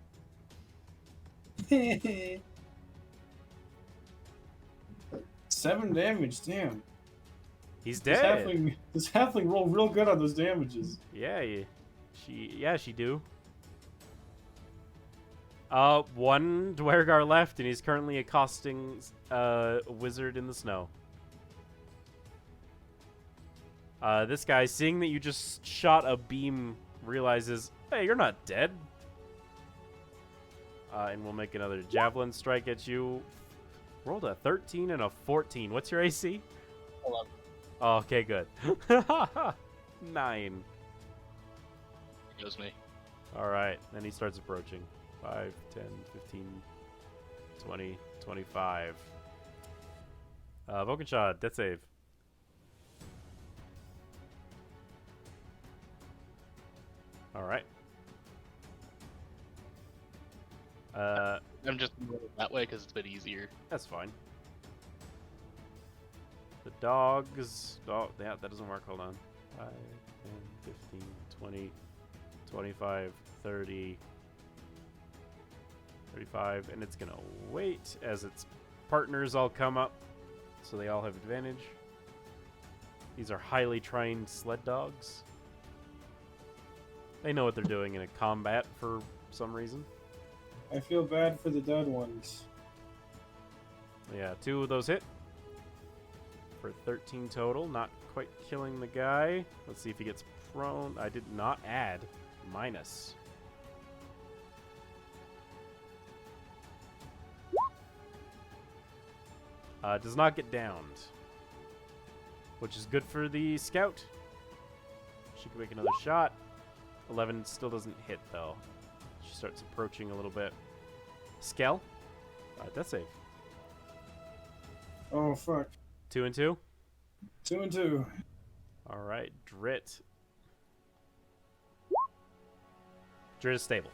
[SPEAKER 6] 7 damage, damn.
[SPEAKER 2] He's
[SPEAKER 6] This
[SPEAKER 2] dead.
[SPEAKER 6] halfling rolled real good on those damages.
[SPEAKER 2] Yeah, she do. One Dwergar left, and he's currently accosting a wizard in the snow. This guy, seeing that you just shot a beam, realizes, hey, you're not dead. And we'll make another javelin strike at you. Rolled a 13 and a 14. What's your AC?
[SPEAKER 3] 11.
[SPEAKER 2] Oh, okay, good. 9.
[SPEAKER 3] It goes me.
[SPEAKER 2] All right, then he starts approaching. 5, 10, 15, 20, 25. Vulcan death save. All right.
[SPEAKER 3] I'm just moving it that way because it's a bit easier.
[SPEAKER 2] That's fine. The dogs. Oh, yeah, that doesn't work. Hold on. 5, 10, 15, 20, 25, 30, 35. And it's going to wait as its partners all come up. So they all have advantage. These are highly trained sled dogs. They know what they're doing in a combat for some reason.
[SPEAKER 6] I feel bad for the dead ones.
[SPEAKER 2] Yeah, 2 of those hit. For 13 total, not quite killing the guy. Let's see if he gets prone. I did not add minus. Does not get downed, which is good for the scout. She can make another shot. 11 still doesn't hit though. She starts approaching a little bit. Skell, death save.
[SPEAKER 6] Oh fuck.
[SPEAKER 2] 2 and 2.
[SPEAKER 6] 2 and 2.
[SPEAKER 2] All right, Drit. Drit is stable.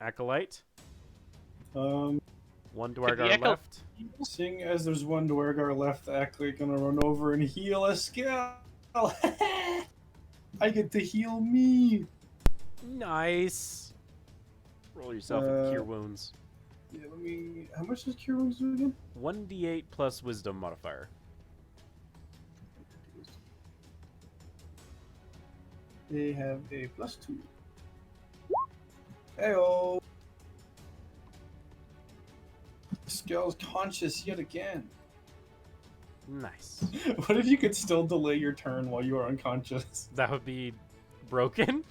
[SPEAKER 2] Acolyte. 1 Dwargar
[SPEAKER 3] Echo-
[SPEAKER 2] left.
[SPEAKER 6] Seeing as there's 1 Dwargar left, Acolyte gonna run over and heal a Skell. I get to heal me.
[SPEAKER 2] Nice. Roll yourself in Cure Wounds.
[SPEAKER 6] Yeah, let me. How much does Cure Wounds do again?
[SPEAKER 2] 1d8 plus Wisdom modifier.
[SPEAKER 6] They have a +2. Heyo. Skell's conscious yet again.
[SPEAKER 2] Nice.
[SPEAKER 6] What if you could still delay your turn while you are unconscious?
[SPEAKER 2] That would be broken.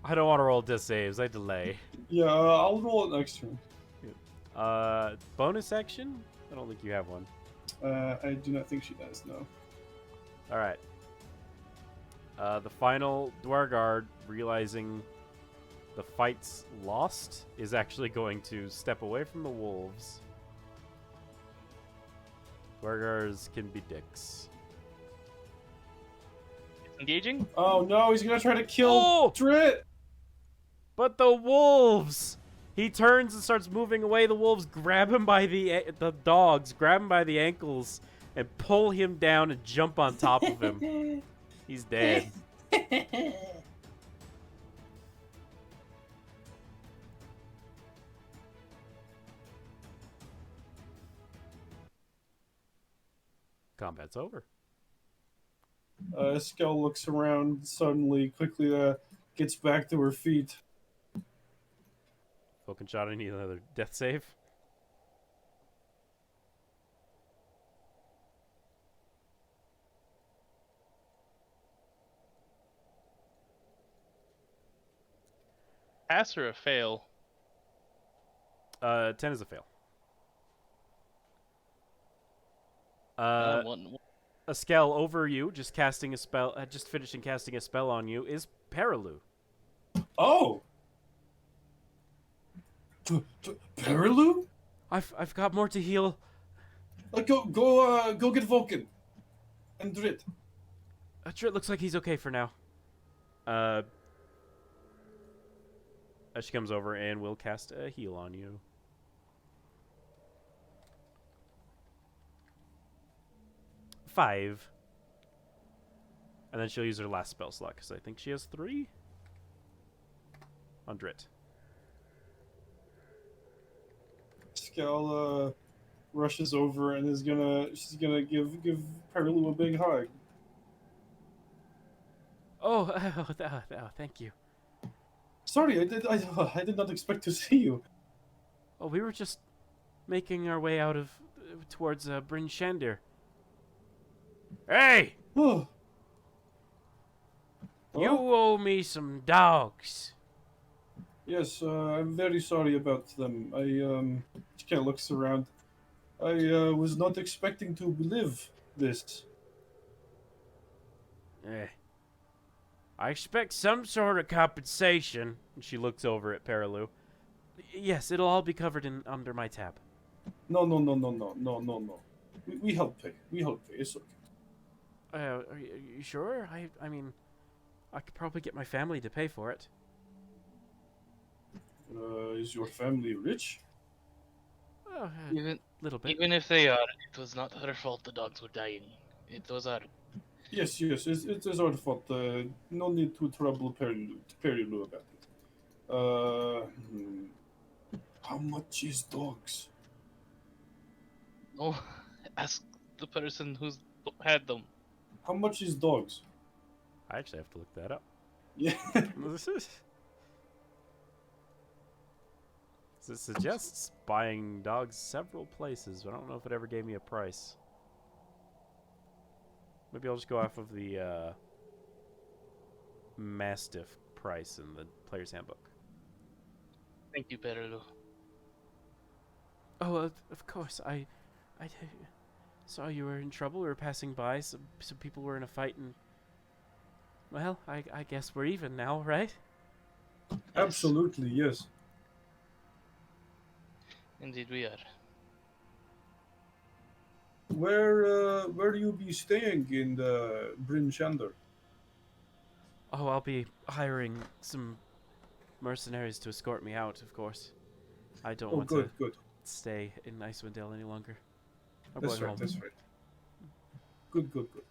[SPEAKER 2] I don't want to roll death saves. I delay.
[SPEAKER 6] Yeah, I'll roll it next turn.
[SPEAKER 2] Bonus action? I don't think you have one.
[SPEAKER 6] I do not think she does, no.
[SPEAKER 2] All right. The final Dwargard, realizing the fight's lost, is actually going to step away from the wolves. Dwargars can be dicks.
[SPEAKER 3] Engaging?
[SPEAKER 6] Oh no, he's gonna try to kill
[SPEAKER 2] Oh!
[SPEAKER 6] Drit!
[SPEAKER 2] But the wolves! He turns and starts moving away. The wolves grab him by the dogs grab him by the ankles and pull him down and jump on top of him. He's dead. Combat's over.
[SPEAKER 6] Skell looks around suddenly, quickly gets back to her feet.
[SPEAKER 2] Falcon shot, I need another death save.
[SPEAKER 3] Pass or a fail?
[SPEAKER 2] 10 is a fail.
[SPEAKER 3] One.
[SPEAKER 2] A Skell over you, just casting a spell, just finishing casting a spell on you, is Paralu.
[SPEAKER 6] Oh! Paralu?
[SPEAKER 2] I've got more to heal.
[SPEAKER 6] Go get Vulcan. And Drit.
[SPEAKER 2] Drit looks like he's okay for now. She comes over and will cast a heal on you. Five. And then she'll use her last spell slot, because I think she has 3. On Drit.
[SPEAKER 6] Skell rushes over and she's gonna give Paralu a big hug.
[SPEAKER 2] Oh, thank you.
[SPEAKER 6] Sorry, I did not expect to see you.
[SPEAKER 2] Oh, we were just making our way out of towards Bryn Shandir. Hey!
[SPEAKER 6] Oh.
[SPEAKER 2] You owe me some dogs.
[SPEAKER 6] Yes, I'm very sorry about them. She kind of looks around. I was not expecting to live this.
[SPEAKER 2] I expect some sort of compensation. And she looks over at Paralu. Yes, it'll all be covered in under my tab.
[SPEAKER 6] No. We help pay. It's okay.
[SPEAKER 2] Are you sure? I mean, I could probably get my family to pay for it.
[SPEAKER 6] Is your family rich?
[SPEAKER 2] Oh,
[SPEAKER 3] Even
[SPEAKER 2] little bit.
[SPEAKER 3] even if they are, it was not her fault the dogs were dying. It was our.
[SPEAKER 6] Yes, it is our fault. No need to trouble Perilu about it. How much is dogs?
[SPEAKER 3] Oh, ask the person who's had them.
[SPEAKER 6] How much is dogs?
[SPEAKER 2] I actually have to look that up.
[SPEAKER 6] Yeah.
[SPEAKER 2] It suggests buying dogs several places, but I don't know if it ever gave me a price. Maybe I'll just go off of the Mastiff price in the player's handbook.
[SPEAKER 3] Thank you, Perlo.
[SPEAKER 2] Oh, of course. I saw you were in trouble. We were passing by. Some people were in a fight, and well, I guess we're even now, right?
[SPEAKER 6] Absolutely, yes.
[SPEAKER 3] Indeed, we are.
[SPEAKER 6] Where do you be staying in the Bryn Shander?
[SPEAKER 2] Oh, I'll be hiring some mercenaries to escort me out, of course. I don't
[SPEAKER 6] Oh,
[SPEAKER 2] want
[SPEAKER 6] good,
[SPEAKER 2] to
[SPEAKER 6] good.
[SPEAKER 2] stay in Icewind Dale any longer. I'm
[SPEAKER 6] That's
[SPEAKER 2] going
[SPEAKER 6] right,
[SPEAKER 2] home.
[SPEAKER 6] that's right. Good, good, good.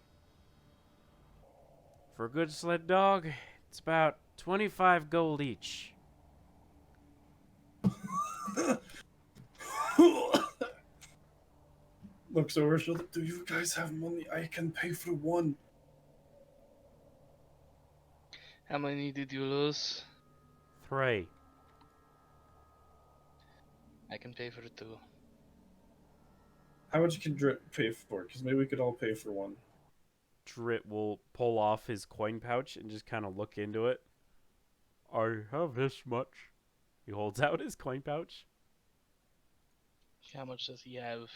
[SPEAKER 2] For a good sled dog, it's about 25 gold each.
[SPEAKER 6] Looks over his shoulder. Do you guys have money? I can pay for one.
[SPEAKER 3] How many did you lose?
[SPEAKER 2] 3.
[SPEAKER 3] I can pay for 2.
[SPEAKER 6] How much can Drip pay for? Because maybe we could all pay for one.
[SPEAKER 2] Drit will pull off his coin pouch and just kind of look into it. I have this much. He holds out his coin pouch.
[SPEAKER 3] How much does he have?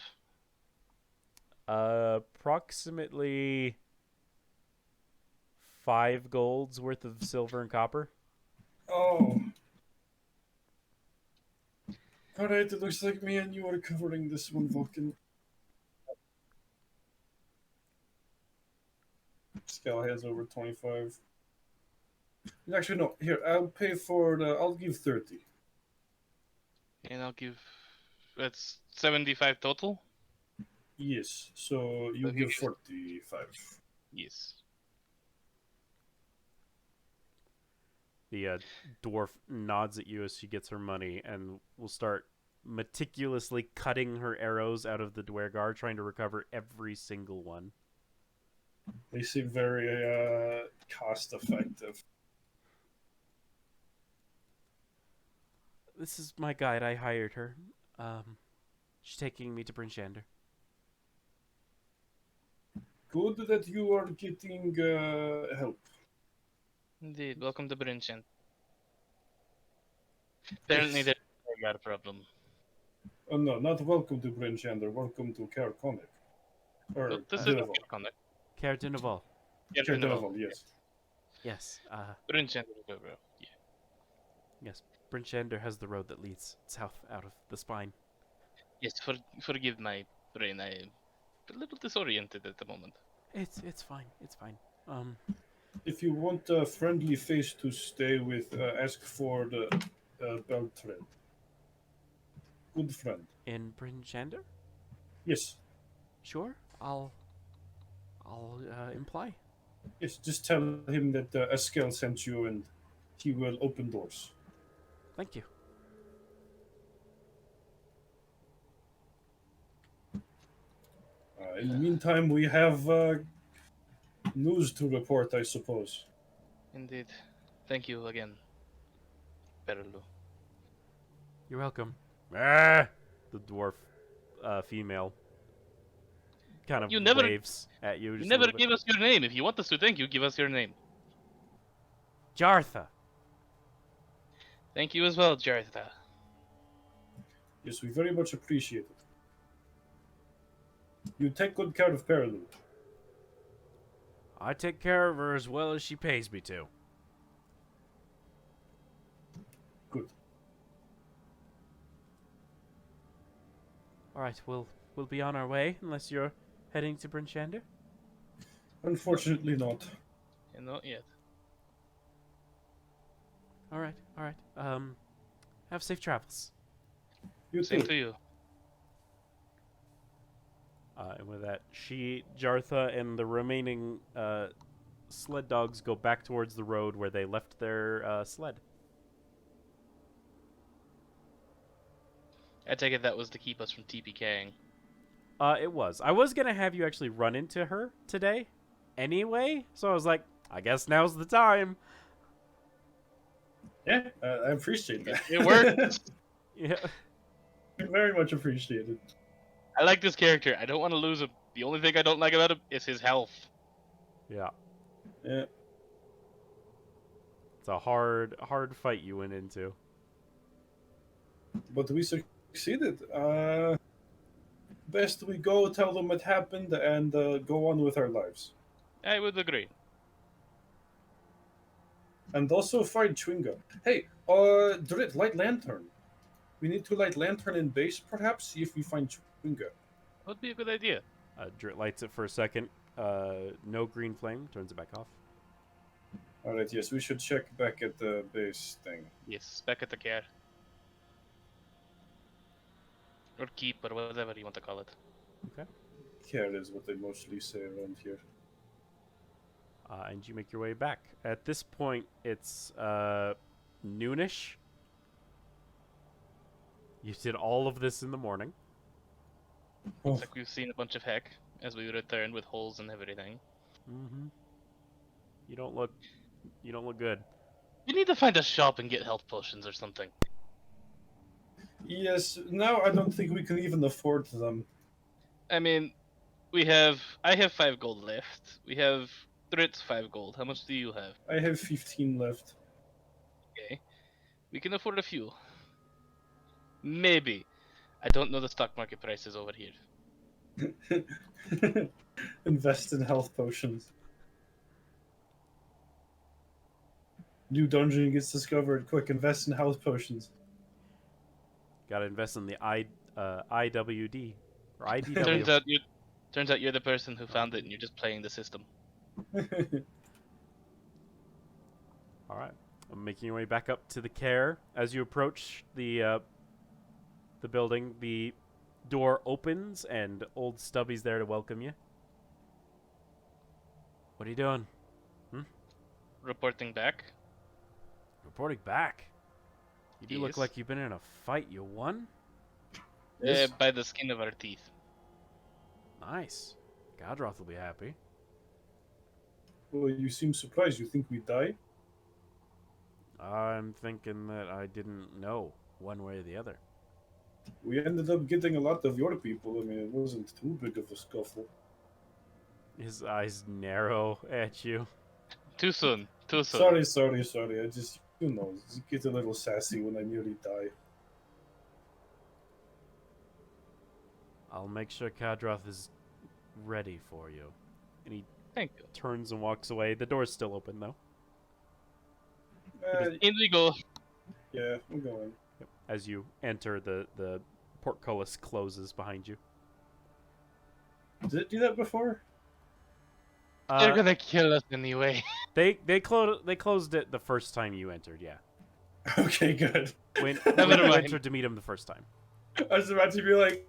[SPEAKER 2] Approximately 5 golds worth of silver and copper.
[SPEAKER 6] Oh. Alright, it looks like me and you are covering this one, Vulcan. Scale has over 25. Actually, no. Here, I'll pay for the. I'll give 30.
[SPEAKER 3] And I'll give. That's 75 total?
[SPEAKER 6] Yes, so you
[SPEAKER 3] Okay.
[SPEAKER 6] give 45.
[SPEAKER 3] Yes.
[SPEAKER 2] The dwarf nods at you as she gets her money and will start meticulously cutting her arrows out of the dwergar, trying to recover every single one.
[SPEAKER 6] They seem very cost effective.
[SPEAKER 2] This is my guide. I hired her. She's taking me to Bryn Shander.
[SPEAKER 6] Good that you are getting help.
[SPEAKER 3] Indeed. Welcome to Brinchan. Apparently,
[SPEAKER 6] Yes.
[SPEAKER 3] there's a problem.
[SPEAKER 6] Oh no, not welcome to Bryn Shander. Welcome to Caer Conic. Or
[SPEAKER 3] No, this is
[SPEAKER 6] Dinaval.
[SPEAKER 3] Connect.
[SPEAKER 2] Caer Dinaval.
[SPEAKER 3] Yeah,
[SPEAKER 6] Caer Dinaval, yes.
[SPEAKER 2] Yes.
[SPEAKER 3] Brinchan. Yeah.
[SPEAKER 2] Yes. Bryn Shander has the road that leads south out of the spine.
[SPEAKER 3] Yes, forgive my brain. I'm a little disoriented at the moment.
[SPEAKER 2] It's fine. It's fine.
[SPEAKER 6] If you want a friendly face to stay with, ask for the Beltran. Good friend.
[SPEAKER 2] In Bryn Shander?
[SPEAKER 6] Yes,
[SPEAKER 2] Sure. I'll imply.
[SPEAKER 6] yes. Just tell him that Eskel sent you, and he will open doors.
[SPEAKER 2] Thank you.
[SPEAKER 6] In the meantime, we have news to report, I suppose.
[SPEAKER 3] Indeed. Thank you again, Perlo.
[SPEAKER 2] You're welcome. Ah! The dwarf female kind of
[SPEAKER 3] You never-
[SPEAKER 2] waves at you.
[SPEAKER 3] You
[SPEAKER 2] Just a
[SPEAKER 3] never
[SPEAKER 2] little bit.
[SPEAKER 3] gave us your name. If you want us to thank you, give us your name.
[SPEAKER 2] Jartha.
[SPEAKER 3] Thank you as well, Jaretha.
[SPEAKER 6] Yes, we very much appreciate it. You take good care of Perilu.
[SPEAKER 2] I take care of her as well as she pays me to.
[SPEAKER 6] Good.
[SPEAKER 2] All right, we'll be on our way unless you're heading to Bryn Shander.
[SPEAKER 6] Unfortunately, not.
[SPEAKER 3] And not yet.
[SPEAKER 2] All right. Have safe travels.
[SPEAKER 6] You
[SPEAKER 3] Same
[SPEAKER 6] too.
[SPEAKER 3] to you.
[SPEAKER 2] And with that, Jartha, and the remaining sled dogs go back towards the road where they left their sled.
[SPEAKER 3] I take it that was to keep us from TPKing.
[SPEAKER 2] It was. I was gonna have you actually run into her today, anyway. So I was like, I guess now's the time.
[SPEAKER 6] Yeah, I appreciate that.
[SPEAKER 3] It worked.
[SPEAKER 2] Yeah.
[SPEAKER 6] Very much appreciated.
[SPEAKER 3] I like this character. I don't want to lose him. The only thing I don't like about him is his health.
[SPEAKER 2] Yeah.
[SPEAKER 6] Yeah.
[SPEAKER 2] It's a hard fight you went into.
[SPEAKER 6] But we succeeded. Best we go, tell them what happened, and go on with our lives.
[SPEAKER 3] I would agree.
[SPEAKER 6] And also find Chewinga. Hey, Drit, light lantern. We need to light lantern in base, perhaps, see if we find Chewinga.
[SPEAKER 3] Would be a good idea.
[SPEAKER 2] Drit lights it for a second. No green flame. Turns it back off.
[SPEAKER 6] Alright, yes, we should check back at the base thing.
[SPEAKER 3] Yes, back at the care. Or keep, or whatever you want to call it.
[SPEAKER 6] Care is what they mostly say around here.
[SPEAKER 2] And you make your way back. At this point, it's noonish. You did all of this in the morning.
[SPEAKER 3] Looks like we've seen a bunch of heck as we return with holes and everything.
[SPEAKER 2] Mm-hmm. You don't look good.
[SPEAKER 3] You need to find a shop and get health potions or something.
[SPEAKER 6] Yes, now I don't think we can even afford them.
[SPEAKER 3] I mean, I have 5 gold left. We have Drit's 5 gold. How much do you have?
[SPEAKER 6] I have 15 left.
[SPEAKER 3] Okay. We can afford a few. Maybe. I don't know the stock market prices over here.
[SPEAKER 6] Invest in health potions. New dungeon gets discovered. Quick, invest in health potions.
[SPEAKER 2] Gotta invest in the IWD or IDW.
[SPEAKER 3] Turns out you're the person who found it and you're just playing the system.
[SPEAKER 2] All right. I'm making your way back up to the care. As you approach the building, the door opens and old Stubby's there to welcome you. What are you doing?
[SPEAKER 3] Reporting back.
[SPEAKER 2] Reporting back. You do look
[SPEAKER 3] Yes.
[SPEAKER 2] like you've been in a fight. You won?
[SPEAKER 6] Yes.
[SPEAKER 3] By the skin of our teeth.
[SPEAKER 2] Nice. Godroth will be happy.
[SPEAKER 6] Well, you seem surprised. You think we die?
[SPEAKER 2] I'm thinking that I didn't know one way or the other.
[SPEAKER 6] We ended up getting a lot of your people. I mean, it wasn't too big of a scuffle.
[SPEAKER 2] His eyes narrow at you.
[SPEAKER 3] Too soon. Too soon.
[SPEAKER 6] Sorry. I just, get a little sassy when I nearly die.
[SPEAKER 2] I'll make sure Kadroth is ready for you. And he
[SPEAKER 3] Thank you.
[SPEAKER 2] turns and walks away. The door's still open, though.
[SPEAKER 3] In we go.
[SPEAKER 6] Yeah, I'm going.
[SPEAKER 2] Yep. As you enter, the portcullis closes behind you.
[SPEAKER 6] Did it do that before?
[SPEAKER 3] They're gonna kill us anyway.
[SPEAKER 2] They closed it the first time you entered. Yeah,
[SPEAKER 6] Okay, good.
[SPEAKER 2] when
[SPEAKER 3] Never
[SPEAKER 2] you
[SPEAKER 3] mind.
[SPEAKER 2] entered to meet him the first time.
[SPEAKER 6] I was about to be like,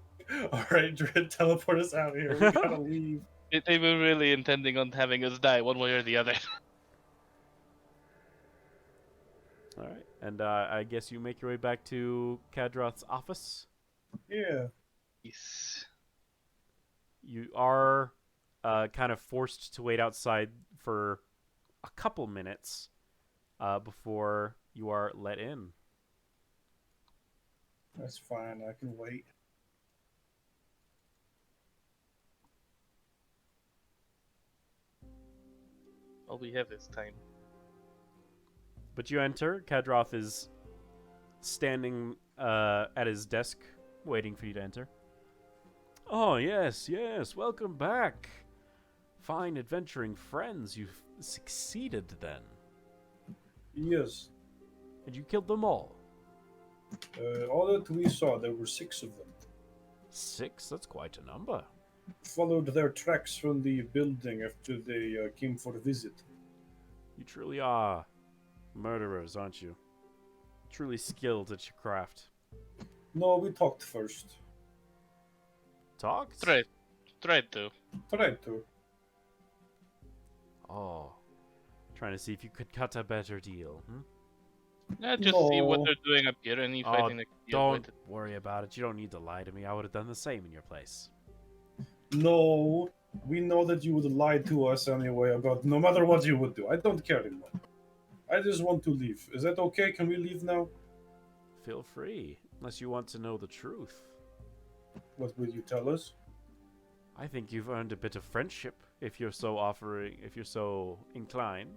[SPEAKER 6] all right, Dred, teleport us out of here. We gotta leave.
[SPEAKER 3] They were really intending on having us die one way or the other.
[SPEAKER 2] All right, and I guess you make your way back to Kadroth's office.
[SPEAKER 6] Yeah.
[SPEAKER 3] Yes.
[SPEAKER 2] You are kind of forced to wait outside for a couple minutes before you are let in.
[SPEAKER 6] That's fine. I can wait.
[SPEAKER 3] All we have is time.
[SPEAKER 2] But you enter. Kadroth is standing at his desk, waiting for you to enter. Oh, yes. Welcome back. Fine adventuring friends. You've succeeded then.
[SPEAKER 6] Yes.
[SPEAKER 2] And you killed them all.
[SPEAKER 6] All that we saw, there were 6 of them.
[SPEAKER 2] 6? That's quite a number.
[SPEAKER 6] Followed their tracks from the building after they came for a visit.
[SPEAKER 2] You truly are murderers, aren't you? Truly skilled at your craft.
[SPEAKER 6] No, we talked first.
[SPEAKER 2] Talked?
[SPEAKER 3] Tried to.
[SPEAKER 6] Tried to.
[SPEAKER 2] Oh. Trying to see if you could cut a better deal, hmm?
[SPEAKER 3] Yeah, just see what
[SPEAKER 6] No.
[SPEAKER 3] they're doing up here. Any
[SPEAKER 2] Oh,
[SPEAKER 3] fighting that can be
[SPEAKER 2] Don't
[SPEAKER 3] avoided.
[SPEAKER 2] worry about it. You don't need to lie to me. I would have done the same in your place.
[SPEAKER 6] No. We know that you would lie to us anyway about no matter what you would do. I don't care anymore. I just want to leave. Is that okay? Can we leave now?
[SPEAKER 2] Feel free, unless you want to know the truth.
[SPEAKER 6] What will you tell us?
[SPEAKER 2] I think you've earned a bit of friendship if you're so inclined.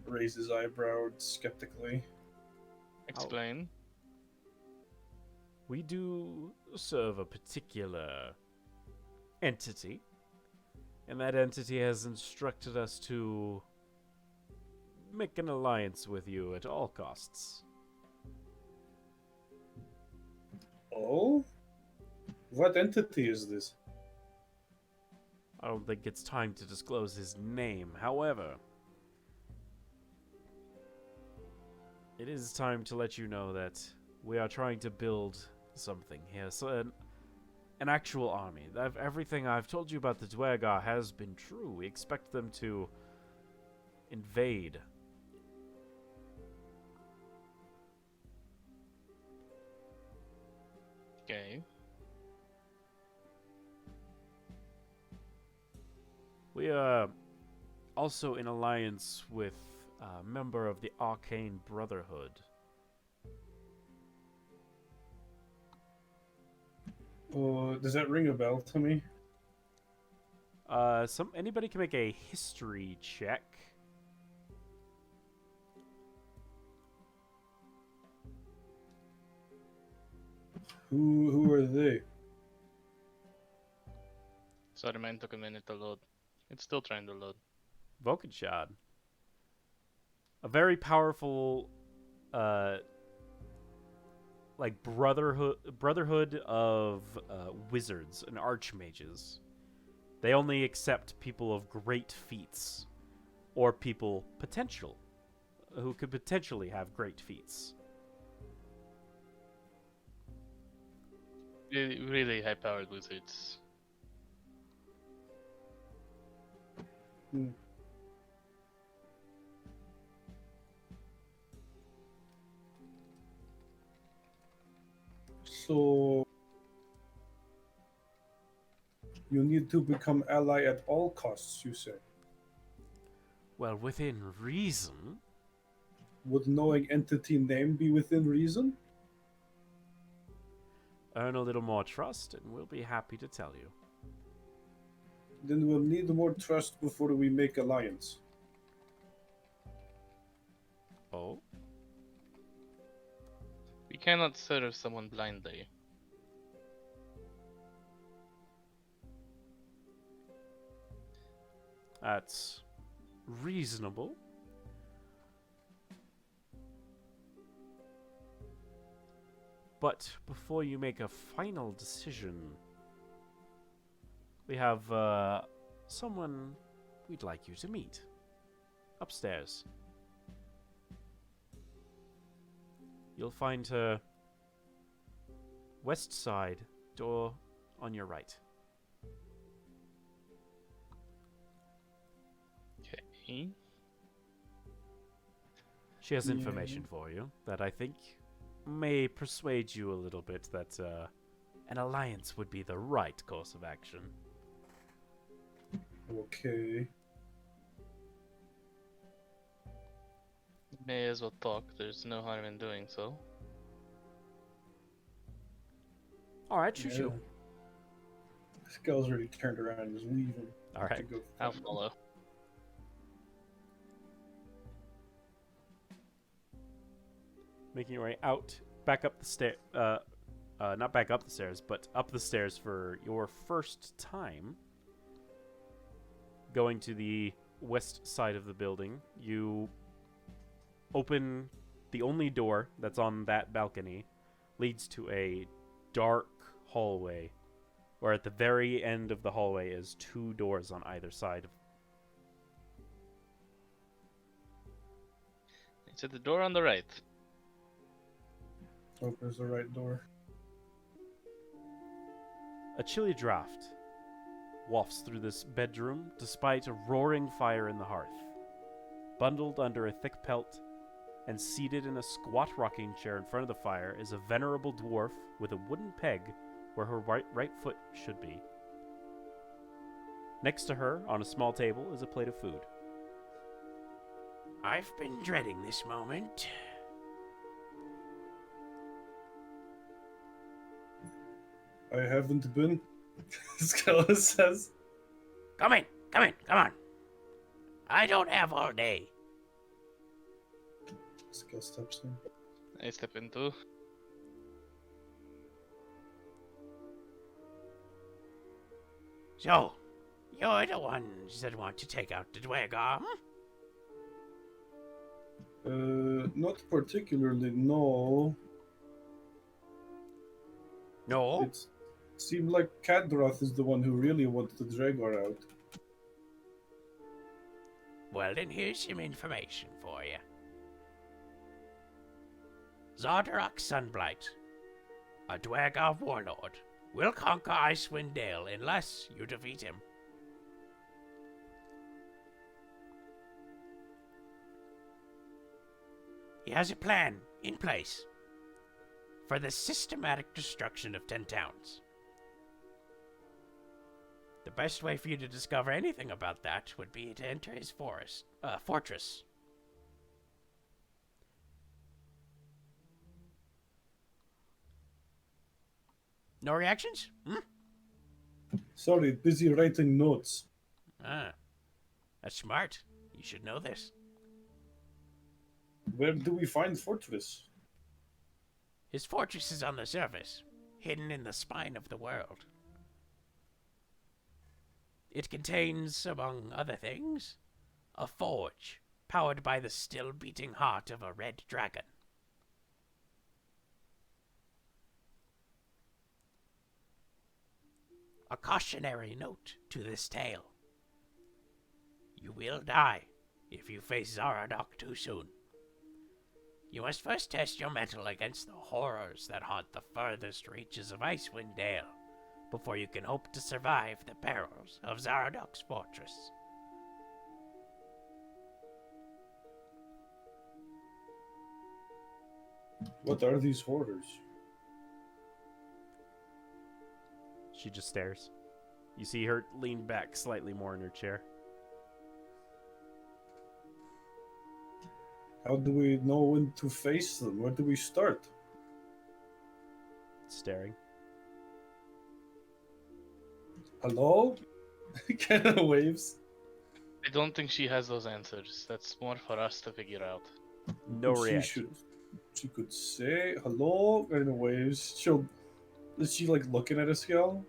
[SPEAKER 6] Raise his eyebrow skeptically.
[SPEAKER 3] Explain.
[SPEAKER 2] We do serve a particular entity, and that entity has instructed us to make an alliance with you at all costs.
[SPEAKER 6] Oh? What entity is this?
[SPEAKER 2] I don't think it's time to disclose his name. However, it is time to let you know that we are trying to build something here. So an actual army. Everything I've told you about the Dwergar has been true. We expect them to invade.
[SPEAKER 3] Okay.
[SPEAKER 2] We are also in alliance with a member of the Arcane Brotherhood.
[SPEAKER 6] Oh, does that ring a bell to me?
[SPEAKER 2] Anybody can make a history check.
[SPEAKER 6] Who are they?
[SPEAKER 3] Sorry, mine took a minute to load. It's still trying to load.
[SPEAKER 2] Vokenshad. A very powerful, like brotherhood of wizards and archmages. They only accept people of great feats, or people who could potentially have great feats.
[SPEAKER 3] Really, really high-powered wizards.
[SPEAKER 6] Hmm. So you need to become ally at all costs, you say?
[SPEAKER 2] Well, within reason.
[SPEAKER 6] Would knowing entity name be within reason?
[SPEAKER 2] Earn a little more trust, and we'll be happy to tell you.
[SPEAKER 6] Then we'll need more trust before we make alliance.
[SPEAKER 2] Oh?
[SPEAKER 3] We cannot serve someone blindly.
[SPEAKER 2] That's reasonable. But before you make a final decision, we have someone we'd like you to meet. Upstairs. You'll find her west side, door on your right.
[SPEAKER 3] Okay.
[SPEAKER 2] She has
[SPEAKER 6] Yeah.
[SPEAKER 2] information for you that I think may persuade you a little bit that an alliance would be the right course of action.
[SPEAKER 6] Okay.
[SPEAKER 3] May as well talk. There's no harm in doing so.
[SPEAKER 2] Alright, shoot you.
[SPEAKER 6] This girl's already turned around and is leaving.
[SPEAKER 2] Alright.
[SPEAKER 6] To go
[SPEAKER 3] I'll
[SPEAKER 6] find-
[SPEAKER 3] follow.
[SPEAKER 2] Making your way out, back up the stair. Not back up the stairs, but up the stairs for your first time. Going to the west side of the building, you open the only door that's on that balcony, leads to a dark hallway, where at the very end of the hallway is two doors on either side.
[SPEAKER 3] It's at the door on the right.
[SPEAKER 6] Opens the right door.
[SPEAKER 2] A chilly draft wafts through this bedroom despite a roaring fire in the hearth. Bundled under a thick pelt and seated in a squat rocking chair in front of the fire is a venerable dwarf with a wooden peg where her right foot should be. Next to her, on a small table, is a plate of food. I've been dreading this moment.
[SPEAKER 4] I haven't been. Skella says.
[SPEAKER 2] Come in, come on. I don't have all day.
[SPEAKER 4] Skell steps in.
[SPEAKER 3] I step into.
[SPEAKER 2] So, you're the ones that want to take out the Dwegar, huh?
[SPEAKER 4] Not particularly, no.
[SPEAKER 2] No?
[SPEAKER 4] It seemed like Kadroth is the one who really wanted the Dragar out.
[SPEAKER 2] Well, then here's some information for you. Zardarak Sunblight, a Dwegar warlord, will conquer Icewind Dale unless you defeat him. He has a plan in place for the systematic destruction of 10 towns. The best way for you to discover anything about that would be to enter his fortress. No reactions?
[SPEAKER 4] Sorry, busy writing notes.
[SPEAKER 2] Ah, that's smart. You should know this.
[SPEAKER 4] Where do we find Fortress?
[SPEAKER 2] His fortress is on the surface, hidden in the spine of the world. It contains, among other things, a forge powered by the still beating heart of a red dragon. A cautionary note to this tale. You will die if you face Zaradok too soon. You must first test your mettle against the horrors that haunt the furthest reaches of Icewind Dale before you can hope to survive the perils of Zaradok's fortress.
[SPEAKER 4] What are these horrors?
[SPEAKER 2] She just stares. You see her lean back slightly more in her chair.
[SPEAKER 4] How do we know when to face them? Where do we start?
[SPEAKER 2] Staring.
[SPEAKER 4] Hello? Kind of waves.
[SPEAKER 3] I don't think she has those answers. That's more for us to figure out.
[SPEAKER 2] No
[SPEAKER 4] She
[SPEAKER 2] reaction.
[SPEAKER 4] She could say hello. Kind of waves. Is she like looking at a skull?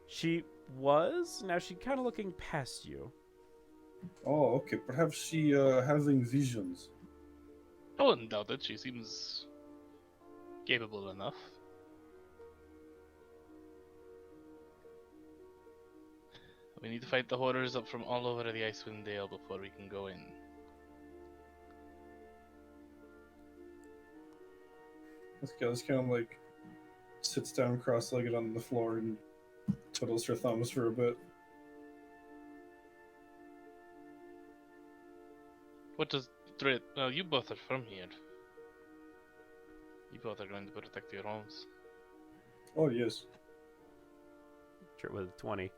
[SPEAKER 2] She was. Now she's kind of looking past you.
[SPEAKER 4] Oh, okay. Perhaps she having visions.
[SPEAKER 3] I wouldn't doubt it. She seems capable enough. We need to fight the horrors up from all over the Icewind Dale before we can go in.
[SPEAKER 4] This kind of like sits down cross-legged on the floor and twiddles her thumbs for a bit.
[SPEAKER 3] What does Drit? Well, you both are from here. You both are going to protect your homes.
[SPEAKER 4] Oh yes.
[SPEAKER 2] Sure, with 20.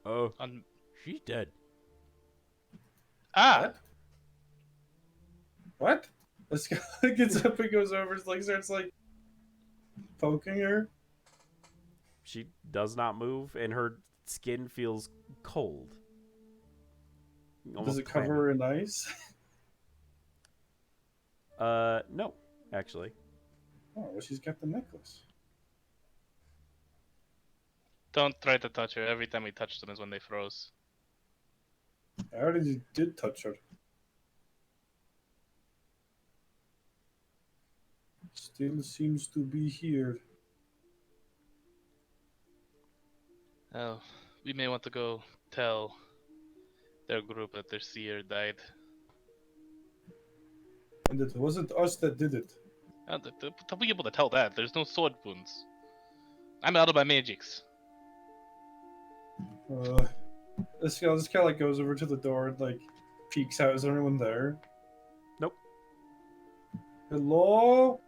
[SPEAKER 2] Oh, she's dead.
[SPEAKER 3] Ah!
[SPEAKER 4] What? This guy gets up and goes over, starts like poking her.
[SPEAKER 2] She does not move, and her skin feels cold.
[SPEAKER 4] Does
[SPEAKER 2] Almost
[SPEAKER 4] it cover
[SPEAKER 2] clammy.
[SPEAKER 4] her in ice?
[SPEAKER 2] No, actually.
[SPEAKER 4] Oh, well, she's got the necklace.
[SPEAKER 3] Don't try to touch her. Every time we touch them is when they froze.
[SPEAKER 4] I already did touch her. Still seems to be here.
[SPEAKER 3] Oh, we may want to go tell their group that their seer died.
[SPEAKER 4] And it wasn't us that did it.
[SPEAKER 3] To be able to tell that, there's no sword wounds. I'm out of my magics.
[SPEAKER 4] This guy just kind of like goes over to the door and like peeks out. Is anyone there?
[SPEAKER 2] Nope.
[SPEAKER 4] Hello?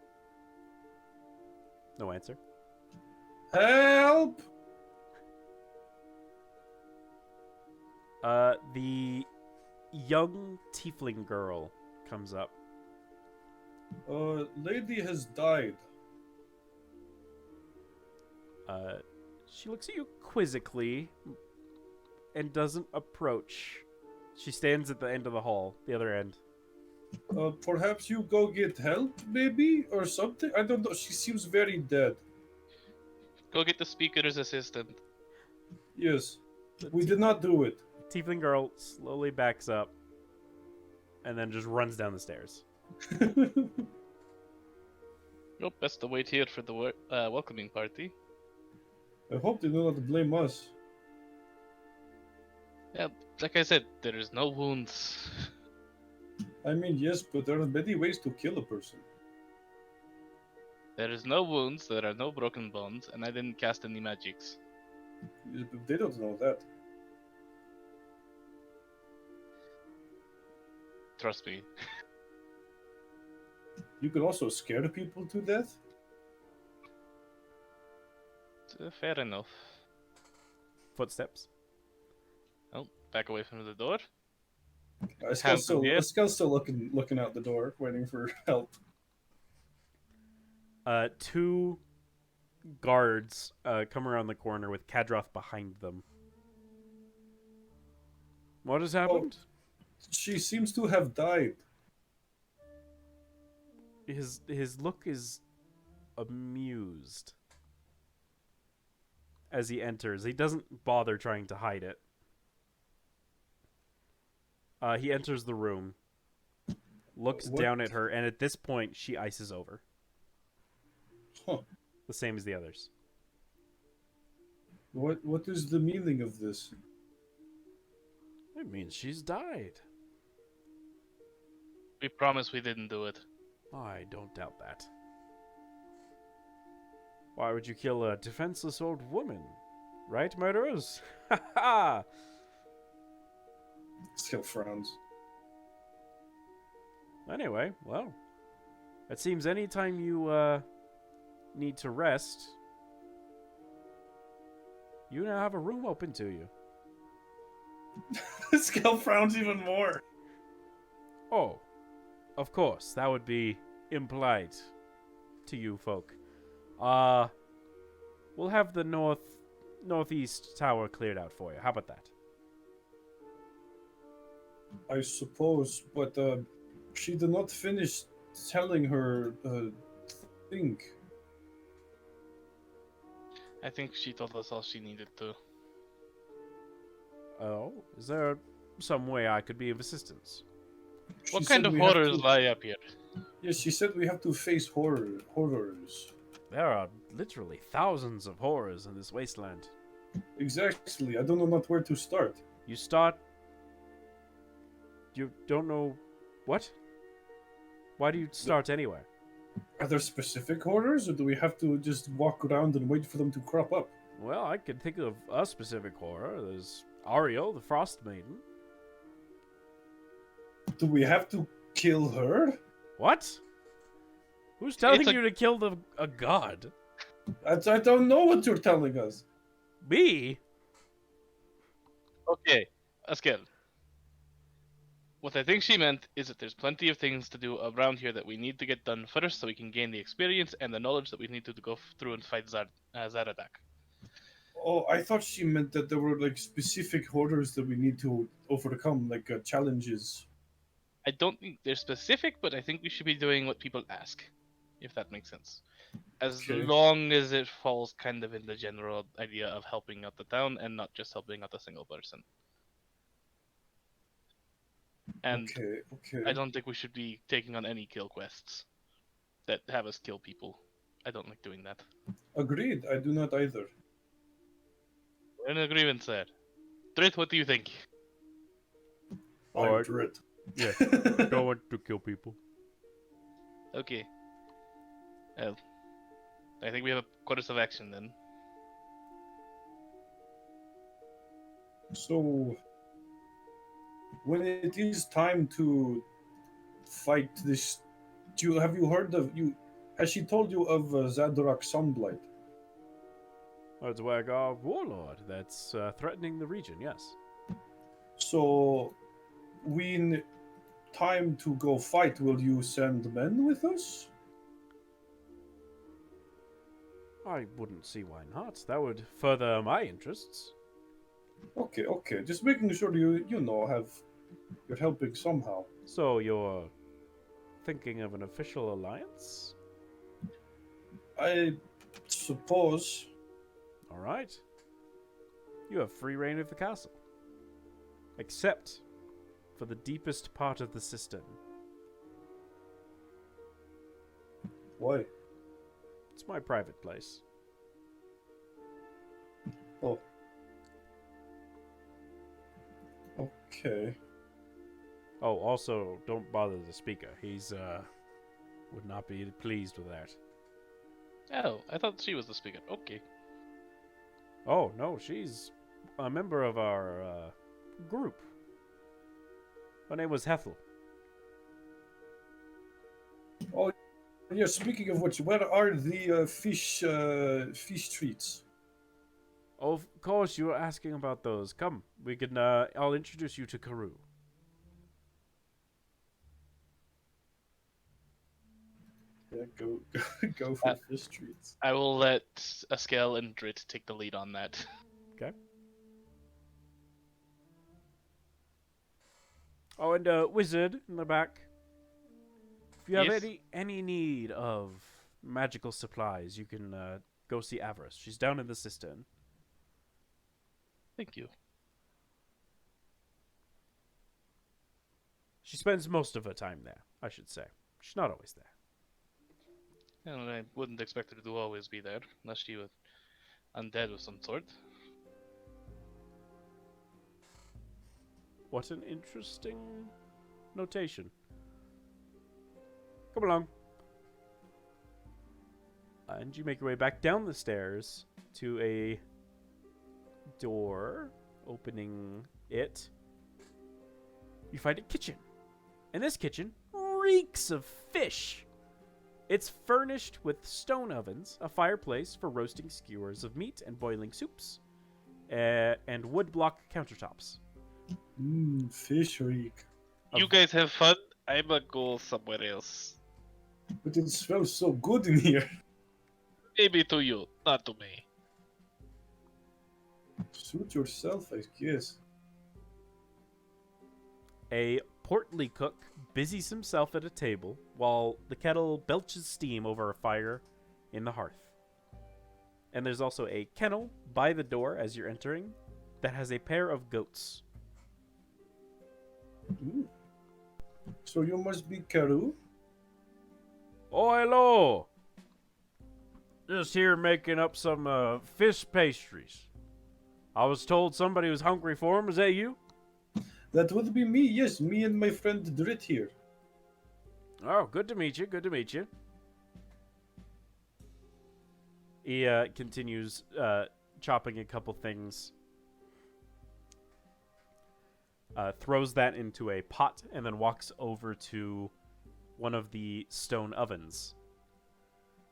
[SPEAKER 2] No answer.
[SPEAKER 4] Help!
[SPEAKER 2] The young tiefling girl comes up.
[SPEAKER 4] Lady has died.
[SPEAKER 2] She looks at you quizzically and doesn't approach. She stands at the end of the hall, the other end.
[SPEAKER 4] Perhaps you go get help, maybe, or something? I don't know. She seems very dead.
[SPEAKER 3] Go get the speaker's assistant.
[SPEAKER 4] Yes. We did not do it.
[SPEAKER 2] Tiefling girl slowly backs up and then just runs down the stairs.
[SPEAKER 3] Nope, best to wait here for the welcoming party.
[SPEAKER 4] I hope they do not blame us.
[SPEAKER 3] Yeah, like I said, there is no wounds.
[SPEAKER 4] I mean, yes, but there are many ways to kill a person.
[SPEAKER 3] There is no wounds, there are no broken bones, and I didn't cast any magics.
[SPEAKER 4] They don't know that.
[SPEAKER 3] Trust me.
[SPEAKER 4] You can also scare people to death.
[SPEAKER 3] Fair enough.
[SPEAKER 2] Footsteps.
[SPEAKER 3] Oh, back away from the door.
[SPEAKER 4] Eskel's still looking out the door, waiting for help.
[SPEAKER 2] Two guards come around the corner with Kadroth behind them. What has happened?
[SPEAKER 4] She seems to have died.
[SPEAKER 2] His look is amused as he enters. He doesn't bother trying to hide it. He enters the room, looks down at her, and at this point, she ices over.
[SPEAKER 4] Huh.
[SPEAKER 2] The same as the others.
[SPEAKER 4] What is the meaning of this?
[SPEAKER 2] It means she's died.
[SPEAKER 3] We promise we didn't do it.
[SPEAKER 2] I don't doubt that. Why would you kill a defenseless old woman? Right, murderers? Ha ha!
[SPEAKER 4] Eskel frowns.
[SPEAKER 2] Anyway, well, it seems anytime you need to rest, you now have a room open to you.
[SPEAKER 4] Eskel frowns even more.
[SPEAKER 2] Oh, of course, that would be impolite to you folk. We'll have the northeast tower cleared out for you. How about that?
[SPEAKER 4] I suppose, but she did not finish telling her thing.
[SPEAKER 3] I think she told us all she needed to.
[SPEAKER 2] Oh, is there some way I could be of assistance?
[SPEAKER 4] She
[SPEAKER 3] What kind
[SPEAKER 4] said
[SPEAKER 3] of
[SPEAKER 4] we have
[SPEAKER 3] horrors
[SPEAKER 4] to-
[SPEAKER 3] lie up here?
[SPEAKER 4] Yes, she said we have to face horrors.
[SPEAKER 2] There are literally thousands of horrors in this wasteland.
[SPEAKER 4] Exactly. I don't know not where to start.
[SPEAKER 2] You start... You don't know... What? Why do you start anywhere?
[SPEAKER 4] Are there specific horrors, or do we have to just walk around and wait for them to crop up?
[SPEAKER 2] Well, I can think of a specific horror. There's Ariel, the Frost Maiden.
[SPEAKER 4] Do we have to kill her?
[SPEAKER 2] What? Who's telling
[SPEAKER 3] It's a-
[SPEAKER 2] you to kill a god?
[SPEAKER 4] I don't know what you're telling us.
[SPEAKER 2] Me?
[SPEAKER 3] Okay, Askel. What I think she meant is that there's plenty of things to do around here that we need to get done first so we can gain the experience and the knowledge that we need to go through and fight Zaradak.
[SPEAKER 4] Oh, I thought she meant that there were like specific horrors that we need to overcome, like challenges.
[SPEAKER 3] I don't think they're specific, but I think we should be doing what people ask, if that makes sense. As
[SPEAKER 4] Okay.
[SPEAKER 3] long as it falls kind of in the general idea of helping out the town and not just helping out a single person. And
[SPEAKER 4] Okay.
[SPEAKER 3] I don't think we should be taking on any kill quests that have us kill people. I don't like doing that.
[SPEAKER 4] Agreed. I do not either.
[SPEAKER 3] We're in agreement there. Drit, what do you think?
[SPEAKER 4] I'm
[SPEAKER 2] Alright.
[SPEAKER 4] Drit.
[SPEAKER 2] Yeah. Don't want to kill people.
[SPEAKER 3] Okay. Well, I think we have a course of action then.
[SPEAKER 4] So, when it is time to fight this, have you heard of you? Has she told you of Zadrak Sunblight?
[SPEAKER 2] Oh, it's Wagar Warlord that's threatening the region, yes.
[SPEAKER 4] So, when time to go fight, will you send men with us?
[SPEAKER 2] I wouldn't see why not. That would further my interests.
[SPEAKER 4] Okay, okay. Just making sure you're helping somehow.
[SPEAKER 2] So you're thinking of an official alliance?
[SPEAKER 4] I suppose.
[SPEAKER 2] All right. You have free reign of the castle. Except for the deepest part of the cistern.
[SPEAKER 4] Why?
[SPEAKER 2] It's my private place.
[SPEAKER 4] Oh. Okay.
[SPEAKER 2] Oh, also, don't bother the speaker. He's, would not be pleased with that.
[SPEAKER 3] Oh, I thought she was the speaker. Okay.
[SPEAKER 2] Oh, no, she's a member of our, group. Her name was Hethel.
[SPEAKER 4] Oh, yeah. Speaking of which, where are the fish treats?
[SPEAKER 2] Of course, you were asking about those. Come, we can, I'll introduce you to Karoo.
[SPEAKER 4] Yeah, go for fish treats.
[SPEAKER 3] I will let Askel and Drit take the lead on that.
[SPEAKER 2] Okay. Oh, and Wizard in the back. If you have
[SPEAKER 3] Yes?
[SPEAKER 2] any need of magical supplies, you can go see Avarice. She's down in the cistern.
[SPEAKER 3] Thank you.
[SPEAKER 2] She spends most of her time there, I should say. She's not always there.
[SPEAKER 3] And I wouldn't expect her to always be there, unless she was undead of some sort.
[SPEAKER 2] What an interesting notation. Come along. And you make your way back down the stairs to a door. Opening it, you find a kitchen. And this kitchen reeks of fish. It's furnished with stone ovens, a fireplace for roasting skewers of meat and boiling soups, and wood block countertops.
[SPEAKER 4] Fish reek.
[SPEAKER 3] You guys have fun. I'ma go somewhere else.
[SPEAKER 4] But it smells so good in here.
[SPEAKER 3] Maybe to you, not to me.
[SPEAKER 4] Suit yourself, I guess.
[SPEAKER 2] A portly cook busies himself at a table while the kettle belches steam over a fire in the hearth. And there's also a kennel by the door as you're entering that has a pair of goats.
[SPEAKER 4] Ooh. So you must be Karoo?
[SPEAKER 2] Oh, hello! Just here making up some fish pastries. I was told somebody was hungry for them. Is that you?
[SPEAKER 4] That would be me, yes, me and my friend Drit here.
[SPEAKER 2] Oh, good to meet you. Good to meet you. He continues chopping a couple things. Throws that into a pot and then walks over to one of the stone ovens.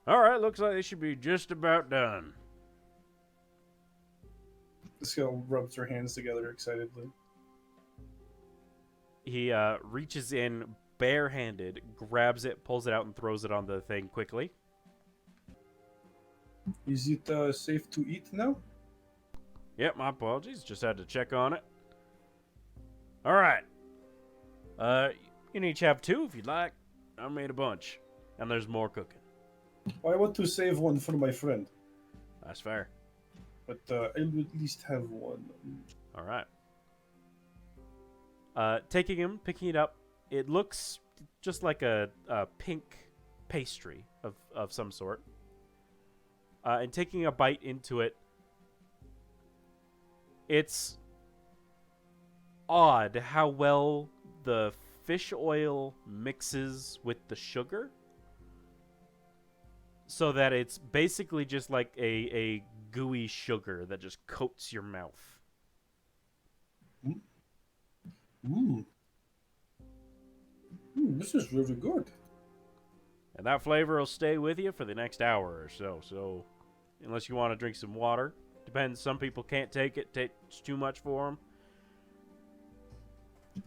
[SPEAKER 2] All right, looks like they should be just about done.
[SPEAKER 4] This girl rubs her hands together excitedly.
[SPEAKER 2] He reaches in barehanded, grabs it, pulls it out, and throws it on the thing quickly.
[SPEAKER 4] Is it safe to eat now?
[SPEAKER 2] Yep, my apologies. Just had to check on it. All right. You can each have two if you'd like. I made a bunch. And there's more cooking.
[SPEAKER 4] I want to save one for my friend,
[SPEAKER 2] That's fair.
[SPEAKER 4] but I'll at least have one.
[SPEAKER 2] All right. Taking him, picking it up, it looks just like a pink pastry of some sort. And taking a bite into it, it's odd how well the fish oil mixes with the sugar, so that it's basically just like a gooey sugar that just coats your mouth.
[SPEAKER 4] This is really good.
[SPEAKER 2] And that flavor will stay with you for the next hour or so. So, unless you want to drink some water. Depends. Some people can't take it. It's too much for them.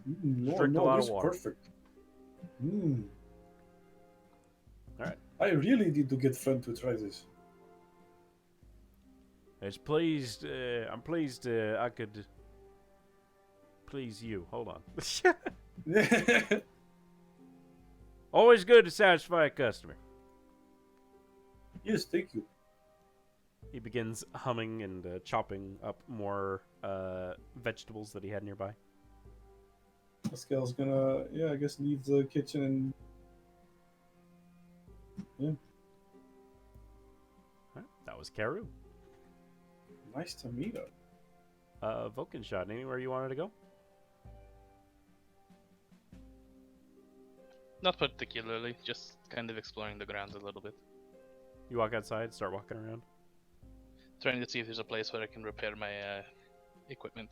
[SPEAKER 6] No,
[SPEAKER 2] Drink a
[SPEAKER 6] no,
[SPEAKER 2] lot
[SPEAKER 6] this
[SPEAKER 2] of
[SPEAKER 6] is
[SPEAKER 2] water.
[SPEAKER 6] perfect. Mm.
[SPEAKER 2] All right.
[SPEAKER 6] I really need to get friend to try this.
[SPEAKER 2] It's pleased. I'm pleased. I could please you. Hold on. Always good to satisfy a customer.
[SPEAKER 6] Yes, thank you.
[SPEAKER 2] He begins humming and chopping up more vegetables that he had nearby.
[SPEAKER 6] Pascal's gonna, yeah, I guess leave the kitchen and
[SPEAKER 2] All right. That was Karu.
[SPEAKER 6] nice to meet her.
[SPEAKER 2] Vulcanshot, anywhere you wanted to go?
[SPEAKER 3] Not particularly, just kind of exploring the grounds a little bit.
[SPEAKER 2] You walk outside, start walking around.
[SPEAKER 3] Trying to see if there's a place where I can repair my equipment.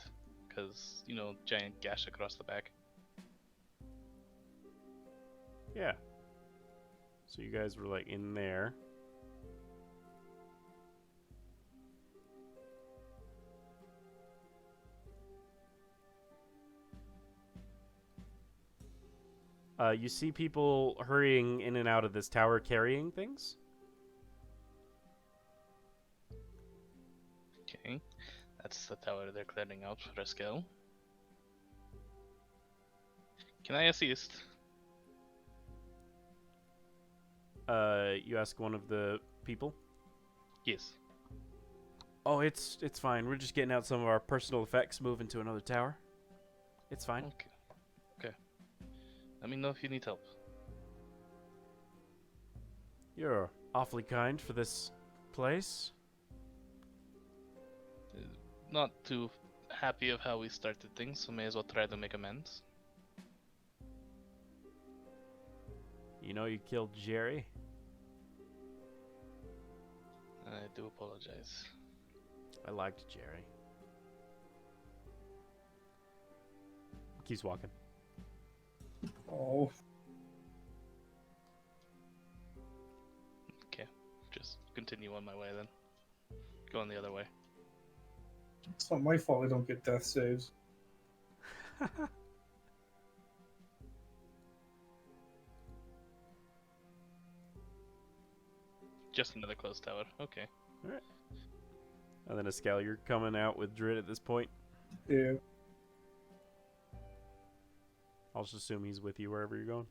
[SPEAKER 3] Because, you know, giant gash across the back.
[SPEAKER 2] Yeah. So you guys were like in there. You see people hurrying in and out of this tower carrying things.
[SPEAKER 3] Okay. That's the tower they're clearing out for a skill. Can I assist?
[SPEAKER 2] You ask one of the people.
[SPEAKER 3] Yes.
[SPEAKER 2] Oh, it's fine. We're just getting out some of our personal effects, moving to another tower. It's fine.
[SPEAKER 3] Okay. Okay. Let me know if you need help.
[SPEAKER 2] You're awfully kind for this place.
[SPEAKER 3] Not too happy of how we started things, so may as well try to make amends.
[SPEAKER 2] You know you killed Jerry.
[SPEAKER 3] I do apologize.
[SPEAKER 2] I liked Jerry. Keeps walking.
[SPEAKER 6] Oh,
[SPEAKER 3] Okay. Just continue on my way then. Going the other way.
[SPEAKER 6] it's not my fault I don't get death saves.
[SPEAKER 3] Just another closed tower. Okay.
[SPEAKER 2] And then Escal, you're coming out with Drid at this point.
[SPEAKER 6] Yeah.
[SPEAKER 2] I'll just assume he's with you wherever you're going.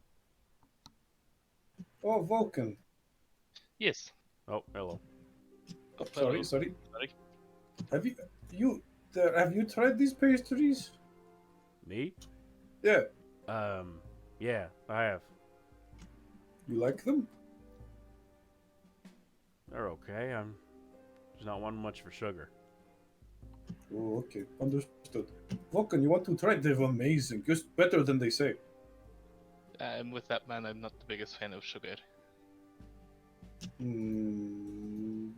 [SPEAKER 6] Oh, Vulcan.
[SPEAKER 3] Yes.
[SPEAKER 2] Oh, hello.
[SPEAKER 3] Oh,
[SPEAKER 6] Sorry,
[SPEAKER 3] hello.
[SPEAKER 6] sorry.
[SPEAKER 3] Sorry.
[SPEAKER 6] Have you tried these pastries?
[SPEAKER 2] Me?
[SPEAKER 6] Yeah.
[SPEAKER 2] Yeah, I have.
[SPEAKER 6] You like them?
[SPEAKER 2] They're okay. I'm just not one much for sugar.
[SPEAKER 6] Oh, okay. Understood. Vulcan, you want to try? They're amazing. Just better than they say.
[SPEAKER 3] With that man, I'm not the biggest fan of sugar.
[SPEAKER 6] Hmm.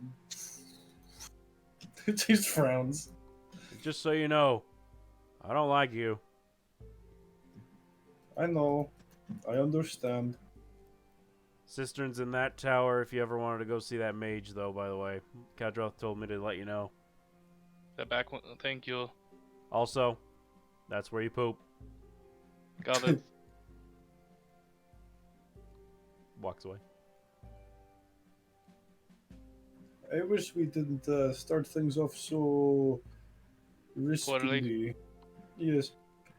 [SPEAKER 6] He frowns.
[SPEAKER 2] Just so you know, I don't like you.
[SPEAKER 6] I know. I understand.
[SPEAKER 2] Cistern's in that tower if you ever wanted to go see that mage, though, by the way. Kadroth told me to let you know.
[SPEAKER 3] The back one. Thank you.
[SPEAKER 2] Also, that's where you poop.
[SPEAKER 3] Got it.
[SPEAKER 2] Walks away.
[SPEAKER 6] I wish we didn't start things off so riskily. Yes.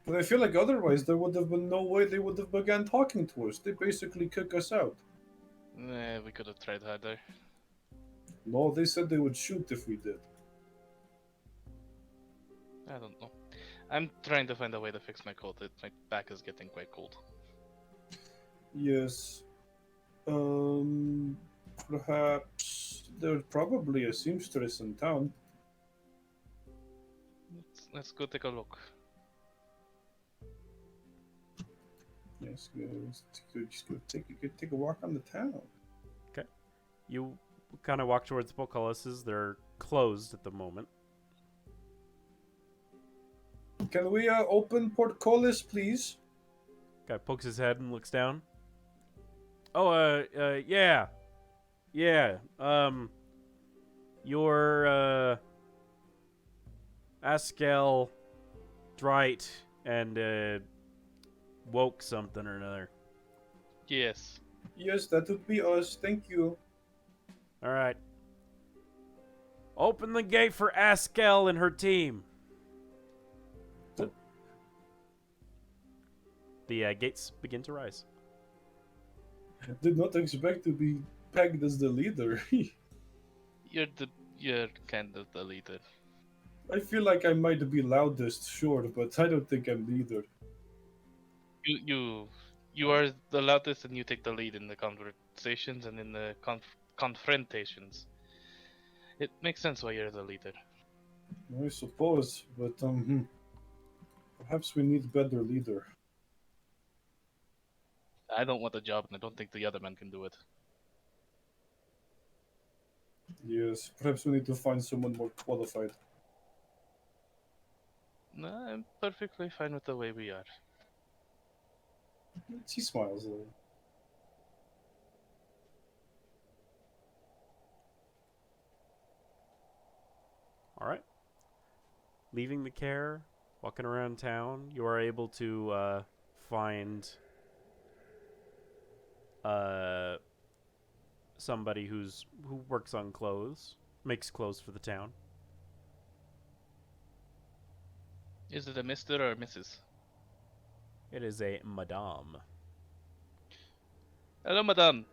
[SPEAKER 6] But I feel like otherwise there would have been no way they would have began talking to us. They basically kick us out.
[SPEAKER 3] Nah, we could have tried harder.
[SPEAKER 6] No, they said they would shoot if we did.
[SPEAKER 3] I don't know. I'm trying to find a way to fix my cold. My back is getting quite cold.
[SPEAKER 6] Yes. Perhaps there's probably a seamstress in town.
[SPEAKER 3] Let's go take a look.
[SPEAKER 6] Yes, just go take a walk on the town.
[SPEAKER 2] You kind of walk towards the portcullises. They're closed at the moment.
[SPEAKER 6] Can we open portcullis, please?
[SPEAKER 2] Guy pokes his head and looks down. Oh, yeah. Yeah, your, Askel, Drite, and, woke something or another.
[SPEAKER 3] Yes.
[SPEAKER 6] Yes, that would be us. Thank you.
[SPEAKER 2] All right. Open the gate for Askel and her team. The gates begin to rise.
[SPEAKER 6] Did not expect to be pegged as the leader.
[SPEAKER 3] You're kind of the leader.
[SPEAKER 6] I feel like I might be loudest, sure, but I don't think I'm leader.
[SPEAKER 3] You are the loudest, and you take the lead in the conversations and in the confrontations. It makes sense why you're the leader.
[SPEAKER 6] I suppose, but perhaps we need better leader.
[SPEAKER 3] I don't want the job, and I don't think the other man can do it.
[SPEAKER 6] Yes, perhaps we need to find someone more qualified.
[SPEAKER 3] No, I'm perfectly fine with the way we are.
[SPEAKER 6] She smiles a little.
[SPEAKER 2] All right. Leaving the care, walking around town, you are able to find somebody who works on clothes, makes clothes for the town.
[SPEAKER 3] Is it a Mr. or Mrs.?
[SPEAKER 2] It is a madame.
[SPEAKER 3] Hello, madame.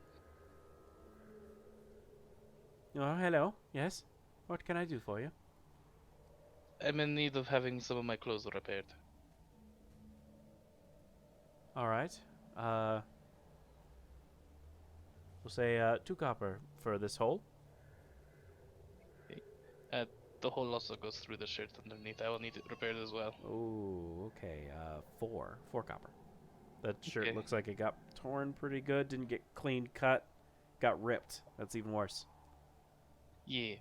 [SPEAKER 2] Oh, hello. Yes. What can I do for you?
[SPEAKER 3] I'm in need of having some of my clothes repaired.
[SPEAKER 2] All right. We'll say 2 copper for this hole.
[SPEAKER 3] The hole also goes through the shirt underneath. I will need it repaired as well.
[SPEAKER 2] Oh, okay. 4 copper. That shirt
[SPEAKER 3] Okay.
[SPEAKER 2] looks like it got torn pretty good. Didn't get clean cut. Got ripped. That's even worse.
[SPEAKER 3] Yeah.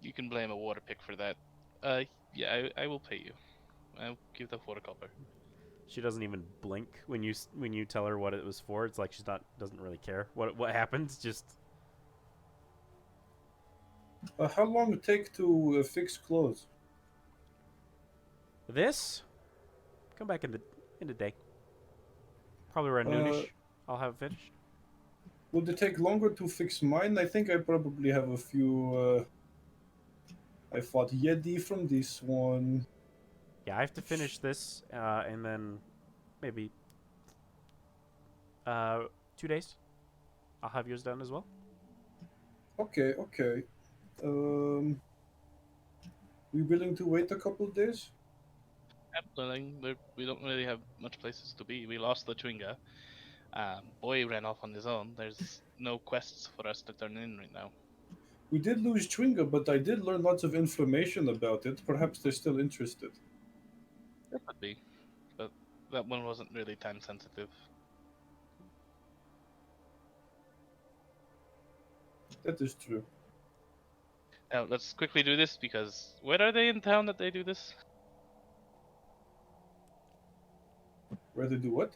[SPEAKER 3] You can blame a water pick for that. Yeah, I will pay you. I'll give the 4 copper.
[SPEAKER 2] She doesn't even blink when you tell her what it was for. It's like doesn't really care what happened. Just
[SPEAKER 6] How long it take to fix clothes?
[SPEAKER 2] this. Come back in the day. Probably around noonish. I'll have it finished.
[SPEAKER 6] Would it take longer to fix mine? I think I probably have a few. I fought Yeti from this one.
[SPEAKER 2] Yeah, I have to finish this, and then maybe 2 days. I'll have yours done as well.
[SPEAKER 6] Okay, okay. We willing to wait a couple days?
[SPEAKER 3] I'm willing. We don't really have much places to be. We lost the Chwinga. Boy ran off on his own. There's no quests for us to turn in right now.
[SPEAKER 6] We did lose Chwinga, but I did learn lots of information about it. Perhaps they're still interested.
[SPEAKER 3] That could be, but that one wasn't really time sensitive.
[SPEAKER 6] That is true.
[SPEAKER 3] Now let's quickly do this because where are they in town that they do this?
[SPEAKER 6] Where they do what?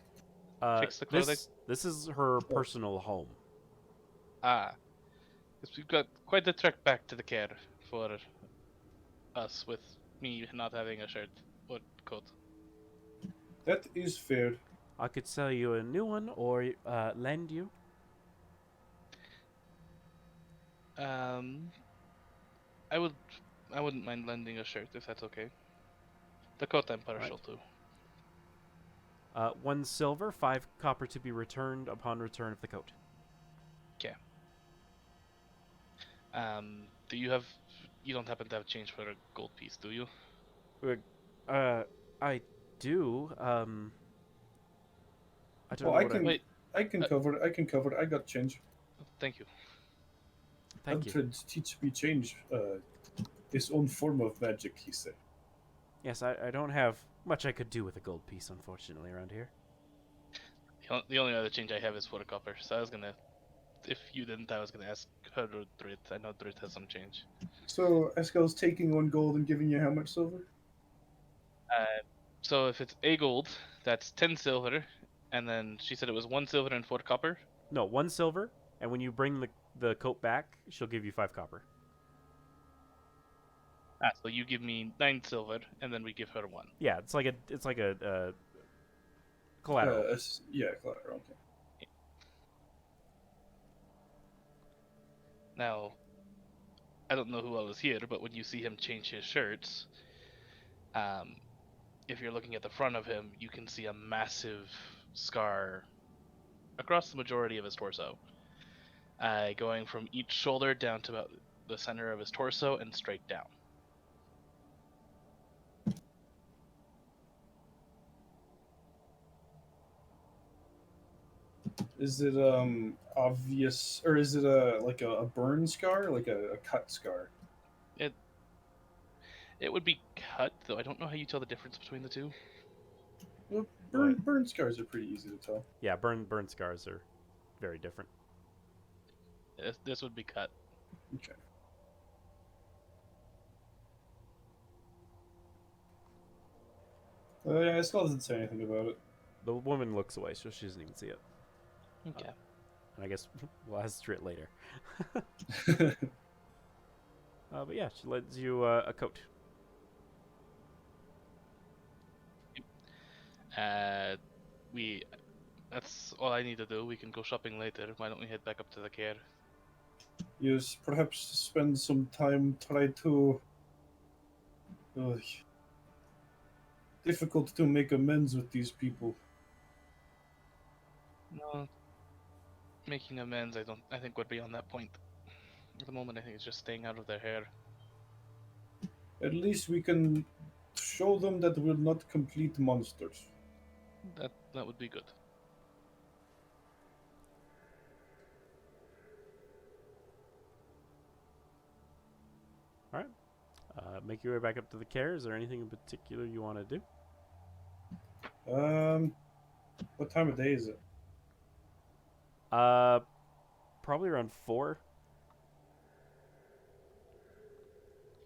[SPEAKER 3] Fix the clothing?
[SPEAKER 2] This is her personal home.
[SPEAKER 3] Ah, because we've got quite the trek back to the care for us with me not having a shirt or coat.
[SPEAKER 6] That is fair.
[SPEAKER 2] I could sell you a new one or lend you.
[SPEAKER 3] I wouldn't mind lending a shirt if that's okay. The coat I'm partial to.
[SPEAKER 2] 1 silver, 5 copper to be returned upon return of the coat.
[SPEAKER 3] Okay. You don't happen to have change for a gold piece, do you?
[SPEAKER 2] I do. I don't
[SPEAKER 6] Oh,
[SPEAKER 2] know
[SPEAKER 6] I
[SPEAKER 2] what
[SPEAKER 6] can.
[SPEAKER 3] Wait.
[SPEAKER 6] I can cover it. I can cover it. I got change.
[SPEAKER 3] Thank you.
[SPEAKER 2] Thank you.
[SPEAKER 6] Uhtred teach me change. His own form of magic, he said.
[SPEAKER 2] Yes, I don't have much I could do with a gold piece, unfortunately, around here.
[SPEAKER 3] The only other change I have is for a copper, so I was gonna, if you didn't, I was gonna ask her or Drit. I know Drit has some change.
[SPEAKER 6] So Eskel's taking 1 gold and giving you how much silver?
[SPEAKER 3] So if it's a gold, that's 10 silver, and then she said it was 1 silver and 4 copper.
[SPEAKER 2] No, 1 silver, and when you bring the coat back, she'll give you 5 copper.
[SPEAKER 3] So you give me 9 silver, and then we give her 1.
[SPEAKER 2] Yeah, it's like a Collateral.
[SPEAKER 6] Yeah, collateral. Okay.
[SPEAKER 3] Now, I don't know who else is here, but when you see him change his shirts, um, if you're looking at the front of him, you can see a massive scar across the majority of his torso, going from each shoulder down to about the center of his torso and straight down.
[SPEAKER 6] Is it obvious, or is it a burn scar, like a cut scar?
[SPEAKER 3] It would be cut, though I don't know how you tell the difference between the two.
[SPEAKER 6] Well,
[SPEAKER 2] What?
[SPEAKER 6] burn scars are pretty easy to tell.
[SPEAKER 2] Yeah, burn scars are very different.
[SPEAKER 3] This would be cut.
[SPEAKER 6] Okay. Yeah, I still doesn't say anything about it.
[SPEAKER 2] The woman looks away, so she doesn't even see it.
[SPEAKER 3] Okay.
[SPEAKER 2] And I guess we'll ask it later. But yeah, she lends you a coat.
[SPEAKER 3] We. That's all I need to do. We can go shopping later. Why don't we head back up to the care?
[SPEAKER 6] Yes, perhaps spend some time try to. Difficult to make amends with these people.
[SPEAKER 3] No, making amends. I think we're beyond that point. At the moment, I think it's just staying out of their hair.
[SPEAKER 6] At least we can show them that we're not complete monsters.
[SPEAKER 3] That would be good.
[SPEAKER 2] Make your way back up to the care. Is there anything in particular you want to do?
[SPEAKER 6] What time of day is it?
[SPEAKER 2] Probably around 4.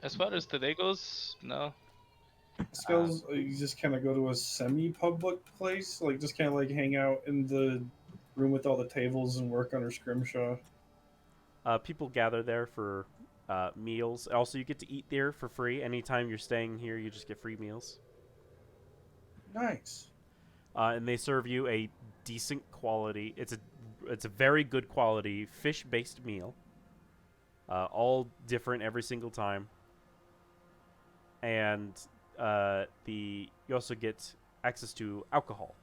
[SPEAKER 3] As far as today goes, no.
[SPEAKER 6] Skulls, you just kind of go to a semi-public place, like just kind of like hang out in the room with all the tables and work on our scrimshaw.
[SPEAKER 2] People gather there for meals. Also, you get to eat there for free. Anytime you're staying here, you just get free meals.
[SPEAKER 6] Nice.
[SPEAKER 2] And they serve you a decent quality. It's a very good quality fish-based meal. All different every single time. And you also get access to alcohol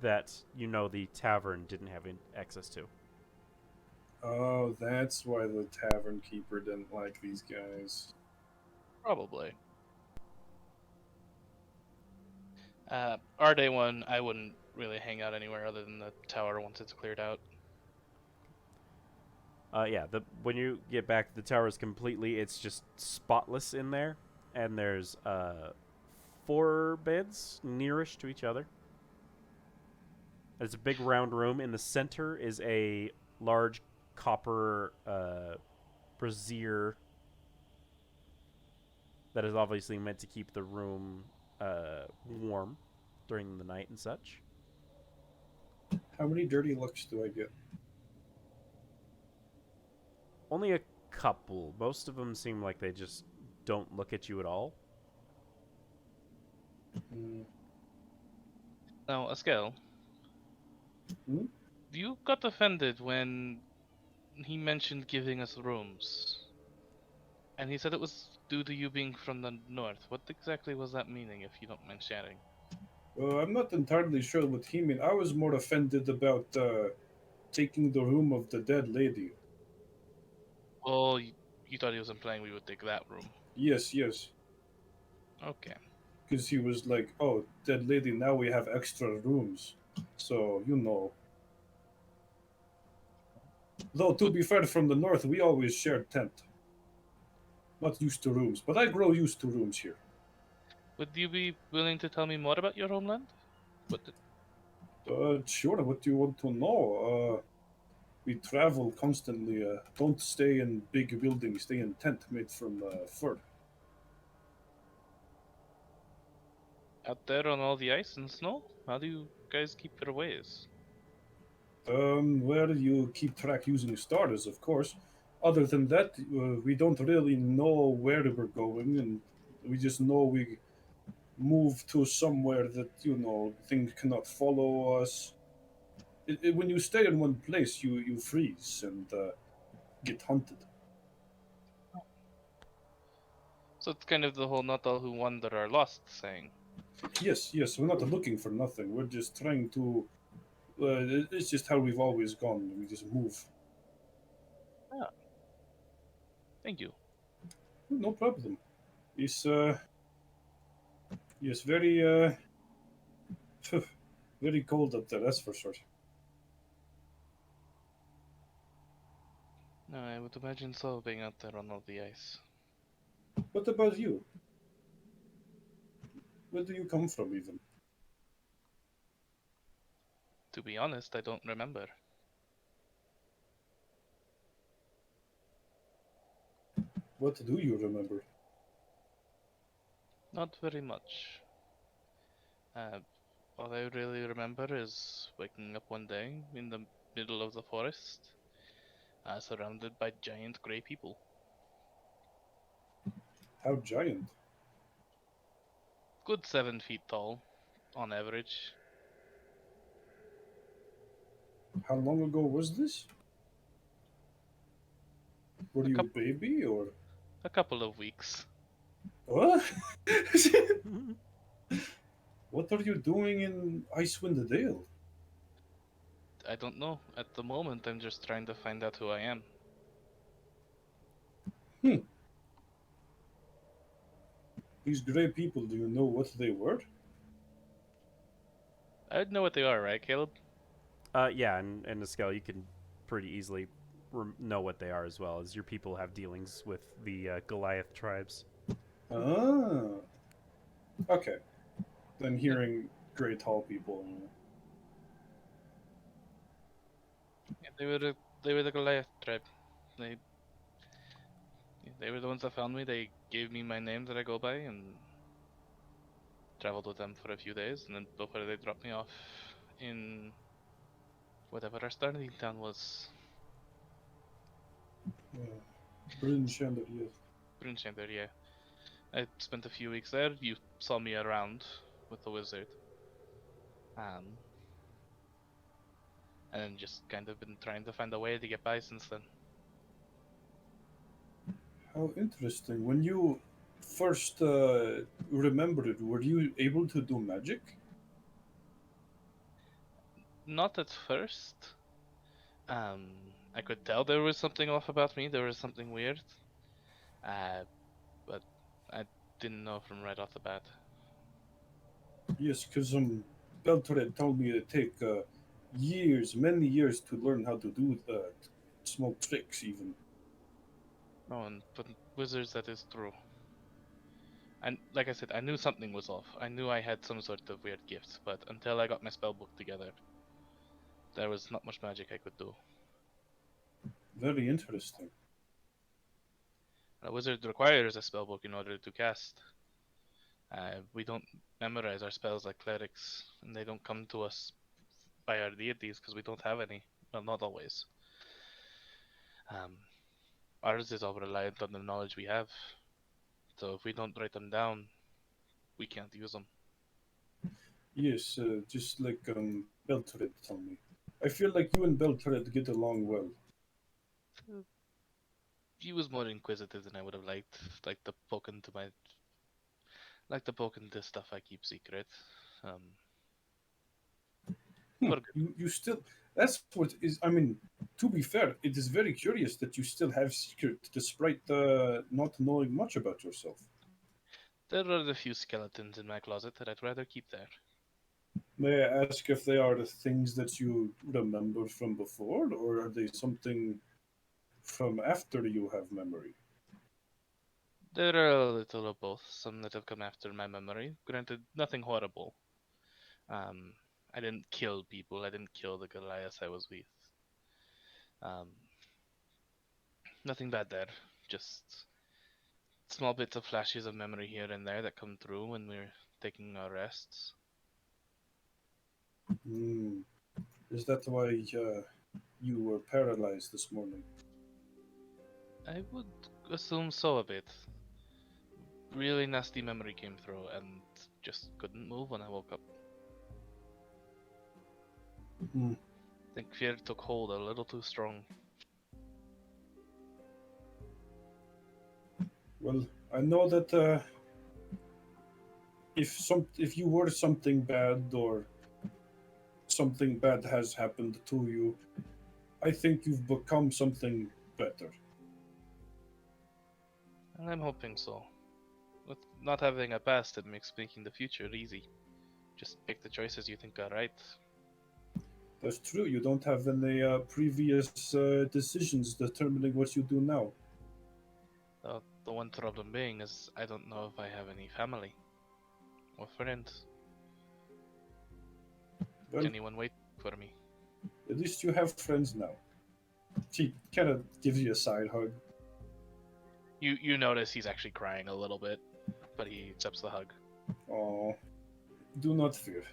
[SPEAKER 2] that the tavern didn't have access to.
[SPEAKER 6] Oh, that's why the tavern keeper didn't like these guys.
[SPEAKER 3] Probably. Our day one, I wouldn't really hang out anywhere other than the tower once it's cleared out.
[SPEAKER 2] Yeah, when you get back, the tower is it's just spotless in there, and there's 4 beds nearish to each other. It's a big round room. In the center is a large copper brazier that is obviously meant to keep the room warm during the night and such.
[SPEAKER 6] How many dirty looks do I get?
[SPEAKER 2] Only a couple. Most of them seem like they just don't look at you at all.
[SPEAKER 3] Now, Askel,
[SPEAKER 6] Hmm?
[SPEAKER 3] you got offended when he mentioned giving us rooms. And he said it was due to you being from the north. What exactly was that meaning, if you don't mind sharing?
[SPEAKER 6] I'm not entirely sure what he meant. I was more offended about taking the room of the dead lady.
[SPEAKER 3] Oh, you thought he was implying we would take that room.
[SPEAKER 6] Yes.
[SPEAKER 3] Okay.
[SPEAKER 6] Because he was like, oh, dead lady, now we have extra rooms. So, Though, to be fair, from the north, we always shared tent. Not used to rooms, but I grow used to rooms here.
[SPEAKER 3] Would you be willing to tell me more about your homeland?
[SPEAKER 6] Sure, what do you want to know? We travel constantly. Don't stay in big buildings, stay in tent made from fur.
[SPEAKER 3] Out there on all the ice and snow? How do you guys keep your ways?
[SPEAKER 6] Well, you keep track using stars, of course. Other than that, we don't really know where we're going, and we just know move to somewhere that things cannot follow us. When you stay in one place, you freeze and get hunted.
[SPEAKER 3] So it's kind of the whole "not all who wander are lost" saying.
[SPEAKER 6] Yes, yes, we're not looking for nothing. We're just trying to. It's just how we've always gone. We just move.
[SPEAKER 3] Ah, thank you.
[SPEAKER 6] No problem. It's yes, very very cold up there. That's for sure.
[SPEAKER 3] No, I would imagine so, being out there on all the ice.
[SPEAKER 6] What about you? Where do you come from, even?
[SPEAKER 3] To be honest, I don't remember.
[SPEAKER 6] What do you remember?
[SPEAKER 3] Not very much. Uh, all I really remember is waking up one day in the middle of the forest, surrounded by giant grey people.
[SPEAKER 6] How giant?
[SPEAKER 3] Good 7 feet tall, on average.
[SPEAKER 6] How long ago was this? Were
[SPEAKER 3] A,
[SPEAKER 6] you
[SPEAKER 3] coup
[SPEAKER 6] a baby or
[SPEAKER 3] a couple of weeks.
[SPEAKER 6] what? What are you doing in Icewind Dale?
[SPEAKER 3] I don't know. At the moment, I'm just trying to find out who I am.
[SPEAKER 6] Hmm. These grey people, do you know what they were?
[SPEAKER 3] I'd know what they are, right, Caleb?
[SPEAKER 2] Yeah, and the scale you can pretty easily know what they are as well, as your people have dealings with the Goliath tribes.
[SPEAKER 6] Ah. Okay. Then
[SPEAKER 3] Yeah,
[SPEAKER 6] hearing grey tall people.
[SPEAKER 3] yeah, they were the Goliath tribe. They they were the ones that found me. They gave me my name that I go by, and traveled with them for a few days, and then before they dropped me off in whatever our starting town was,
[SPEAKER 6] Bryn Shander, yes.
[SPEAKER 3] Brunchander. Yeah, I spent a few weeks there. You saw me around with the wizard, um, and then just kind of been trying to find a way to get by since then.
[SPEAKER 6] How interesting. When you first remembered it, were you able to do magic?
[SPEAKER 3] Not at first. I could tell there was something off about me. There was something weird. But I didn't know from right off the bat.
[SPEAKER 6] Yes, because Beltred told me it take years, many years to learn how to do small tricks, even.
[SPEAKER 3] Oh, and but wizards, that is true. And like I said, I knew something was off. I knew I had some sort of weird gift, but until I got my spell book together, there was not much magic I could do.
[SPEAKER 6] Very interesting.
[SPEAKER 3] A wizard requires a spell book in order to cast. We don't memorize our spells like clerics, and they don't come to us by our deities because we don't have any. Well, not always. Um, Ours is all reliant on the knowledge we have. So if we don't write them down, we can't use them.
[SPEAKER 6] Yes, just like Beltred told me. I feel like you and Beltred get along well.
[SPEAKER 3] He was more inquisitive than I would have liked. Like the poke into stuff I keep secret. Um, for good.
[SPEAKER 6] You still. That's what is. I mean, to be fair, it is very curious that you still have secret despite not knowing much about yourself.
[SPEAKER 3] There are a few skeletons in my closet that I'd rather keep there.
[SPEAKER 6] May I ask if they are the things that you remember from before, or are they something from after you have memory?
[SPEAKER 3] There are a little of both. Some that have come after my memory. Granted, nothing horrible. Um, I didn't kill people. I didn't kill the Goliath I was with. Um, Nothing bad there. Just small bits of flashes of memory here and there that come through when we're taking our rests.
[SPEAKER 6] Hmm. Is that why you were paralyzed this morning?
[SPEAKER 3] I would assume so a bit. Really nasty memory came through, and just couldn't move when I woke up.
[SPEAKER 6] Hmm.
[SPEAKER 3] I think fear took hold a little too strong.
[SPEAKER 6] Well, I know that if you were something bad or something bad has happened to you, I think you've become something better.
[SPEAKER 3] And I'm hoping so. With not having a past, it makes making the future easy. Just pick the choices you think are right.
[SPEAKER 6] That's true. You don't have any previous decisions determining what you do now.
[SPEAKER 3] The one problem being is I don't know if I have any family or friends.
[SPEAKER 6] Well,
[SPEAKER 3] Anyone wait for me?
[SPEAKER 6] at least you have friends now. She kind of gives you a side hug.
[SPEAKER 3] You notice he's actually crying a little bit, but he accepts the hug.
[SPEAKER 6] Oh, do not fear.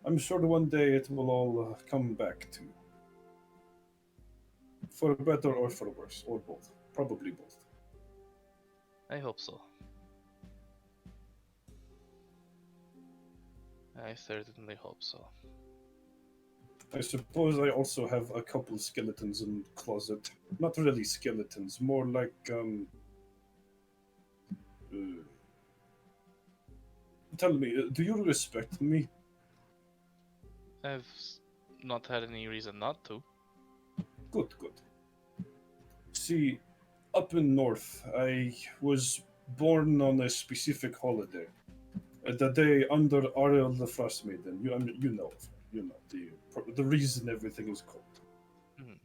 [SPEAKER 6] I'm sure one day it will all come back to you. For better or for worse, or both. Probably both.
[SPEAKER 3] I hope so. I certainly hope so.
[SPEAKER 6] I suppose I also have a couple skeletons in the closet. Not really skeletons, more like tell me, do you respect me?
[SPEAKER 3] I've not had any reason not to.
[SPEAKER 6] Good, good. See, up in north, I was born on a specific holiday. The day under Ariel the Frost Maiden. You, I mean, you know, you know the reason everything is cold.
[SPEAKER 3] Mhm.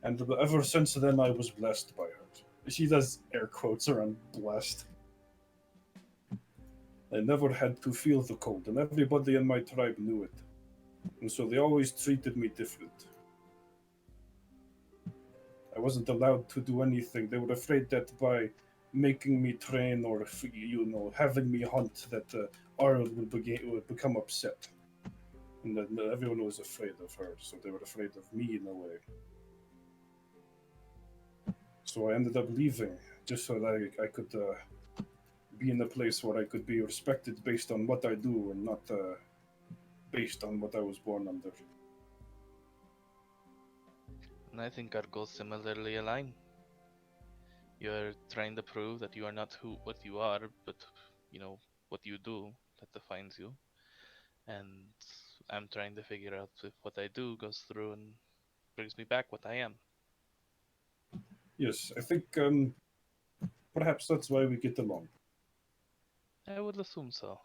[SPEAKER 6] And ever since then, I was blessed by her. She does air quotes around blessed. I never had to feel the cold, and everybody in my tribe knew it. And so they always treated me different. I wasn't allowed to do anything. They were afraid that by making me train or, having me hunt, that Ariel would become upset. And that everyone was afraid of her, so they were afraid of me in a way. So I ended up leaving, just so that I could be in a place where I could be respected based on what I do and not based on what I was born under.
[SPEAKER 3] And I think our goals similarly align. You're trying to prove that you are not what you are, but what you do that defines you. And I'm trying to figure out if what I do goes through and brings me back what I am.
[SPEAKER 6] Yes, I think perhaps that's why we get along.
[SPEAKER 3] I would assume so.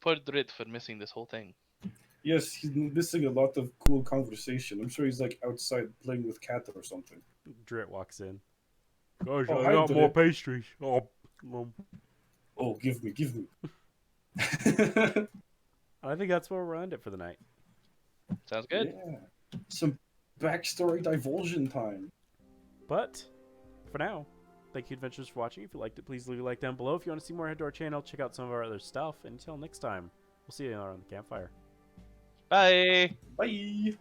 [SPEAKER 3] Poor Drit for missing this whole thing.
[SPEAKER 6] Yes, he's missing a lot of cool conversation. I'm sure he's like outside playing with Kat or something.
[SPEAKER 2] Drit walks in. Guys,
[SPEAKER 6] Oh,
[SPEAKER 2] I
[SPEAKER 6] hi,
[SPEAKER 2] got more
[SPEAKER 6] Drit.
[SPEAKER 2] pastries. Oh,
[SPEAKER 6] Oh, give me, give me.
[SPEAKER 2] I think that's where we'll end it for the night.
[SPEAKER 3] Sounds good.
[SPEAKER 6] Yeah. Some backstory divulsion time.
[SPEAKER 2] But for now, thank you, adventurers, for watching. If you liked it, please leave a like down below. If you want to see more, head to our channel, check out some of our other stuff. And until next time, we'll see you around the campfire.
[SPEAKER 3] Bye.
[SPEAKER 6] Bye.